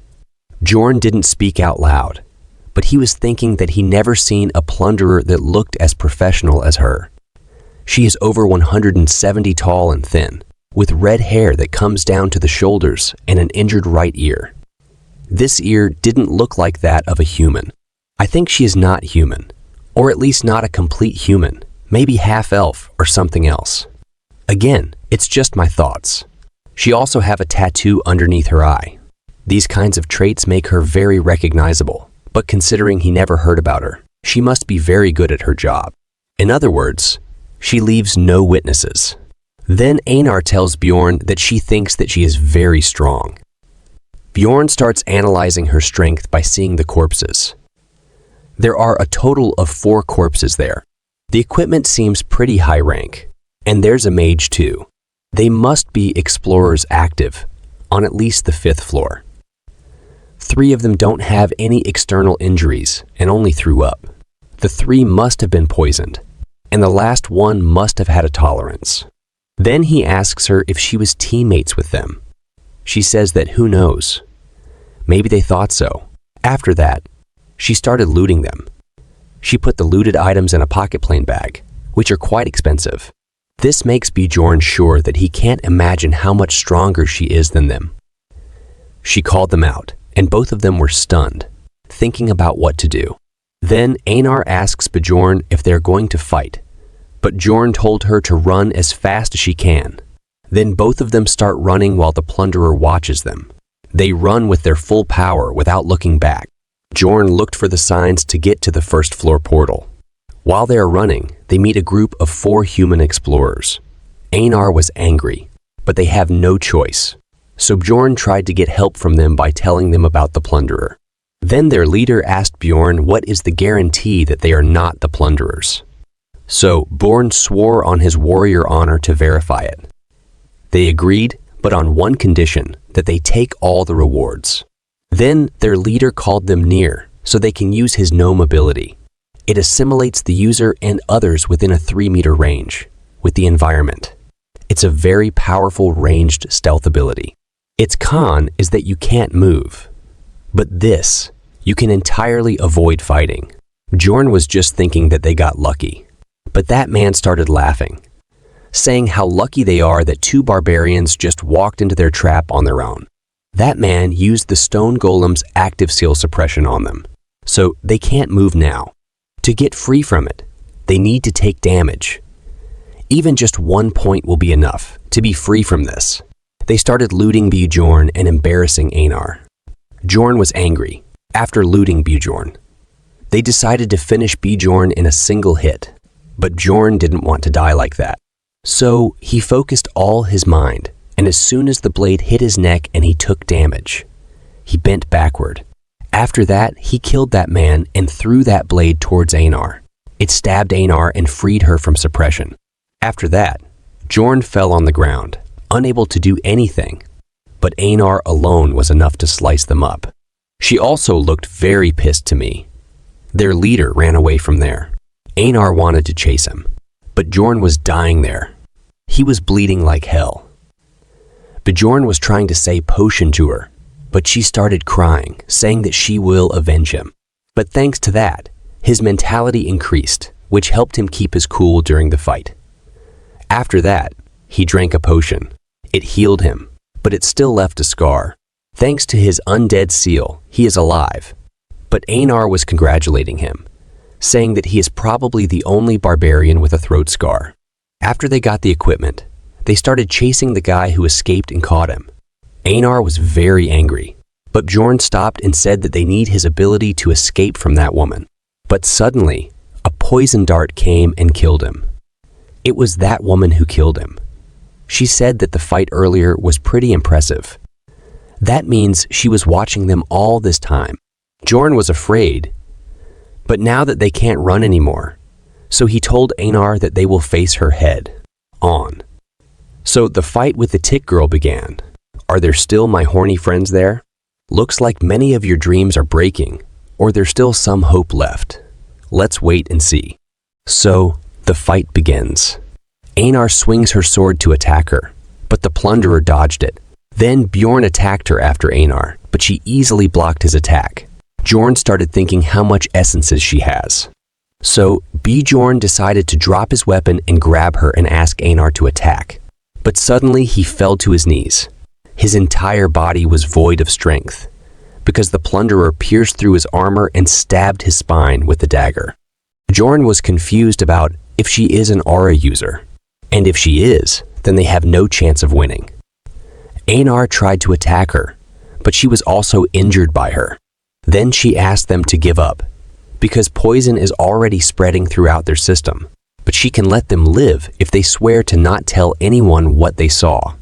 Bjorn didn't speak out loud, but he was thinking that he never seen a plunderer that looked as professional as her. She is over 170 tall and thin, with red hair that comes down to the shoulders and an injured right ear. This ear didn't look like that of a human. I think she is not human, or at least not a complete human, maybe half-elf or something else. Again, it's just my thoughts. She also have a tattoo underneath her eye. These kinds of traits make her very recognizable, but considering he never heard about her, she must be very good at her job. In other words, she leaves no witnesses. Then Einar tells Bjorn that she thinks that she is very strong. Bjorn starts analyzing her strength by seeing the corpses. There are a total of 4 corpses there. The equipment seems pretty high rank, and there's a mage too. They must be explorers active, on at least the 5th floor. 3 of them don't have any external injuries and only threw up. The 3 must have been poisoned, and the last one must have had a tolerance. Then he asks her if she was teammates with them. She says that who knows. Maybe they thought so. After that, she started looting them. She put the looted items in a pocket plane bag, which are quite expensive. This makes Bjorn sure that he can't imagine how much stronger she is than them. She called them out, and both of them were stunned, thinking about what to do. Then Einar asks Bjorn if they're going to fight, but Bjorn told her to run as fast as she can. Then both of them start running while the plunderer watches them. They run with their full power without looking back. Bjorn looked for the signs to get to the 1st floor portal. While they are running, they meet a group of 4 human explorers. Einar was angry, but they have no choice. So Bjorn tried to get help from them by telling them about the plunderer. Then their leader asked Bjorn what is the guarantee that they are not the plunderers. So Bjorn swore on his warrior honor to verify it. They agreed, but on one condition, that they take all the rewards. Then their leader called them near so they can use his gnome ability. It assimilates the user and others within a 3-meter range with the environment. It It's a very powerful ranged stealth ability. Its con is that you can't move. But this, you can entirely avoid fighting. Bjorn was just thinking that they got lucky. But that man started laughing, saying how lucky they are that two barbarians just walked into their trap on their own. That man used the stone golem's active seal suppression on them, so they can't move now. To get free from it, they need to take damage. Even just 1 point will be enough to be free from this. They started looting Bjorn and embarrassing Einar. Bjorn was angry. After looting Bjorn, they decided to finish Bjorn in a single hit, but Bjorn didn't want to die like that. So he focused all his mind, and as soon as the blade hit his neck and he took damage, he bent backward. After that, he killed that man and threw that blade towards Einar. It stabbed Einar and freed her from suppression. After that, Bjorn fell on the ground, unable to do anything, but Einar alone was enough to slice them up. She also looked very pissed to me. Their leader ran away from there. Einar wanted to chase him, but Bjorn was dying there. He was bleeding like hell. Bjorn was trying to say potion to her, but she started crying, saying that she will avenge him. But thanks to that, his mentality increased, which helped him keep his cool during the fight. After that, he drank a potion. It healed him, but it still left a scar. Thanks to his undead seal, he is alive. But Einar was congratulating him, saying that he is probably the only barbarian with a throat scar. After they got the equipment, they started chasing the guy who escaped and caught him. Einar was very angry, but Bjorn stopped and said that they need his ability to escape from that woman. But suddenly, a poison dart came and killed him. It was that woman who killed him. She said that the fight earlier was pretty impressive. That means she was watching them all this time. Bjorn was afraid, but now that they can't run anymore, so he told Einar that they will face her head on. So the fight with the tick girl began. Are there still my horny friends there? Looks like many of your dreams are breaking, or there's still some hope left. Let's wait and see. So the fight begins. Einar swings her sword to attack her, but the plunderer dodged it. Then Bjorn attacked her after Einar, but she easily blocked his attack. Bjorn started thinking how much essences she has. So Bjorn decided to drop his weapon and grab her and ask Einar to attack. But suddenly he fell to his knees. His entire body was void of strength, because the plunderer pierced through his armor and stabbed his spine with the dagger. Bjorn was confused about if she is an aura user, and if she is, then they have no chance of winning. Einar tried to attack her, but she was also injured by her. Then she asked them to give up, because poison is already spreading throughout their system, but she can let them live if they swear to not tell anyone what they saw.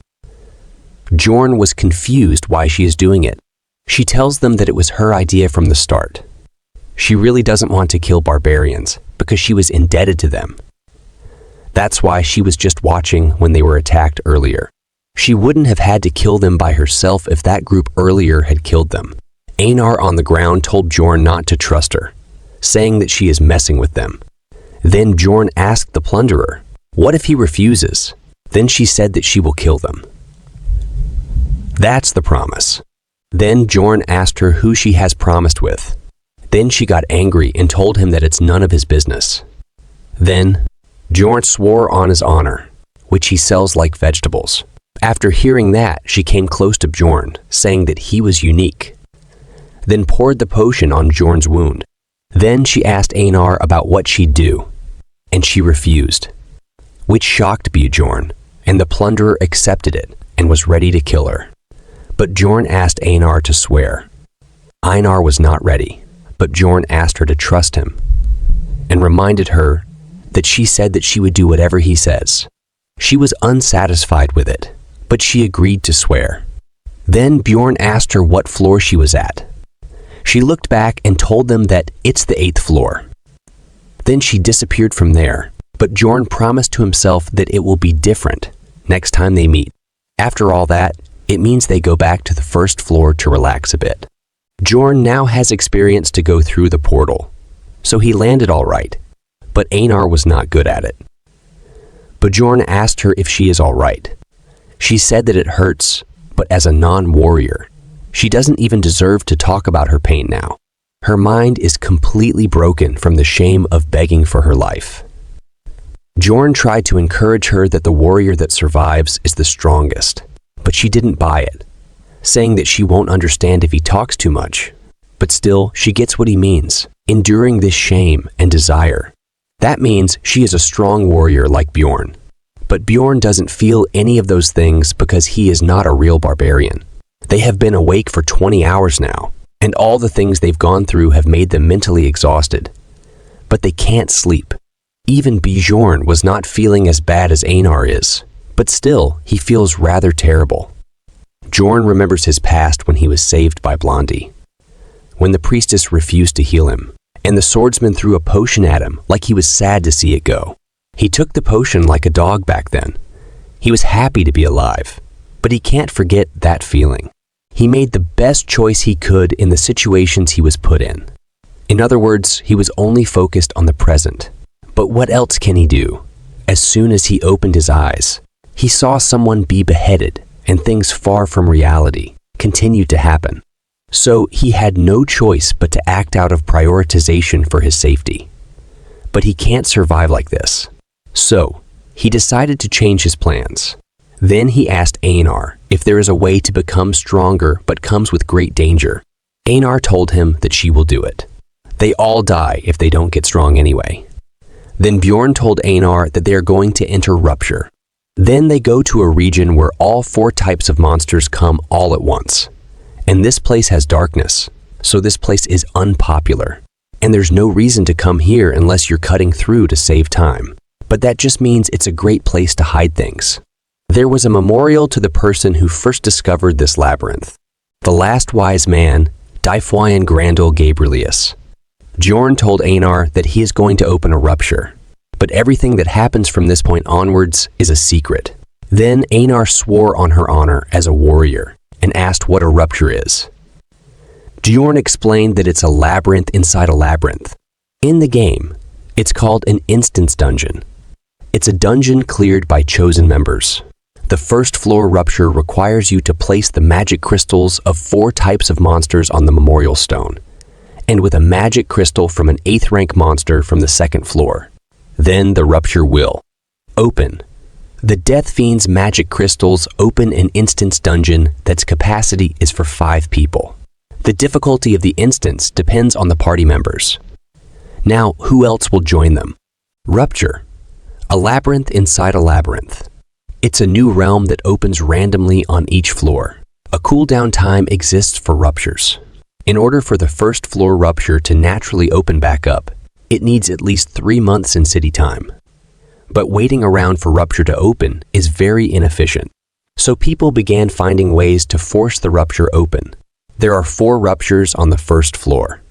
Bjorn was confused why she is doing it. She tells them that it was her idea from the start. She really doesn't want to kill barbarians because she was indebted to them. That's why she was just watching when they were attacked earlier. She wouldn't have had to kill them by herself if that group earlier had killed them. Einar on the ground told Bjorn not to trust her, saying that she is messing with them. Then Bjorn asked the plunderer, what if he refuses? Then she said that she will kill them. That's the promise. Then Bjorn asked her who she has promised with. Then she got angry and told him that it's none of his business. Then Bjorn swore on his honor, which he sells like vegetables. After hearing that, she came close to Bjorn, saying that he was unique. Then poured the potion on Bjorn's wound. Then she asked Einar about what she'd do, and she refused, which shocked Bjorn, and the plunderer accepted it and was ready to kill her. But Bjorn asked Einar to swear. Einar was not ready, but Bjorn asked her to trust him, and reminded her that she said that she would do whatever he says. She was unsatisfied with it, but she agreed to swear. Then Bjorn asked her what floor she was at. She looked back and told them that it's the 8th floor. Then she disappeared from there, but Bjorn promised to himself that it will be different next time they meet. After all that, it means they go back to the 1st floor to relax a bit. Bjorn now has experience to go through the portal, so he landed all right, but Einar was not good at it. Bjorn asked her if she is all right. She said that it hurts, but as a non-warrior, she doesn't even deserve to talk about her pain now. Her mind is completely broken from the shame of begging for her life. Bjorn tried to encourage her that the warrior that survives is the strongest, but she didn't buy it, saying that she won't understand if he talks too much. But still, she gets what he means, enduring this shame and desire. That means she is a strong warrior like Bjorn. But Bjorn doesn't feel any of those things because he is not a real barbarian. They have been awake for 20 hours now, and all the things they've gone through have made them mentally exhausted. But they can't sleep. Even Bjorn was not feeling as bad as Einar is, but still, he feels rather terrible. Bjorn remembers his past when he was saved by Blondie, when the priestess refused to heal him, and the swordsman threw a potion at him like he was sad to see it go. He took the potion like a dog back then. He was happy to be alive, but he can't forget that feeling. He made the best choice he could in the situations he was put in. In other words, he was only focused on the present. But what else can he do? As soon as he opened his eyes, he saw someone be beheaded, and things far from reality continued to happen. So he had no choice but to act out of prioritization for his safety. But he can't survive like this. So he decided to change his plans. Then he asked Einar if there is a way to become stronger but comes with great danger. Einar told him that she will do it. They all die if they don't get strong anyway. Then Bjorn told Einar that they are going to enter Rupture. Then they go to a region where all 4 types of monsters come all at once. And this place has darkness, so this place is unpopular. And there's no reason to come here unless you're cutting through to save time. But that just means it's a great place to hide things. There was a memorial to the person who first discovered this labyrinth, the last wise man, Dyfwian Grandel Gabrielius. Bjorn told Einar that he is going to open a rupture, but everything that happens from this point onwards is a secret. Then Einar swore on her honor as a warrior and asked what a rupture is. Bjorn explained that it's a labyrinth inside a labyrinth. In the game, it's called an instance dungeon. It's a dungeon cleared by chosen members. The first floor rupture requires you to place the magic crystals of 4 types of monsters on the memorial stone, and with a magic crystal from an 8th rank monster from the 2nd floor. Then the rupture will open. The Death Fiend's magic crystals open an instance dungeon that's capacity is for 5 people. The difficulty of the instance depends on the party members. Now, who else will join them? Rupture. A labyrinth inside a labyrinth. It's a new realm that opens randomly on each floor. A cooldown time exists for ruptures. In order for the first floor rupture to naturally open back up, it needs at least 3 months in city time. But waiting around for rupture to open is very inefficient. So people began finding ways to force the rupture open. There are 4 ruptures on the first floor.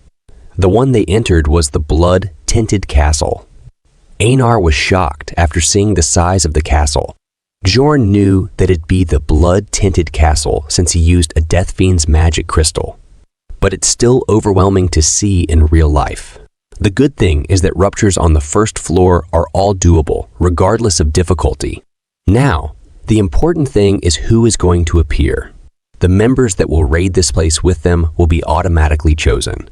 The one they entered was the blood-tinted castle. Einar was shocked after seeing the size of the castle. Bjorn knew that it'd be the blood-tinted castle since he used a Death Fiend's magic crystal. But it's still overwhelming to see in real life. The good thing is that ruptures on the first floor are all doable, regardless of difficulty. Now, the important thing is who is going to appear. The members that will raid this place with them will be automatically chosen.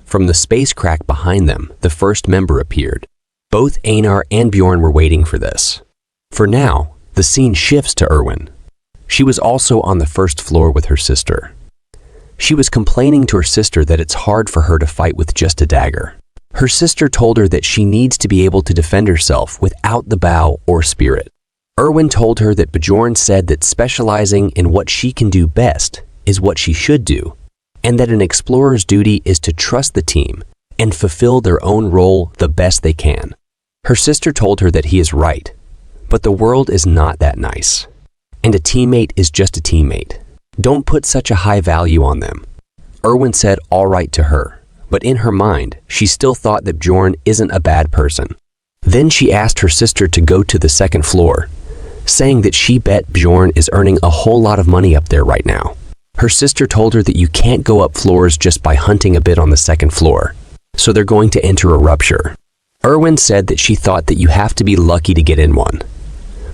From the space crack behind them, the first member appeared. Both Einar and Bjorn were waiting for this. For now, the scene shifts to Erwin. She was also on the first floor with her sister. She was complaining to her sister that it's hard for her to fight with just a dagger. Her sister told her that she needs to be able to defend herself without the bow or spirit. Erwin told her that Bjorn said that specializing in what she can do best is what she should do, and that an explorer's duty is to trust the team and fulfill their own role the best they can. Her sister told her that he is right, but the world is not that nice, and a teammate is just a teammate. Don't put such a high value on them. Erwin said all right to her, but in her mind, she still thought that Bjorn isn't a bad person. Then she asked her sister to go to the 2nd floor, saying that she bet Bjorn is earning a whole lot of money up there right now. Her sister told her that you can't go up floors just by hunting a bit on the 2nd floor, so they're going to enter a rupture. Erwin said that she thought that you have to be lucky to get in one.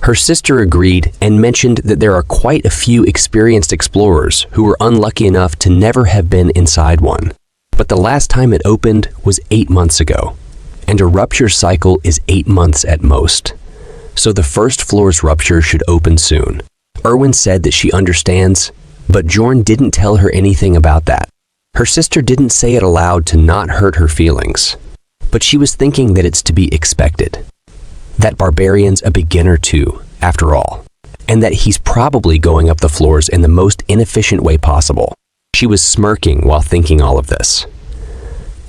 Her sister agreed and mentioned that there are quite a few experienced explorers who were unlucky enough to never have been inside one. But the last time it opened was 8 months ago, and a rupture cycle is 8 months at most. So the first floor's rupture should open soon. Erwin said that she understands, but Jorn didn't tell her anything about that. Her sister didn't say it aloud to not hurt her feelings, but she was thinking that it's to be expected. That Barbarian's a beginner too, after all, and that he's probably going up the floors in the most inefficient way possible. She was smirking while thinking all of this.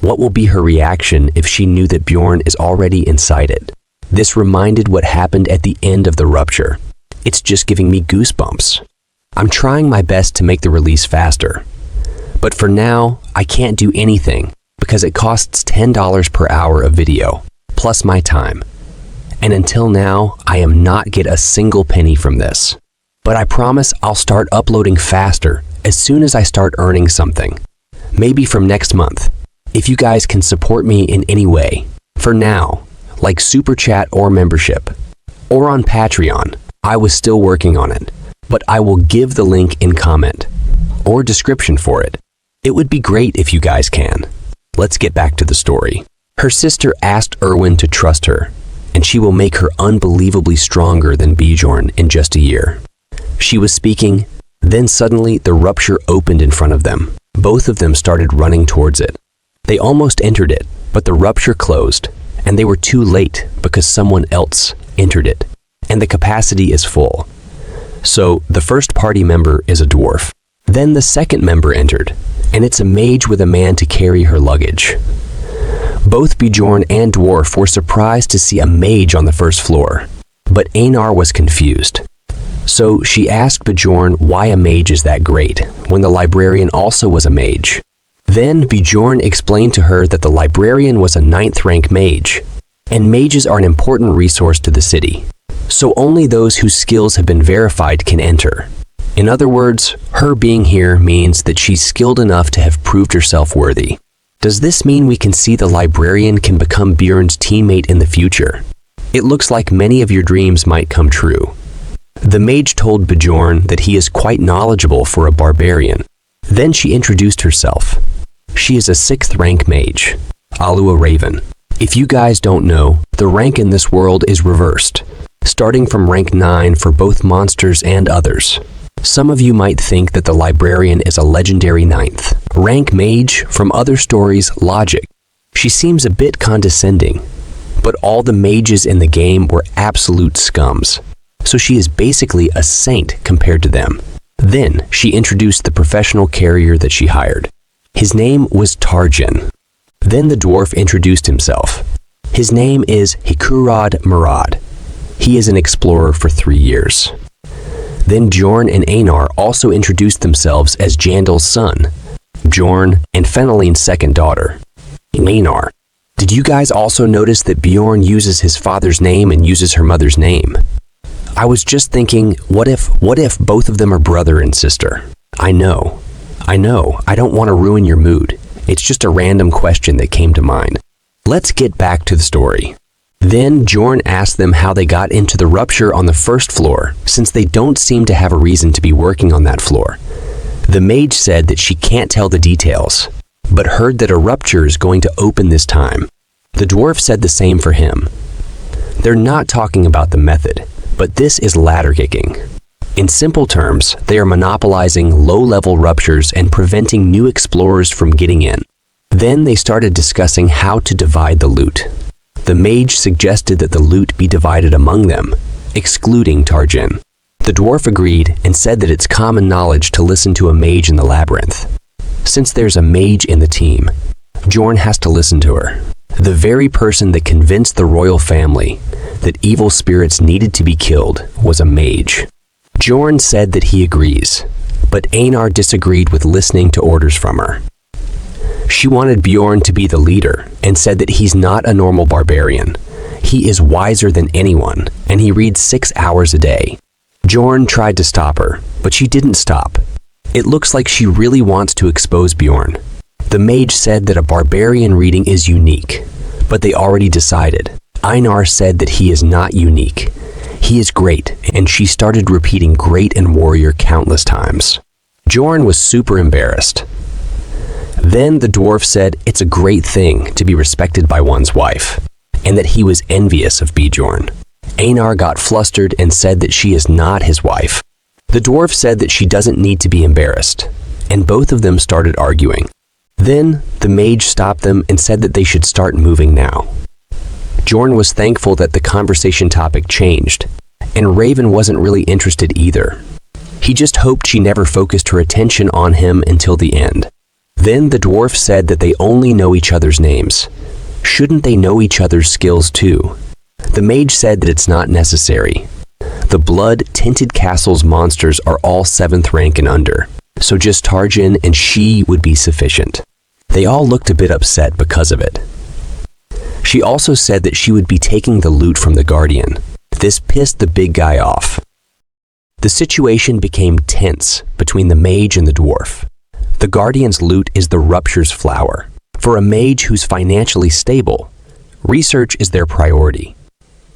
What will be her reaction if she knew that Bjorn is already inside it? This reminded what happened at the end of the rupture. It's just giving me goosebumps. I'm trying my best to make the release faster. But for now, I can't do anything because it costs $10 per hour of video, plus my time. And until now, I am not get a single penny from this. But I promise I'll start uploading faster as soon as I start earning something. Maybe from next month, if you guys can support me in any way. For now, like Super Chat or membership, or on Patreon. I was still working on it, but I will give the link in comment or description for it. It would be great if you guys can. Let's get back to the story. Her sister asked Erwin to trust her, and she will make her unbelievably stronger than Bjorn in just a year. She was speaking, then suddenly the rupture opened in front of them. Both of them started running towards it. They almost entered it, but the rupture closed, and they were too late because someone else entered it, and the capacity is full. So the first party member is a dwarf. Then the second member entered, and it's a mage with a man to carry her luggage. Both Bjorn and Dwarf were surprised to see a mage on the first floor, but Einar was confused. So she asked Bjorn why a mage is that great, when the librarian also was a mage. Then Bjorn explained to her that the librarian was a 9th rank mage, and mages are an important resource to the city. So only those whose skills have been verified can enter. In other words, her being here means that she's skilled enough to have proved herself worthy. Does this mean we can see the librarian can become Bjorn's teammate in the future? It looks like many of your dreams might come true. The mage told Bjorn that he is quite knowledgeable for a barbarian. Then she introduced herself. She is a 6th rank mage, Alua Raven. If you guys don't know, the rank in this world is reversed, starting from rank 9 for both monsters and others. Some of you might think that the librarian is a legendary 9th rank mage from other stories' logic. She seems a bit condescending, but all the mages in the game were absolute scums, so she is basically a saint compared to them. Then she introduced the professional carrier that she hired. His name was Tarjan. Then the dwarf introduced himself. His name is Hikurad Murad. He is an explorer for 3 years. Then Bjorn and Einar also introduced themselves as Jandal's son, Bjorn and Feneline's second daughter, Einar. Did you guys also notice that Bjorn uses his father's name and uses her mother's name? I was just thinking, what if both of them are brother and sister? I know, I don't want to ruin your mood. It's just a random question that came to mind. Let's get back to the story. Then Bjorn asked them how they got into the rupture on the first floor, since they don't seem to have a reason to be working on that floor. The mage said that she can't tell the details, but heard that a rupture is going to open this time. The dwarf said the same for him. They're not talking about the method, but this is ladder kicking. In simple terms, they are monopolizing low-level ruptures and preventing new explorers from getting in. Then they started discussing how to divide the loot. The mage suggested that the loot be divided among them, excluding Tarjan. The dwarf agreed and said that it's common knowledge to listen to a mage in the labyrinth. Since there's a mage in the team, Bjorn has to listen to her. The very person that convinced the royal family that evil spirits needed to be killed was a mage. Bjorn said that he agrees, but Einar disagreed with listening to orders from her. She wanted Bjorn to be the leader and said that he's not a normal barbarian. He is wiser than anyone, and he reads 6 hours a day. Bjorn tried to stop her, but she didn't stop. It looks like she really wants to expose Bjorn. The mage said that a barbarian reading is unique, But they already decided. Einar said that he is not unique. He is great, and she started repeating great and warrior countless times. Bjorn was super embarrassed. Then the dwarf said it's a great thing to be respected by one's wife, and that he was envious of Bjorn. Einar got flustered and said that she is not his wife. The dwarf said that she doesn't need to be embarrassed, and both of them started arguing. Then the mage stopped them and said that they should start moving now. Bjorn was thankful that the conversation topic changed, and Raven wasn't really interested either. He just hoped she never focused her attention on him until the end. Then the dwarf said that they only know each other's names. Shouldn't they know each other's skills too? The mage said that it's not necessary. The blood-tinted castle's monsters are all 7th rank and under, so just Tarjin and she would be sufficient. They all looked a bit upset because of it. She also said that she would be taking the loot from the Guardian. This pissed the big guy off. The situation became tense between the mage and the dwarf. The Guardian's loot is the Rupture's flower. For a mage who's financially stable, research is their priority.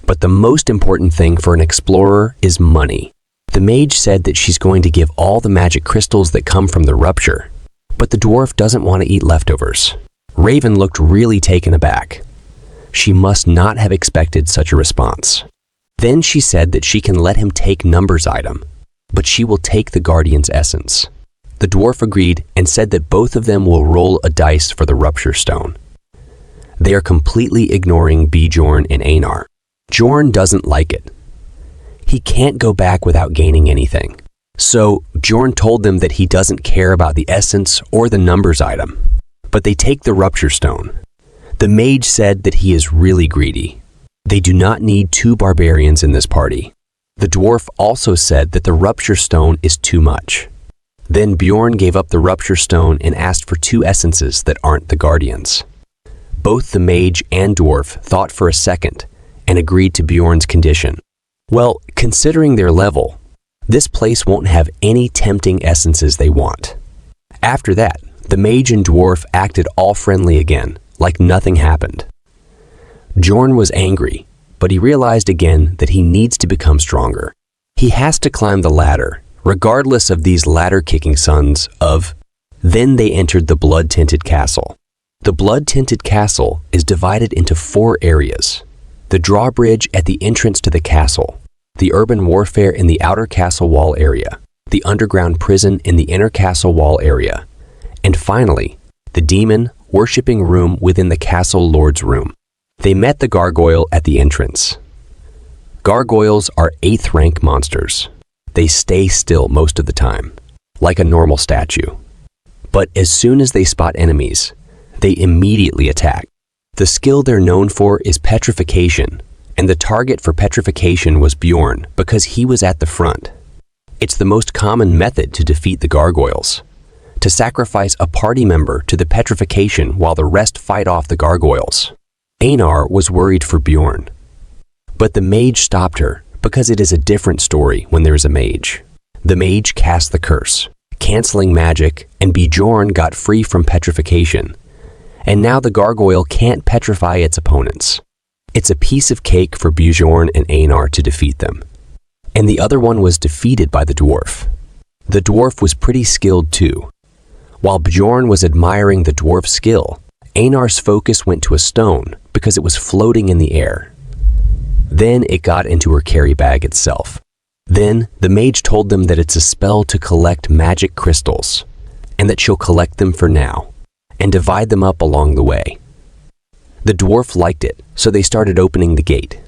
But the most important thing for an explorer is money. The mage said that she's going to give all the magic crystals that come from the Rupture, but the dwarf doesn't want to eat leftovers. Raven looked really taken aback. She must not have expected such a response. Then she said that she can let him take Number's item, but she will take the Guardian's essence. The dwarf agreed and said that both of them will roll a dice for the Rupture Stone. They are completely ignoring Bjorn and Einar. Bjorn doesn't like it. He can't go back without gaining anything. So Bjorn told them that he doesn't care about the essence or the Numbers item, but they take the Rupture Stone. The mage said that he is really greedy. They do not need 2 barbarians in this party. The dwarf also said that the Rupture Stone is too much. Then Bjorn gave up the Rupture Stone and asked for 2 essences that aren't the Guardians. Both the mage and dwarf thought for a second and agreed to Bjorn's condition. Well, considering their level, this place won't have any tempting essences they want. After that, the mage and dwarf acted all friendly again, like nothing happened. Bjorn was angry, but he realized again that he needs to become stronger. He has to climb the ladder, regardless of these ladder-kicking sons of... Then they entered the blood-tinted castle. The blood-tinted castle is divided into 4 areas. The drawbridge at the entrance to the castle, the urban warfare in the outer castle wall area, the underground prison in the inner castle wall area, and finally, the demon worshipping room within the castle lord's room. They met the gargoyle at the entrance. Gargoyles are 8th rank monsters. They stay still most of the time, like a normal statue. But as soon as they spot enemies, they immediately attack. The skill they're known for is petrification, and the target for petrification was Bjorn because he was at the front. It's the most common method to defeat the gargoyles, to sacrifice a party member to the petrification while the rest fight off the gargoyles. Einar was worried for Bjorn, but the mage stopped her because it is a different story when there is a mage. The mage cast the curse, canceling magic, and Bjorn got free from petrification. And now the gargoyle can't petrify its opponents. It's a piece of cake for Bjorn and Einar to defeat them. And the other one was defeated by the dwarf. The dwarf was pretty skilled too. While Bjorn was admiring the dwarf's skill, Einar's focus went to a stone because it was floating in the air. Then it got into her carry bag itself. Then the mage told them that it's a spell to collect magic crystals, and that she'll collect them for now, and divide them up along the way. The dwarf liked it, so they started opening the gate.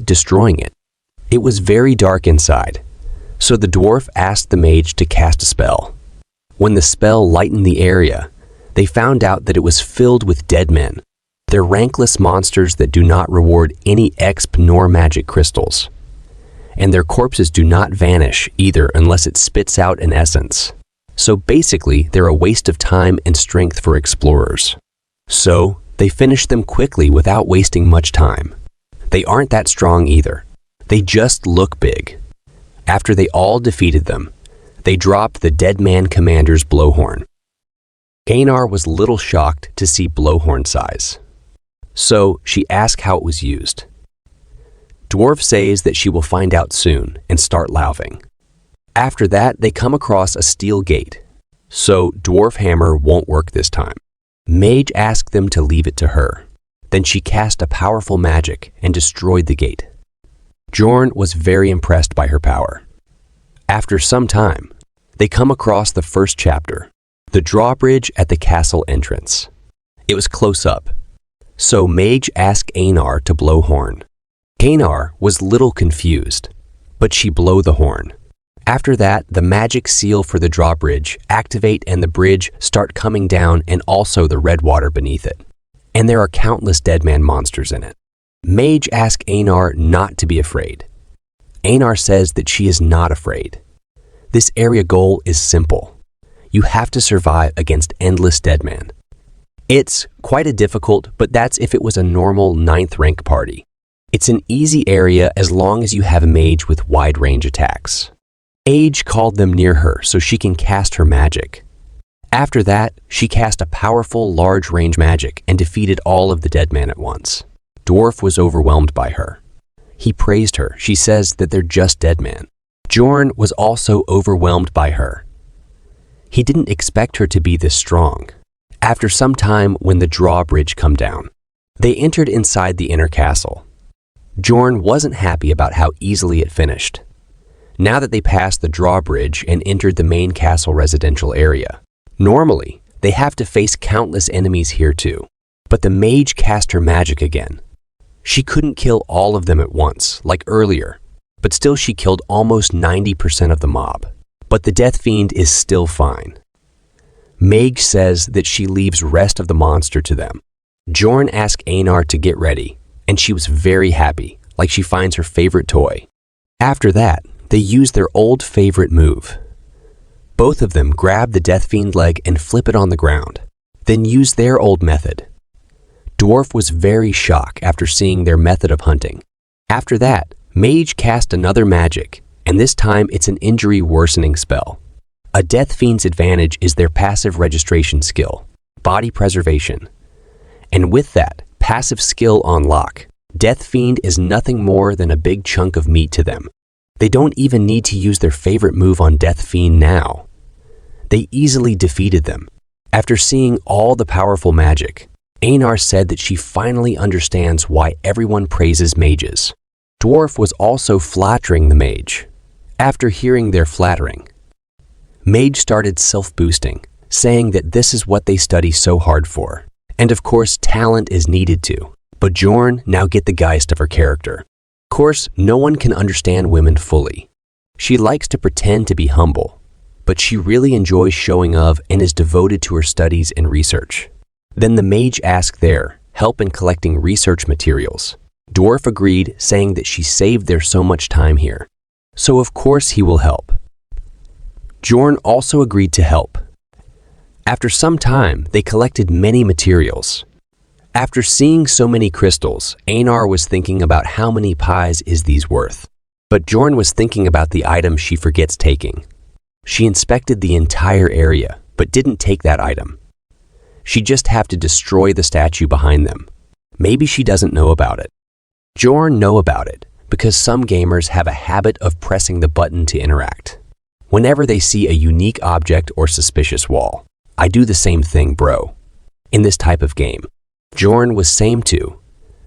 Destroying it. It was very dark inside, so the dwarf asked the mage to cast a spell. When the spell lightened the area, they found out that it was filled with dead men. They're rankless monsters that do not reward any exp nor magic crystals. And their corpses do not vanish either unless it spits out an essence. So basically, they're a waste of time and strength for explorers. So they finished them quickly without wasting much time. They aren't that strong either. They just look big. After they all defeated them, they dropped the dead man commander's blowhorn. Einar was little shocked to see blowhorn size. So she asks how it was used. Dwarf says that she will find out soon and start laughing. After that, they come across a steel gate. So Dwarf Hammer won't work this time. Mage asked them to leave it to her. Then she cast a powerful magic and destroyed the gate. Jorn was very impressed by her power. After some time, they come across the first chapter, the drawbridge at the castle entrance. It was close up. So Mage asked Einar to blow horn. Einar was little confused, but she blew the horn. After that, the magic seal for the drawbridge activate and the bridge start coming down and also the red water beneath it. And there are countless deadman monsters in it. Mage asks Einar not to be afraid. Einar says that she is not afraid. This area goal is simple. You have to survive against endless deadman. It's quite a difficult, but that's if it was a normal 9th rank party. It's an easy area as long as you have a mage with wide range attacks. Age called them near her so she can cast her magic. After that, she cast a powerful large range magic and defeated all of the deadman at once. Dwarf was overwhelmed by her. He praised her. She says that they're just deadman. Jorn was also overwhelmed by her. He didn't expect her to be this strong. After some time, when the drawbridge come down, they entered inside the inner castle. Jorn wasn't happy about how easily it finished. Now that they passed the drawbridge and entered the main castle residential area, normally they have to face countless enemies here too, but the mage cast her magic again. She couldn't kill all of them at once, like earlier, but still she killed almost 90% of the mob. But the Death Fiend is still fine. Mage says that she leaves rest of the monster to them. Jorn asked Einar to get ready, and she was very happy, like she finds her favorite toy. After that, they use their old favorite move. Both of them grab the Death Fiend leg and flip it on the ground, then use their old method. Dwarf was very shocked after seeing their method of hunting. After that, Mage cast another magic, and this time it's an injury worsening spell. A Death Fiend's advantage is their passive registration skill, body preservation. And with that passive skill on lock, Death Fiend is nothing more than a big chunk of meat to them. They don't even need to use their favorite move on Death Fiend now. They easily defeated them. After seeing all the powerful magic, Einar said that she finally understands why everyone praises mages. Dwarf was also flattering the mage. After hearing their flattering, Mage started self-boosting, saying that this is what they study so hard for. And of course, talent is needed too. But Jorn now get the geist of her character. Of course, no one can understand women fully. She likes to pretend to be humble, but she really enjoys showing off and is devoted to her studies and research. Then the mage asked their help in collecting research materials. Dwarf agreed, saying that she saved their so much time here. So of course he will help. Jorn also agreed to help. After some time, they collected many materials. After seeing so many crystals, Einar was thinking about how many pies is these worth. But Jorn was thinking about the item she forgets taking. She inspected the entire area, but didn't take that item. She just have to destroy the statue behind them. Maybe she doesn't know about it. Jorn know about it, because some gamers have a habit of pressing the button to interact. Whenever they see a unique object or suspicious wall. I do the same thing, bro. In this type of game, Jorn was same too,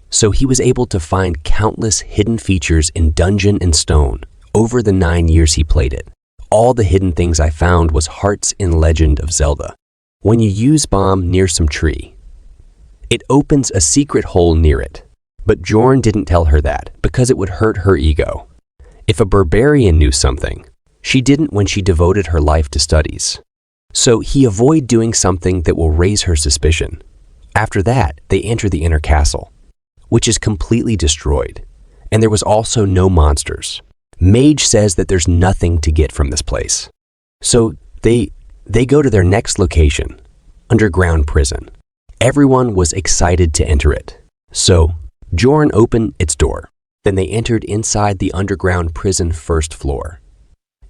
so he was able to find countless hidden features in Dungeon and Stone over the 9 years he played it. All the hidden things I found was hearts in Legend of Zelda. When you use bomb near some tree, it opens a secret hole near it. But Jorn didn't tell her that because it would hurt her ego. If a barbarian knew something, she didn't when she devoted her life to studies. So he avoided doing something that will raise her suspicion. After that, they enter the inner castle, which is completely destroyed, and there was also no monsters. Mage says that there's nothing to get from this place. So they go to their next location, underground prison. Everyone was excited to enter it. So Jorn opened its door. Then they entered inside the underground prison first floor.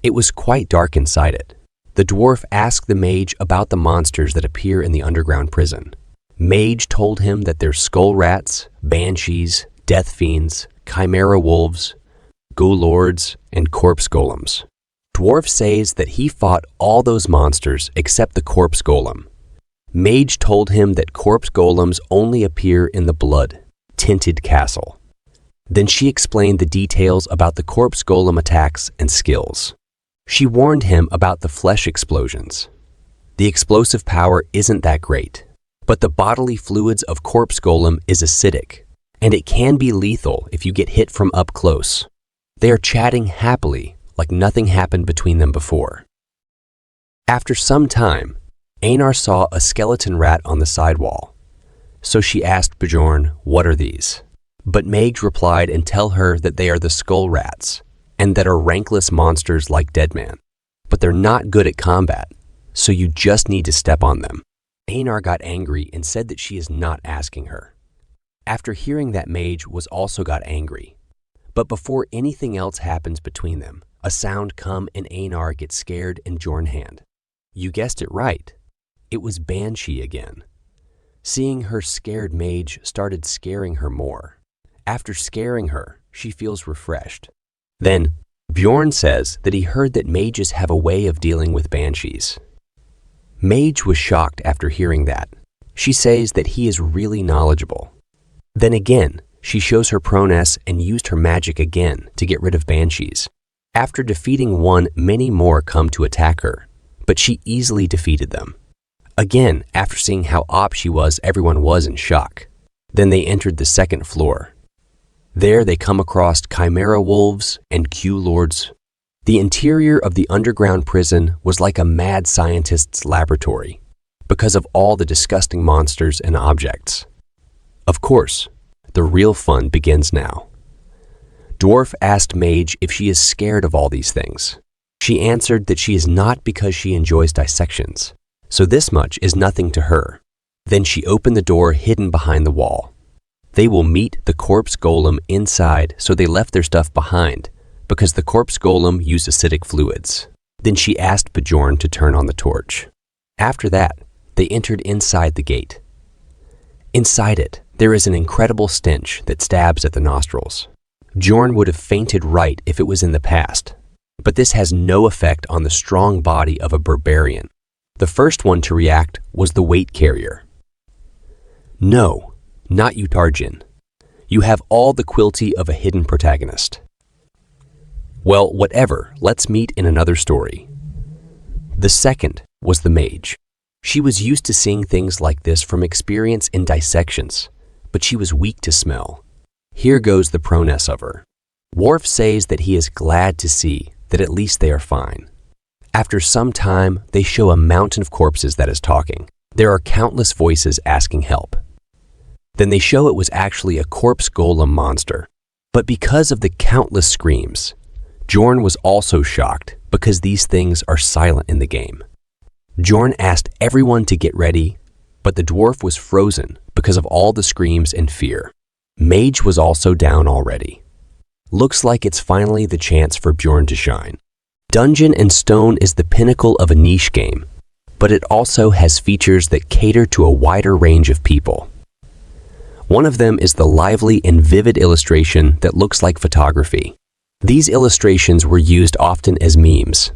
It was quite dark inside it. The dwarf asked the mage about the monsters that appear in the underground prison. Mage told him that there's skull rats, banshees, death fiends, chimera wolves, ghoul lords, and corpse golems. Dwarf says that he fought all those monsters except the corpse golem. Mage told him that corpse golems only appear in the blood-tinted castle. Then she explained the details about the corpse golem attacks and skills. She warned him about the flesh explosions. The explosive power isn't that great, but the bodily fluids of corpse golem is acidic, and it can be lethal if you get hit from up close. They are chatting happily like nothing happened between them before. After some time, Einar saw a skeleton rat on the sidewall. So she asked Bjorn, "What are these?" But Mage replied and tell her that they are the skull rats, and that are rankless monsters like Deadman. But they're not good at combat, so you just need to step on them. Einar got angry and said that she is not asking her. After hearing that, Mage was also got angry. But before anything else happens between them, a sound come and Einar gets scared and Bjorn hand. You guessed it right. It was Banshee again. Seeing her scared, Mage started scaring her more. After scaring her, she feels refreshed. Then, Bjorn says that he heard that mages have a way of dealing with banshees. Mage was shocked after hearing that. She says that he is really knowledgeable. Then again, she shows her proness and used her magic again to get rid of banshees. After defeating one, many more come to attack her, but she easily defeated them. Again, after seeing how op she was, everyone was in shock. Then they entered the second floor. There they come across chimera wolves and Q lords. The interior of the underground prison was like a mad scientist's laboratory because of all the disgusting monsters and objects. Of course, the real fun begins now. Dwarf asked Mage if she is scared of all these things. She answered that she is not because she enjoys dissections, so this much is nothing to her. Then she opened the door hidden behind the wall. They will meet the corpse golem inside, so they left their stuff behind because the corpse golem used acidic fluids. Then she asked Bjorn to turn on the torch. After that, they entered inside the gate. Inside it, there is an incredible stench that stabs at the nostrils. Bjorn would have fainted right if it was in the past, but this has no effect on the strong body of a barbarian. The first one to react was the weight carrier. No, not you, Tarjin. You have all the quilty of a hidden protagonist. Well, whatever, let's meet in another story. The second was the mage. She was used to seeing things like this from experience in dissections, but she was weak to smell. Here goes the proness of her. Worf says that he is glad to see that at least they are fine. After some time, they show a mountain of corpses that is talking. There are countless voices asking help. Then they show it was actually a corpse golem monster. But because of the countless screams, Bjorn was also shocked because these things are silent in the game. Bjorn asked everyone to get ready, but the dwarf was frozen because of all the screams and fear. Mage was also down already. Looks like it's finally the chance for Bjorn to shine. Dungeon and Stone is the pinnacle of a niche game, but it also has features that cater to a wider range of people. One of them is the lively and vivid illustration that looks like photography. These illustrations were used often as memes.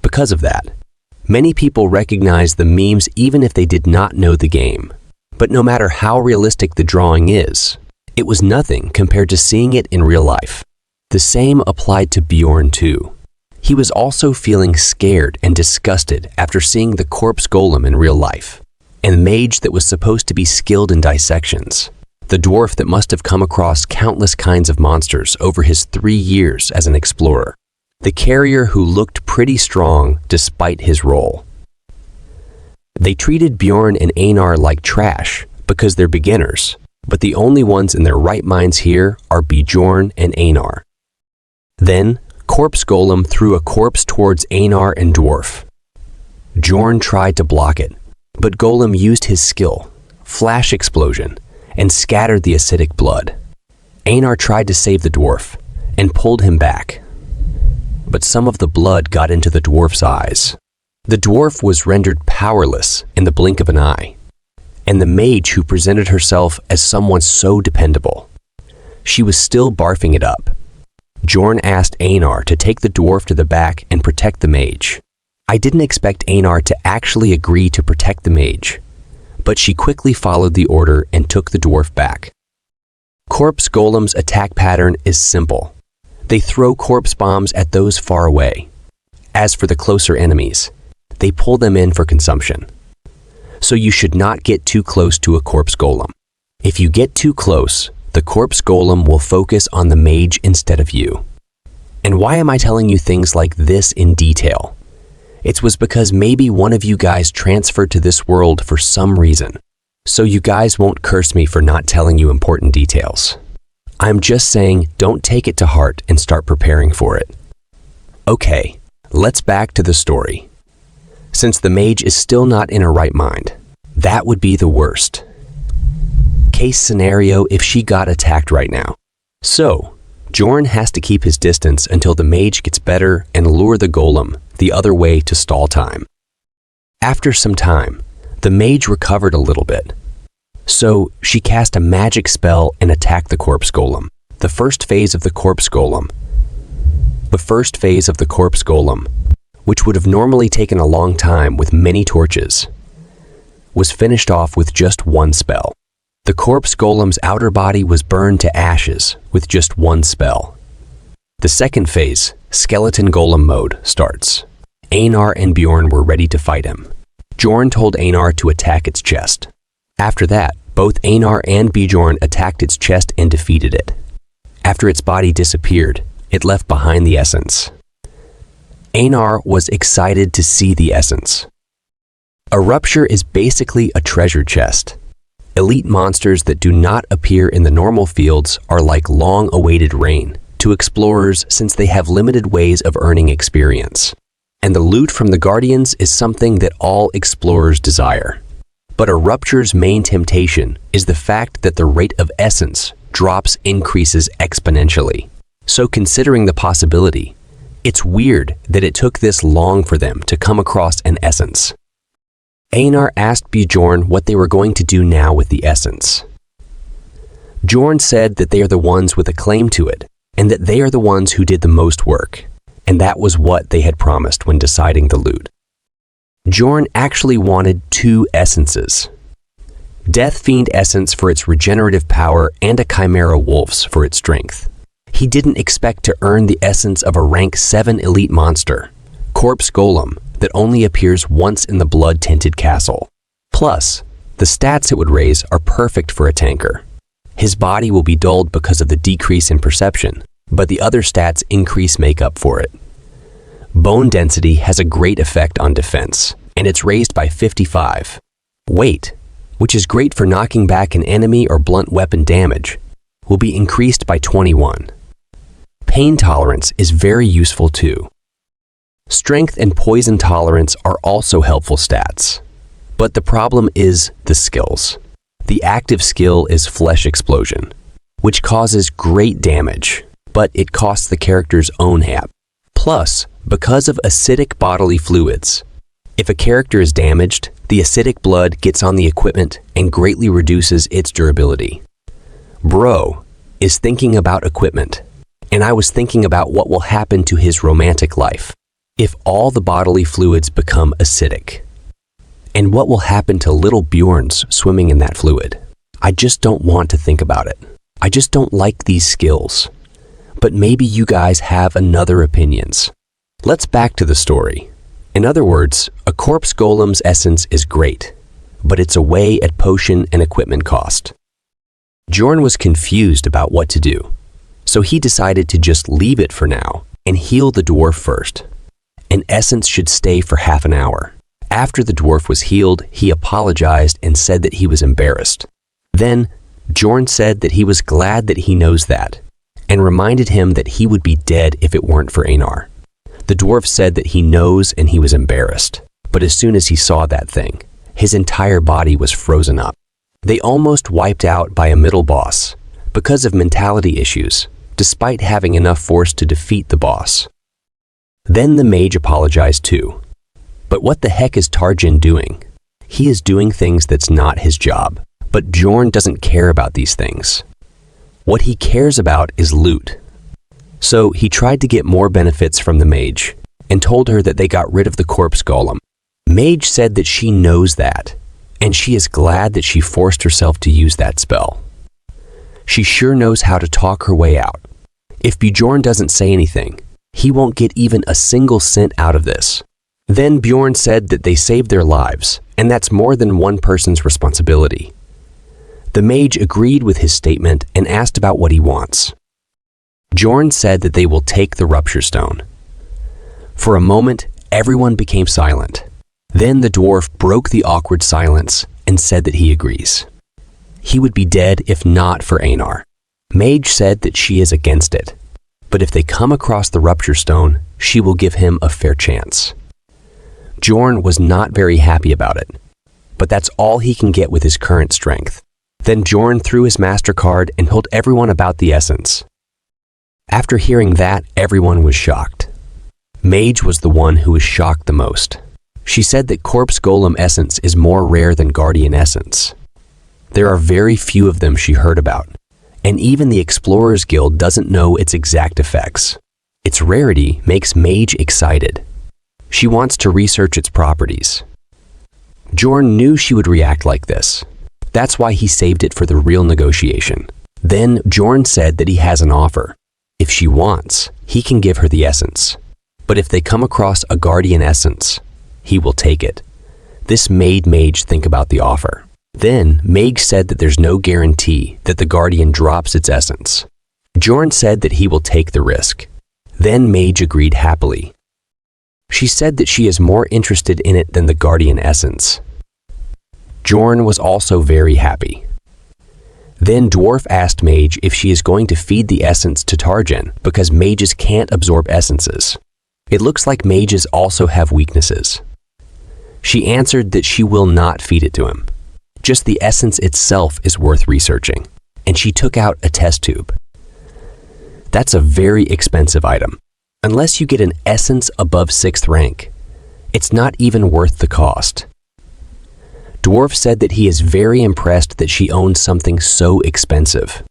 Because of that, many people recognize the memes even if they did not know the game. But no matter how realistic the drawing is, it was nothing compared to seeing it in real life. The same applied to Bjorn too. He was also feeling scared and disgusted after seeing the corpse golem in real life, and mage that was supposed to be skilled in dissections. The dwarf that must have come across countless kinds of monsters over his 3 years as an explorer. The carrier who looked pretty strong despite his role. They treated Bjorn and Einar like trash because they're beginners, but the only ones in their right minds here are Bjorn and Einar. Then, Corpse Golem threw a corpse towards Einar and Dwarf. Bjorn tried to block it, but Golem used his skill, Flash Explosion, and scattered the acidic blood. Einar tried to save the dwarf and pulled him back, but some of the blood got into the dwarf's eyes. The dwarf was rendered powerless in the blink of an eye, and the mage who presented herself as someone so dependable. She was still barfing it up. Bjorn asked Einar to take the dwarf to the back and protect the mage. I didn't expect Einar to actually agree to protect the mage, but she quickly followed the order and took the dwarf back. Corpse Golem's attack pattern is simple. They throw corpse bombs at those far away. As for the closer enemies, they pull them in for consumption. So you should not get too close to a corpse golem. If you get too close, the corpse golem will focus on the mage instead of you. And why am I telling you things like this in detail? It was because maybe one of you guys transferred to this world for some reason. So you guys won't curse me for not telling you important details. I'm just saying don't take it to heart and start preparing for it. Okay, let's back to the story. Since the mage is still not in her right mind, that would be the worst case scenario if she got attacked right now. So, Bjorn has to keep his distance until the mage gets better and lure the golem the other way to stall time. After some time, the mage recovered a little bit. So, she cast a magic spell and attacked the corpse golem. The first phase of the corpse golem, which would have normally taken a long time with many torches, was finished off with just one spell. The corpse golem's outer body was burned to ashes with just one spell. The second phase, skeleton golem mode, starts. Einar and Bjorn were ready to fight him. Bjorn told Einar to attack its chest. After that, both Einar and Bjorn attacked its chest and defeated it. After its body disappeared, it left behind the essence. Einar was excited to see the essence. A rupture is basically a treasure chest. Elite monsters that do not appear in the normal fields are like long-awaited rain to explorers since they have limited ways of earning experience. And the loot from the Guardians is something that all explorers desire. But a rupture's main temptation is the fact that the rate of essence drops increases exponentially. So considering the possibility, it's weird that it took this long for them to come across an essence. Einar asked Bjorn what they were going to do now with the essence. Bjorn said that they are the ones with a claim to it, and that they are the ones who did the most work, and that was what they had promised when deciding the loot. Bjorn actually wanted 2 essences. Death Fiend Essence for its regenerative power and a Chimera Wolf's for its strength. He didn't expect to earn the essence of a rank 7 elite monster, Corpse Golem, that only appears once in the blood-tinted castle. Plus, the stats it would raise are perfect for a tanker. His body will be dulled because of the decrease in perception, but the other stats increase makeup for it. Bone density has a great effect on defense, and it's raised by 55. Weight, which is great for knocking back an enemy or blunt weapon damage, will be increased by 21. Pain tolerance is very useful too. Strength and poison tolerance are also helpful stats. But the problem is the skills. The active skill is Flesh Explosion, which causes great damage, but it costs the character's own hap. Plus, because of acidic bodily fluids, if a character is damaged, the acidic blood gets on the equipment and greatly reduces its durability. Bro is thinking about equipment, and I was thinking about what will happen to his romantic life if all the bodily fluids become acidic. And what will happen to little Bjorns swimming in that fluid? I just don't want to think about it. I just don't like these skills. But maybe you guys have another opinions. Let's back to the story. In other words, a corpse golem's essence is great, but it's away at potion and equipment cost. Bjorn was confused about what to do, so he decided to just leave it for now and heal the dwarf first. An essence should stay for half an hour. After the dwarf was healed, he apologized and said that he was embarrassed. Then, Bjorn said that he was glad that he knows that, and reminded him that he would be dead if it weren't for Einar. The dwarf said that he knows and he was embarrassed, but as soon as he saw that thing, his entire body was frozen up. They almost wiped out by a middle boss because of mentality issues, despite having enough force to defeat the boss. Then the mage apologized too. But what the heck is Tarjin doing? He is doing things that's not his job, but Bjorn doesn't care about these things. What he cares about is loot. So he tried to get more benefits from the mage and told her that they got rid of the corpse golem. Mage said that she knows that, and she is glad that she forced herself to use that spell. She sure knows how to talk her way out. If Bjorn doesn't say anything, he won't get even a single cent out of this. Then Bjorn said that they saved their lives, and that's more than one person's responsibility. The mage agreed with his statement and asked about what he wants. Bjorn said that they will take the rupture stone. For a moment, everyone became silent. Then the dwarf broke the awkward silence and said that he agrees. He would be dead if not for Einar. Mage said that she is against it, but if they come across the rupture stone, she will give him a fair chance. Bjorn was not very happy about it, but that's all he can get with his current strength. Then Bjorn threw his MasterCard and told everyone about the essence. After hearing that, everyone was shocked. Mage was the one who was shocked the most. She said that Corpse Golem essence is more rare than Guardian essence. There are very few of them she heard about, and even the Explorers Guild doesn't know its exact effects. Its rarity makes Mage excited. She wants to research its properties. Bjorn knew she would react like this. That's why he saved it for the real negotiation. Then Bjorn said that he has an offer. If she wants, he can give her the essence. But if they come across a Guardian essence, he will take it. This made Mage think about the offer. Then Mage said that there's no guarantee that the Guardian drops its essence. Bjorn said that he will take the risk. Then Mage agreed happily. She said that she is more interested in it than the Guardian essence. Bjorn was also very happy. Then Dwarf asked Mage if she is going to feed the essence to Tarjan because mages can't absorb essences. It looks like mages also have weaknesses. She answered that she will not feed it to him. Just the essence itself is worth researching, and she took out a test tube. That's a very expensive item. Unless you get an essence above 6th rank, it's not even worth the cost. Dwarf said that he is very impressed that she owns something so expensive.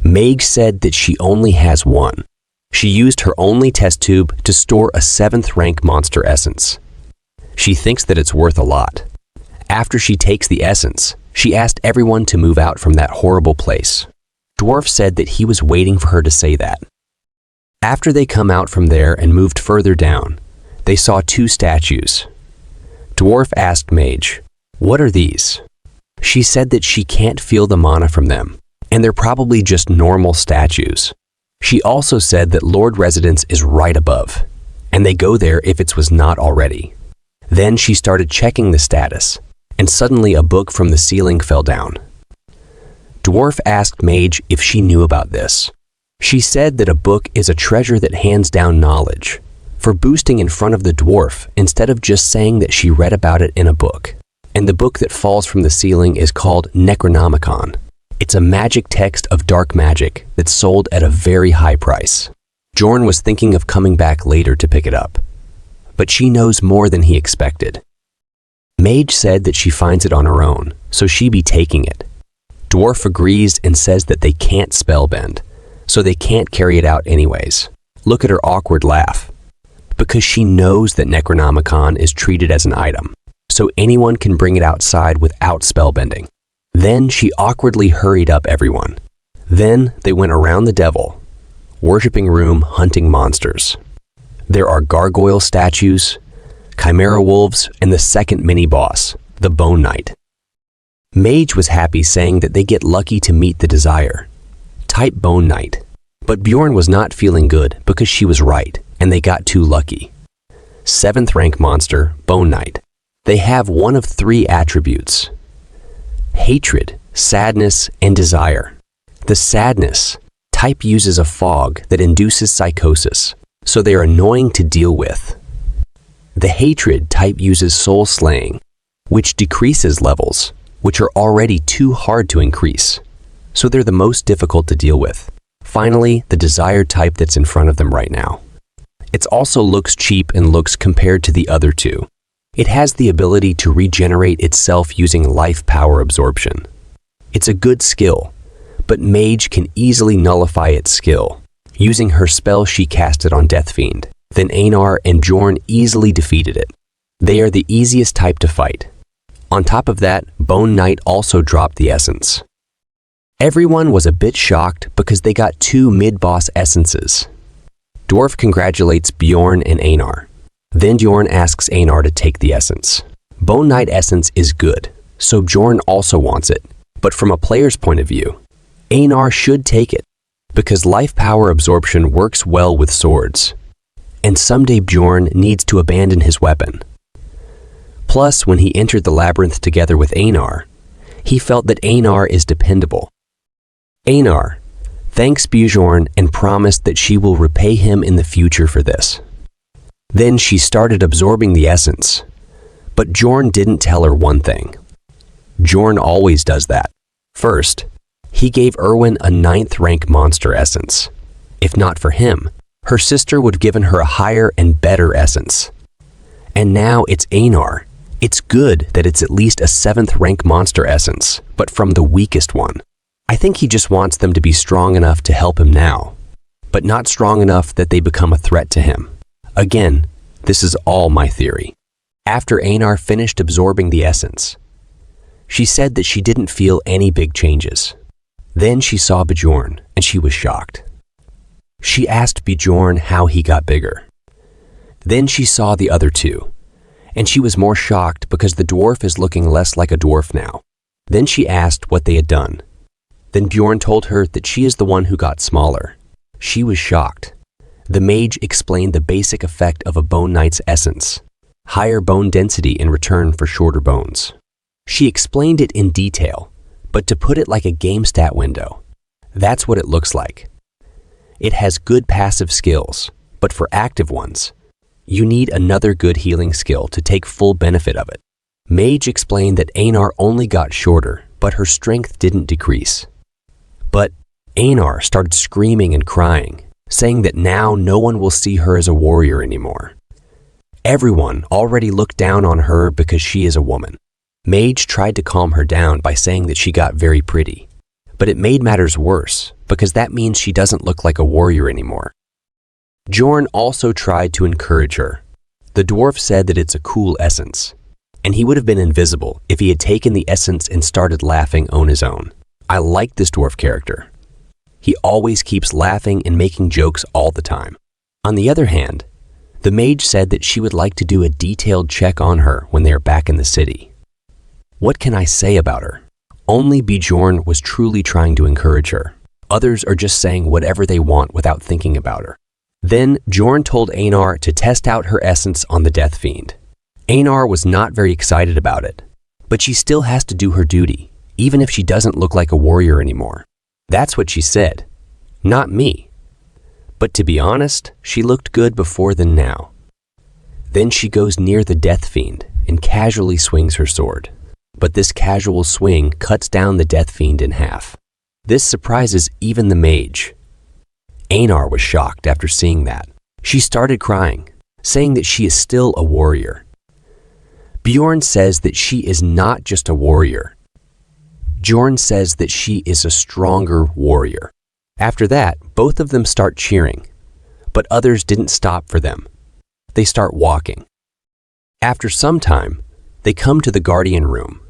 Meg said that she only has one. She used her only test tube to store a 7th rank monster essence. She thinks that it's worth a lot. After she takes the essence, she asked everyone to move out from that horrible place. Dwarf said that he was waiting for her to say that. After they come out from there and moved further down, they saw 2 statues. Dwarf asked Mage, "What are these?" She said that she can't feel the mana from them, and they're probably just normal statues. She also said that Lord Residence is right above, and they go there if it was not already. Then she started checking the status, and suddenly a book from the ceiling fell down. Dwarf asked Mage if she knew about this. She said that a book is a treasure that hands down knowledge, for boosting in front of the dwarf instead of just saying that she read about it in a book. And the book that falls from the ceiling is called Necronomicon. It's a magic text of dark magic that's sold at a very high price. Bjorn was thinking of coming back later to pick it up, but she knows more than he expected. Mage said that she finds it on her own, so she be taking it. Dwarf agrees and says that they can't spellbend, so they can't carry it out anyways. Look at her awkward laugh. Because she knows that Necronomicon is treated as an item, so anyone can bring it outside without spellbending. Then she awkwardly hurried up everyone. Then they went around the devil, worshipping room hunting monsters. There are gargoyle statues, chimera wolves, and the second mini-boss, the Bone Knight. Mage was happy saying that they get lucky to meet the desire. Type Bone Knight. But Bjorn was not feeling good because she was right, and they got too lucky. 7th rank monster, Bone Knight. They have one of 3 attributes: hatred, sadness, and desire. The sadness type uses a fog that induces psychosis, so they are annoying to deal with. The hatred type uses soul slaying, which decreases levels, which are already too hard to increase, so they're the most difficult to deal with. Finally, the desire type that's in front of them right now. It also looks cheap and looks compared to the other 2. It has the ability to regenerate itself using life power absorption. It's a good skill, but Mage can easily nullify its skill. Using her spell she casted on Death Fiend, then Einar and Bjorn easily defeated it. They are the easiest type to fight. On top of that, Bone Knight also dropped the essence. Everyone was a bit shocked because they got 2 mid-boss essences. Dwarf congratulates Bjorn and Einar. Then Bjorn asks Einar to take the essence. Bone Knight essence is good, so Bjorn also wants it. But from a player's point of view, Einar should take it, because life power absorption works well with swords. And someday Bjorn needs to abandon his weapon. Plus, when he entered the labyrinth together with Einar, he felt that Einar is dependable. Einar thanks Bjorn and promised that she will repay him in the future for this. Then she started absorbing the essence, but Bjorn didn't tell her one thing. Bjorn always does that. First, he gave Erwin a 9th rank monster essence. If not for him, her sister would have given her a higher and better essence. And now it's Einar. It's good that it's at least a 7th rank monster essence, but from the weakest one. I think he just wants them to be strong enough to help him now, but not strong enough that they become a threat to him. Again, this is all my theory. After Einar finished absorbing the essence, she said that she didn't feel any big changes. Then she saw Bjorn, and she was shocked. She asked Bjorn how he got bigger. Then she saw the other 2, and she was more shocked because the dwarf is looking less like a dwarf now. Then she asked what they had done. Then Bjorn told her that she is the one who got smaller. She was shocked. The mage explained the basic effect of a Bone Knight's essence, higher bone density in return for shorter bones. She explained it in detail, but to put it like a game stat window, that's what it looks like. It has good passive skills, but for active ones, you need another good healing skill to take full benefit of it. Mage explained that Einar only got shorter, but her strength didn't decrease. But Einar started screaming and crying, saying that now no one will see her as a warrior anymore. Everyone already looked down on her because she is a woman. Mage tried to calm her down by saying that she got very pretty, but it made matters worse because that means she doesn't look like a warrior anymore. Bjorn also tried to encourage her. The dwarf said that it's a cool essence, and he would have been invisible if he had taken the essence and started laughing on his own. I like this dwarf character. He always keeps laughing and making jokes all the time. On the other hand, the mage said that she would like to do a detailed check on her when they are back in the city. What can I say about her? Only Bjorn was truly trying to encourage her. Others are just saying whatever they want without thinking about her. Then Bjorn told Einar to test out her essence on the Death Fiend. Einar was not very excited about it, but she still has to do her duty, even if she doesn't look like a warrior anymore. That's what she said, not me. But to be honest, she looked good before than now. Then she goes near the Death Fiend and casually swings her sword. But this casual swing cuts down the Death Fiend in half. This surprises even the mage. Einar was shocked after seeing that. She started crying, saying that she is still a warrior. Bjorn says that she is not just a warrior. Bjorn says that she is a stronger warrior. After that, both of them start cheering, but others didn't stop for them. They start walking. After some time, they come to the Guardian Room,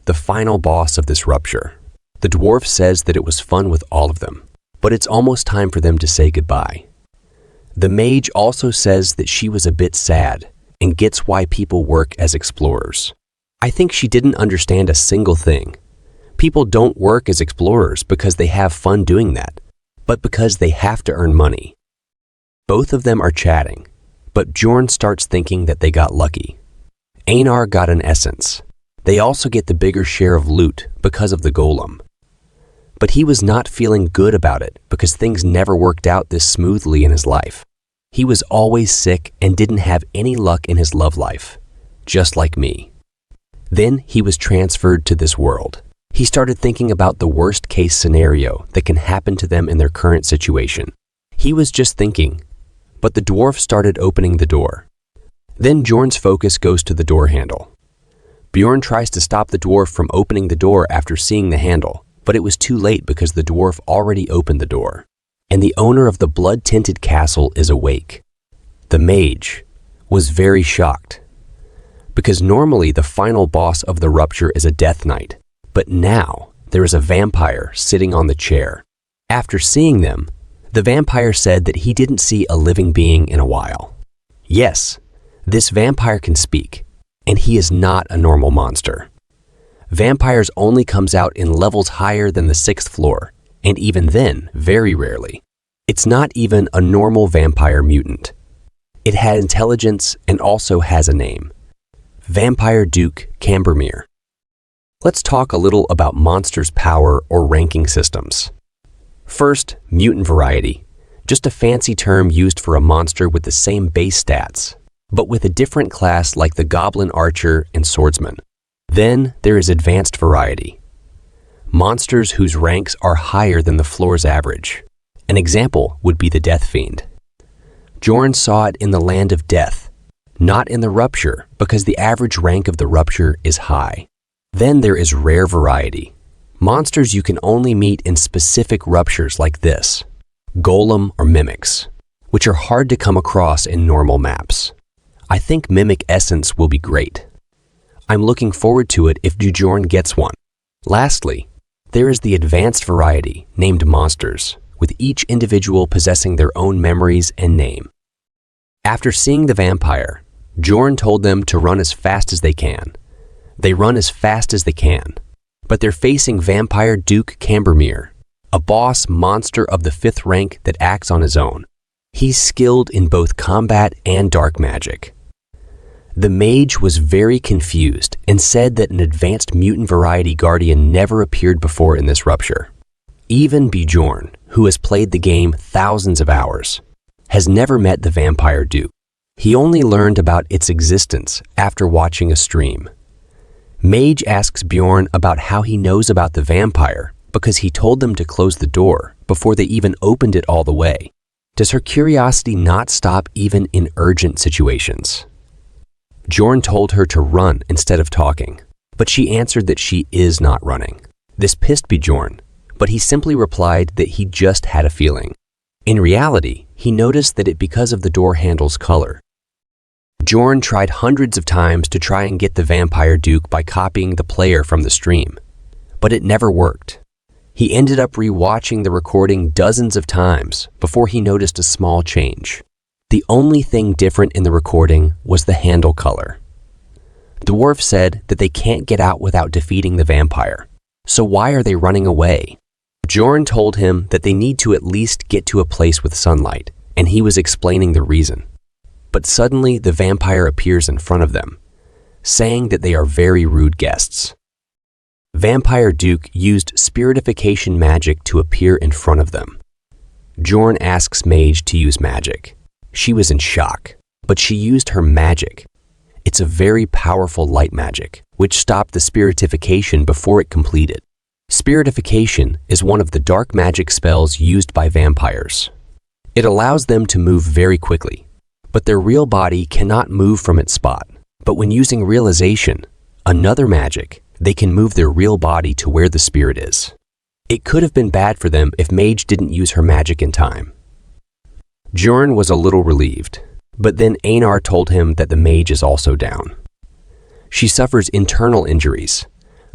the final boss of this rupture. The dwarf says that it was fun with all of them, but it's almost time for them to say goodbye. The mage also says that she was a bit sad and gets why people work as explorers. I think she didn't understand a single thing. People don't work as explorers because they have fun doing that, but because they have to earn money. Both of them are chatting, but Bjorn starts thinking that they got lucky. Einar got an essence. They also get the bigger share of loot because of the golem. But he was not feeling good about it because things never worked out this smoothly in his life. He was always sick and didn't have any luck in his love life, just like me. Then he was transferred to this world. He started thinking about the worst case scenario that can happen to them in their current situation. He was just thinking, but the dwarf started opening the door. Then Bjorn's focus goes to the door handle. Bjorn tries to stop the dwarf from opening the door after seeing the handle, but it was too late because the dwarf already opened the door. And the owner of the blood-tinted castle is awake. The mage was very shocked, because normally the final boss of the rupture is a death knight, but now there is a vampire sitting on the chair. After seeing them, the vampire said that he didn't see a living being in a while. Yes, this vampire can speak, and he is not a normal monster. Vampires only comes out in levels higher than the 6th floor, and even then, very rarely. It's not even a normal vampire mutant. It had intelligence and also has a name. Vampire Duke Cambermere. Let's talk a little about monsters' power or ranking systems. First, mutant variety. Just a fancy term used for a monster with the same base stats, but with a different class like the goblin archer and swordsman. Then there is advanced variety. Monsters whose ranks are higher than the floor's average. An example would be the Death Fiend. Bjorn saw it in the Land of Death, not in the Rupture, because the average rank of the Rupture is high. Then there is rare variety. Monsters you can only meet in specific ruptures like this, golem or mimics, which are hard to come across in normal maps. I think Mimic Essence will be great. I'm looking forward to it if Bjorn gets one. Lastly, there is the advanced variety named monsters, with each individual possessing their own memories and name. After seeing the vampire, Bjorn told them to run as fast as they can. They run as fast as they can, but they're facing Vampire Duke Cambermere, a boss monster of the 5th rank that acts on his own. He's skilled in both combat and dark magic. The mage was very confused and said that an advanced mutant variety guardian never appeared before in this rupture. Even Bjorn, who has played the game thousands of hours, has never met the Vampire Duke. He only learned about its existence after watching a stream. Mage asks Bjorn about how he knows about the vampire because he told them to close the door before they even opened it all the way. Does her curiosity not stop even in urgent situations? Bjorn told her to run instead of talking, but she answered that she is not running. This pissed Bjorn, but he simply replied that he just had a feeling. In reality, he noticed that it because of the door handle's color. Bjorn tried hundreds of times to try and get the Vampire Duke by copying the player from the stream, but it never worked. He ended up re-watching the recording dozens of times before he noticed a small change. The only thing different in the recording was the handle color. The dwarf said that they can't get out without defeating the vampire, so why are they running away? Bjorn told him that they need to at least get to a place with sunlight, and he was explaining the reason. But suddenly the vampire appears in front of them, saying that they are very rude guests. Vampire Duke used spiritification magic to appear in front of them. Bjorn asks Mage to use magic. She was in shock, but she used her magic. It's a very powerful light magic, which stopped the spiritification before it completed. Spiritification is one of the dark magic spells used by vampires. It allows them to move very quickly, but their real body cannot move from its spot. But when using realization, another magic, they can move their real body to where the spirit is. It could have been bad for them if Mage didn't use her magic in time. Bjorn was a little relieved, but then Einar told him that the mage is also down. She suffers internal injuries,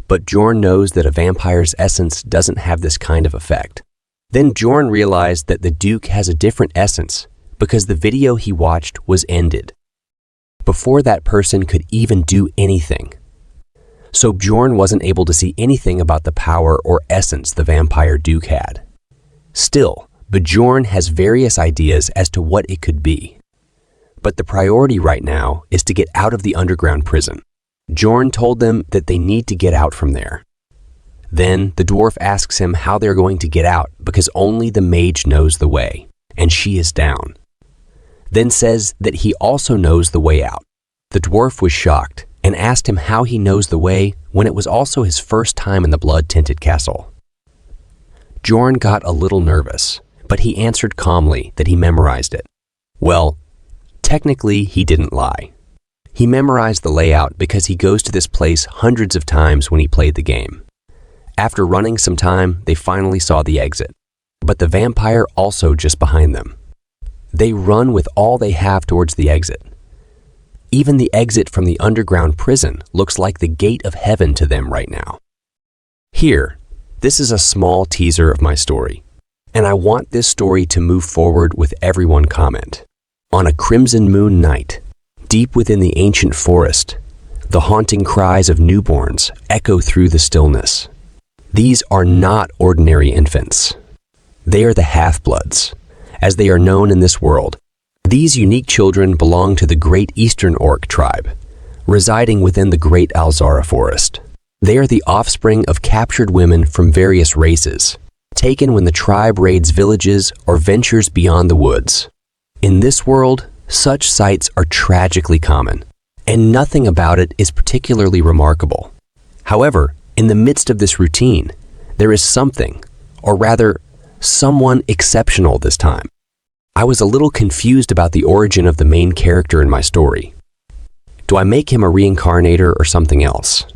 but Bjorn knows that a vampire's essence doesn't have this kind of effect. Then Bjorn realized that the Duke has a different essence because the video he watched was ended before that person could even do anything. So Bjorn wasn't able to see anything about the power or essence the Vampire Duke had. Still, Bjorn has various ideas as to what it could be. But the priority right now is to get out of the underground prison. Bjorn told them that they need to get out from there. Then the dwarf asks him how they're going to get out because only the mage knows the way, and she is down. Then says that he also knows the way out. The dwarf was shocked and asked him how he knows the way when it was also his first time in the blood-tinted castle. Bjorn got a little nervous, but he answered calmly that he memorized it. Well, technically he didn't lie. He memorized the layout because he goes to this place hundreds of times when he played the game. After running some time, they finally saw the exit, but the vampire also just behind them. They run with all they have towards the exit. Even the exit from the underground prison looks like the gate of heaven to them right now. Here, this is a small teaser of my story, and I want this story to move forward with everyone comment. On a crimson moon night, deep within the ancient forest, the haunting cries of newborns echo through the stillness. These are not ordinary infants. They are the half-bloods, as they are known in this world. These unique children belong to the Great Eastern Orc tribe, residing within the Great Alzara forest. They are the offspring of captured women from various races, taken when the tribe raids villages or ventures beyond the woods. In this world, such sights are tragically common, and nothing about it is particularly remarkable. However, in the midst of this routine, there is something, or rather, someone exceptional this time. I was a little confused about the origin of the main character in my story. Do I make him a reincarnator or something else?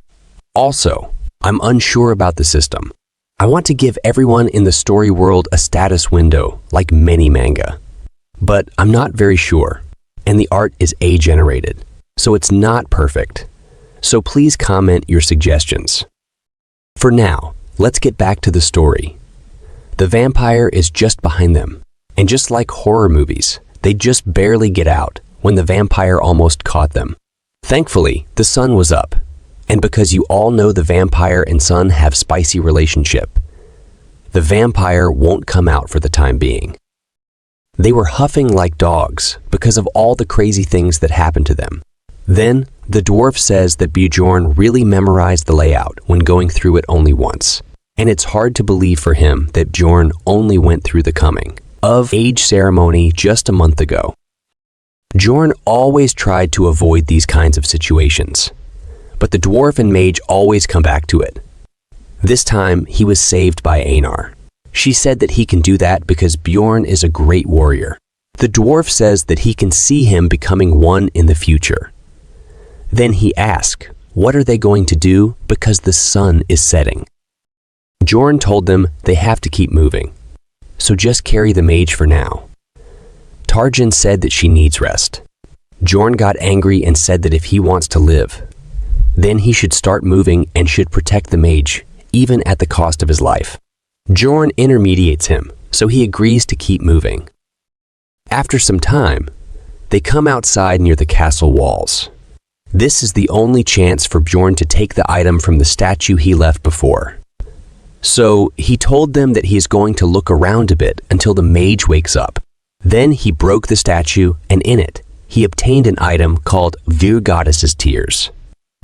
Also, I'm unsure about the system. I want to give everyone in the story world a status window, like many manga. But I'm not very sure, and the art is AI-generated, so it's not perfect. So please comment your suggestions. For now, let's get back to the story. The vampire is just behind them, and just like horror movies, they just barely get out when the vampire almost caught them. Thankfully, the sun was up, and because you all know the vampire and sun have spicy relationship, the vampire won't come out for the time being. They were huffing like dogs because of all the crazy things that happened to them. Then, the dwarf says that Bjorn really memorized the layout when going through it only once, and it's hard to believe for him that Bjorn only went through the coming of age ceremony just a month ago. Bjorn always tried to avoid these kinds of situations, but the dwarf and mage always come back to it. This time, he was saved by Einar. She said that he can do that because Bjorn is a great warrior. The dwarf says that he can see him becoming one in the future. Then he asks, what are they going to do because the sun is setting? Bjorn told them they have to keep moving, so just carry the mage for now. Tarjan said that she needs rest. Bjorn got angry and said that if he wants to live, then he should start moving and should protect the mage, even at the cost of his life. Bjorn intermediates him, so he agrees to keep moving. After some time, they come outside near the castle walls. This is the only chance for Bjorn to take the item from the statue he left before. So he told them that he is going to look around a bit until the mage wakes up. Then he broke the statue, and in it, he obtained an item called Vir Goddess's Tears.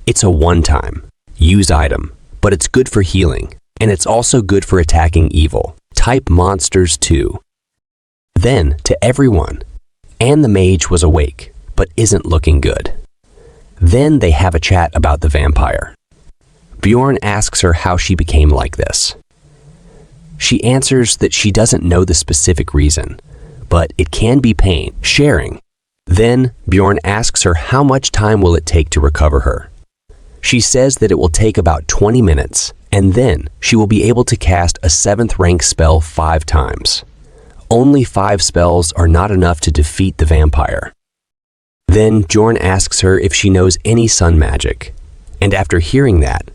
It's a one-time, use item, but it's good for healing, and it's also good for attacking evil, type monsters too. Then, to everyone, and the mage was awake, but isn't looking good. Then they have a chat about the vampire. Bjorn asks her how she became like this. She answers that she doesn't know the specific reason, but it can be pain, sharing. Then Bjorn asks her how much time will it take to recover her. She says that it will take about 20 minutes, and then she will be able to cast a 7th rank spell 5 times. Only 5 spells are not enough to defeat the vampire. Then Bjorn asks her if she knows any sun magic, and after hearing that,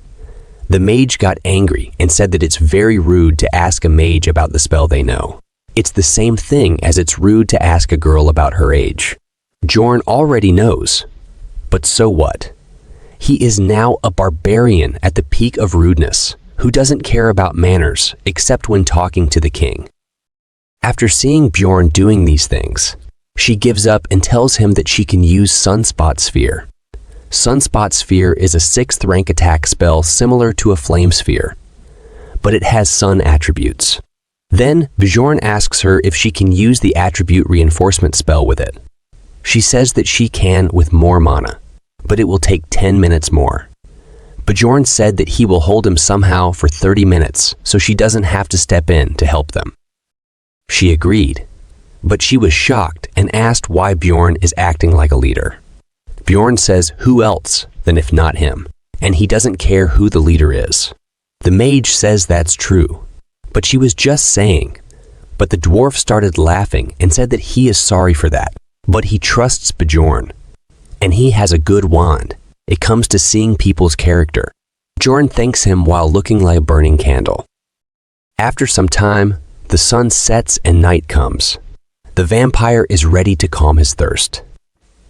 the mage got angry and said that it's very rude to ask a mage about the spell they know. It's the same thing as it's rude to ask a girl about her age. Bjorn already knows, but so what? He is now a barbarian at the peak of rudeness, who doesn't care about manners except when talking to the king. After seeing Bjorn doing these things, she gives up and tells him that she can use Sunspot Sphere. Sunspot Sphere is a 6th rank attack spell similar to a Flame Sphere, but it has sun attributes. Then Bjorn asks her if she can use the attribute reinforcement spell with it. She says that she can with more mana, but it will take 10 minutes more. Bjorn said that he will hold him somehow for 30 minutes so she doesn't have to step in to help them. She agreed, but she was shocked and asked why Bjorn is acting like a leader. Bjorn says who else than if not him, and he doesn't care who the leader is. The mage says that's true, but she was just saying. But the dwarf started laughing and said that he is sorry for that, but he trusts Bjorn. And he has a good wand. It comes to seeing people's character. Bjorn thanks him while looking like a burning candle. After some time, the sun sets and night comes. The vampire is ready to calm his thirst.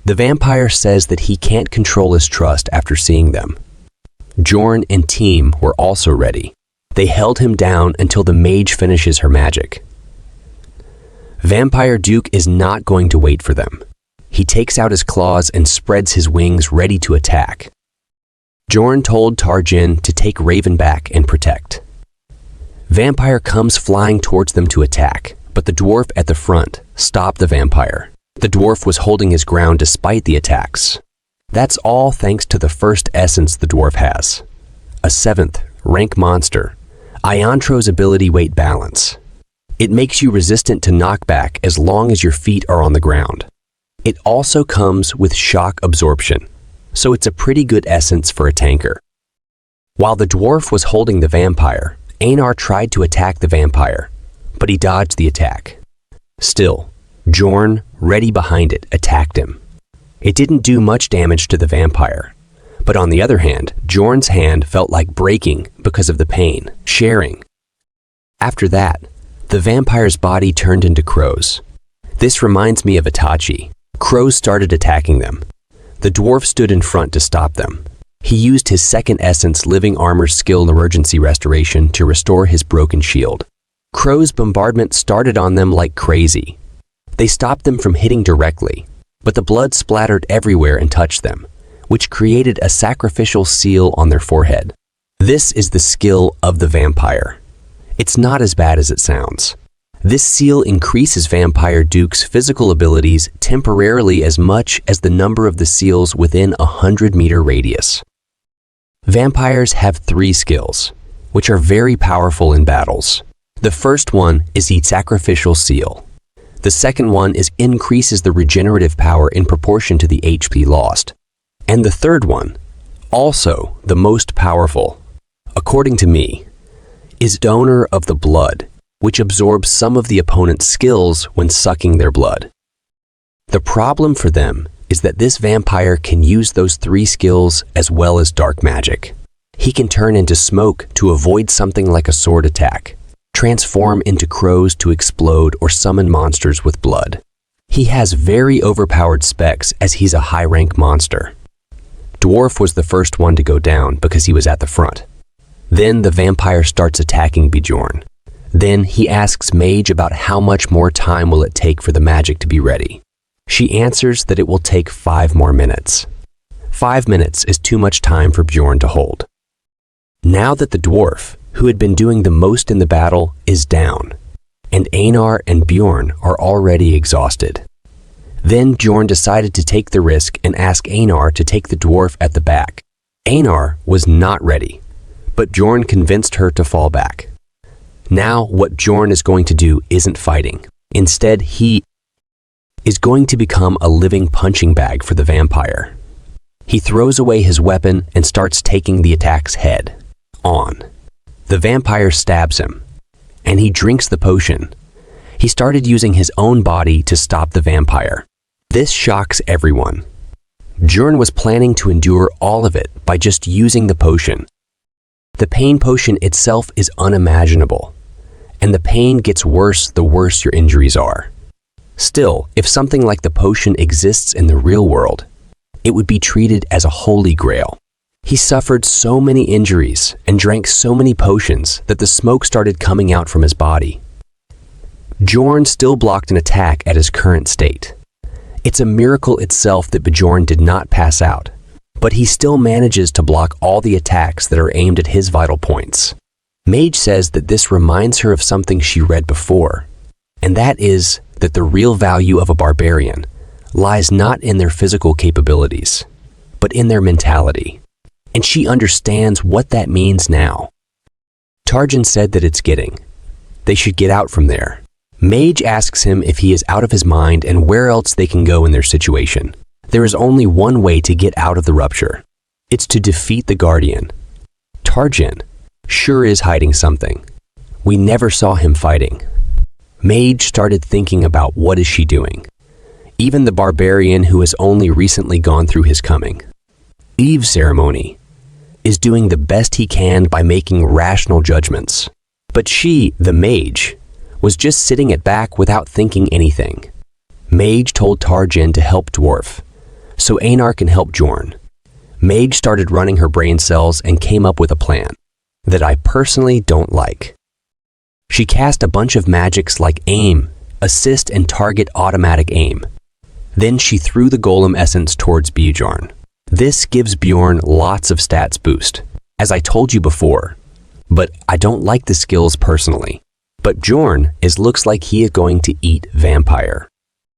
The vampire says that he can't control his trust after seeing them. Bjorn and team were also ready. They held him down until the mage finishes her magic. Vampire Duke is not going to wait for them. He takes out his claws and spreads his wings ready to attack. Bjorn told Tarjin to take Raven back and protect. Vampire comes flying towards them to attack, but the dwarf at the front stopped the vampire. The dwarf was holding his ground despite the attacks. That's all thanks to the first essence the dwarf has. A 7th rank monster, Iontro's ability weight balance. It makes you resistant to knockback as long as your feet are on the ground. It also comes with shock absorption, so it's a pretty good essence for a tanker. While the dwarf was holding the vampire, Einar tried to attack the vampire, but he dodged the attack. Still, Bjorn, ready behind it, attacked him. It didn't do much damage to the vampire, but on the other hand, Bjorn's hand felt like breaking because of the pain, sharing. After that, the vampire's body turned into crows. This reminds me of Itachi. Crows started attacking them. The dwarf stood in front to stop them. He used his second essence living armor skill emergency restoration to restore his broken shield. Crow's bombardment started on them like crazy. They stopped them from hitting directly, but the blood splattered everywhere and touched them, which created a sacrificial seal on their forehead. This is the skill of the vampire. It's not as bad as it sounds. This seal increases Vampire Duke's physical abilities temporarily as much as the number of the seals within a 100-meter radius. Vampires have 3 skills, which are very powerful in battles. The first one is the sacrificial seal. The second one is increases the regenerative power in proportion to the HP lost. And the third one, also the most powerful, according to me, is donor of the blood, which absorbs some of the opponent's skills when sucking their blood. The problem for them is that this vampire can use those 3 skills as well as dark magic. He can turn into smoke to avoid something like a sword attack, transform into crows to explode or summon monsters with blood. He has very overpowered specs as he's a high-rank monster. Dwarf was the first one to go down because he was at the front. Then the vampire starts attacking Bjorn. Then he asks Mage about how much more time will it take for the magic to be ready. She answers that it will take 5 more minutes. 5 minutes is too much time for Bjorn to hold. Now that the dwarf, who had been doing the most in the battle, is down, and Einar and Bjorn are already exhausted. Then Bjorn decided to take the risk and ask Einar to take the dwarf at the back. Einar was not ready, but Bjorn convinced her to fall back. Now what Bjorn is going to do isn't fighting. Instead, he is going to become a living punching bag for the vampire. He throws away his weapon and starts taking the attack's head on. The vampire stabs him, and he drinks the potion. He started using his own body to stop the vampire. This shocks everyone. Bjorn was planning to endure all of it by just using the potion. The pain potion itself is unimaginable, and the pain gets worse the worse your injuries are. Still, if something like the potion exists in the real world, it would be treated as a holy grail. He suffered so many injuries and drank so many potions that the smoke started coming out from his body. Bjorn still blocked an attack at his current state. It's a miracle itself that Bjorn did not pass out, but he still manages to block all the attacks that are aimed at his vital points. Mage says that this reminds her of something she read before, and that is that the real value of a barbarian lies not in their physical capabilities, but in their mentality. And she understands what that means now. Tarjin said that it's getting. They should get out from there. Mage asks him if he is out of his mind and where else they can go in their situation. There is only one way to get out of the rupture. It's to defeat the Guardian. Tarjin sure is hiding something. We never saw him fighting. Mage started thinking about what is she doing. Even the barbarian who has only recently gone through his coming. Eve ceremony is doing the best he can by making rational judgments. But she, the mage, was just sitting at back without thinking anything. Mage told Tarjin to help Dwarf, so Einar can help Jorn. Mage started running her brain cells and came up with a plan that I personally don't like. She cast a bunch of magics like aim, assist, and target automatic aim. Then she threw the golem essence towards Bjorn. This gives Bjorn lots of stats boost, as I told you before, but I don't like the skills personally. But Jorn looks like he is going to eat vampire.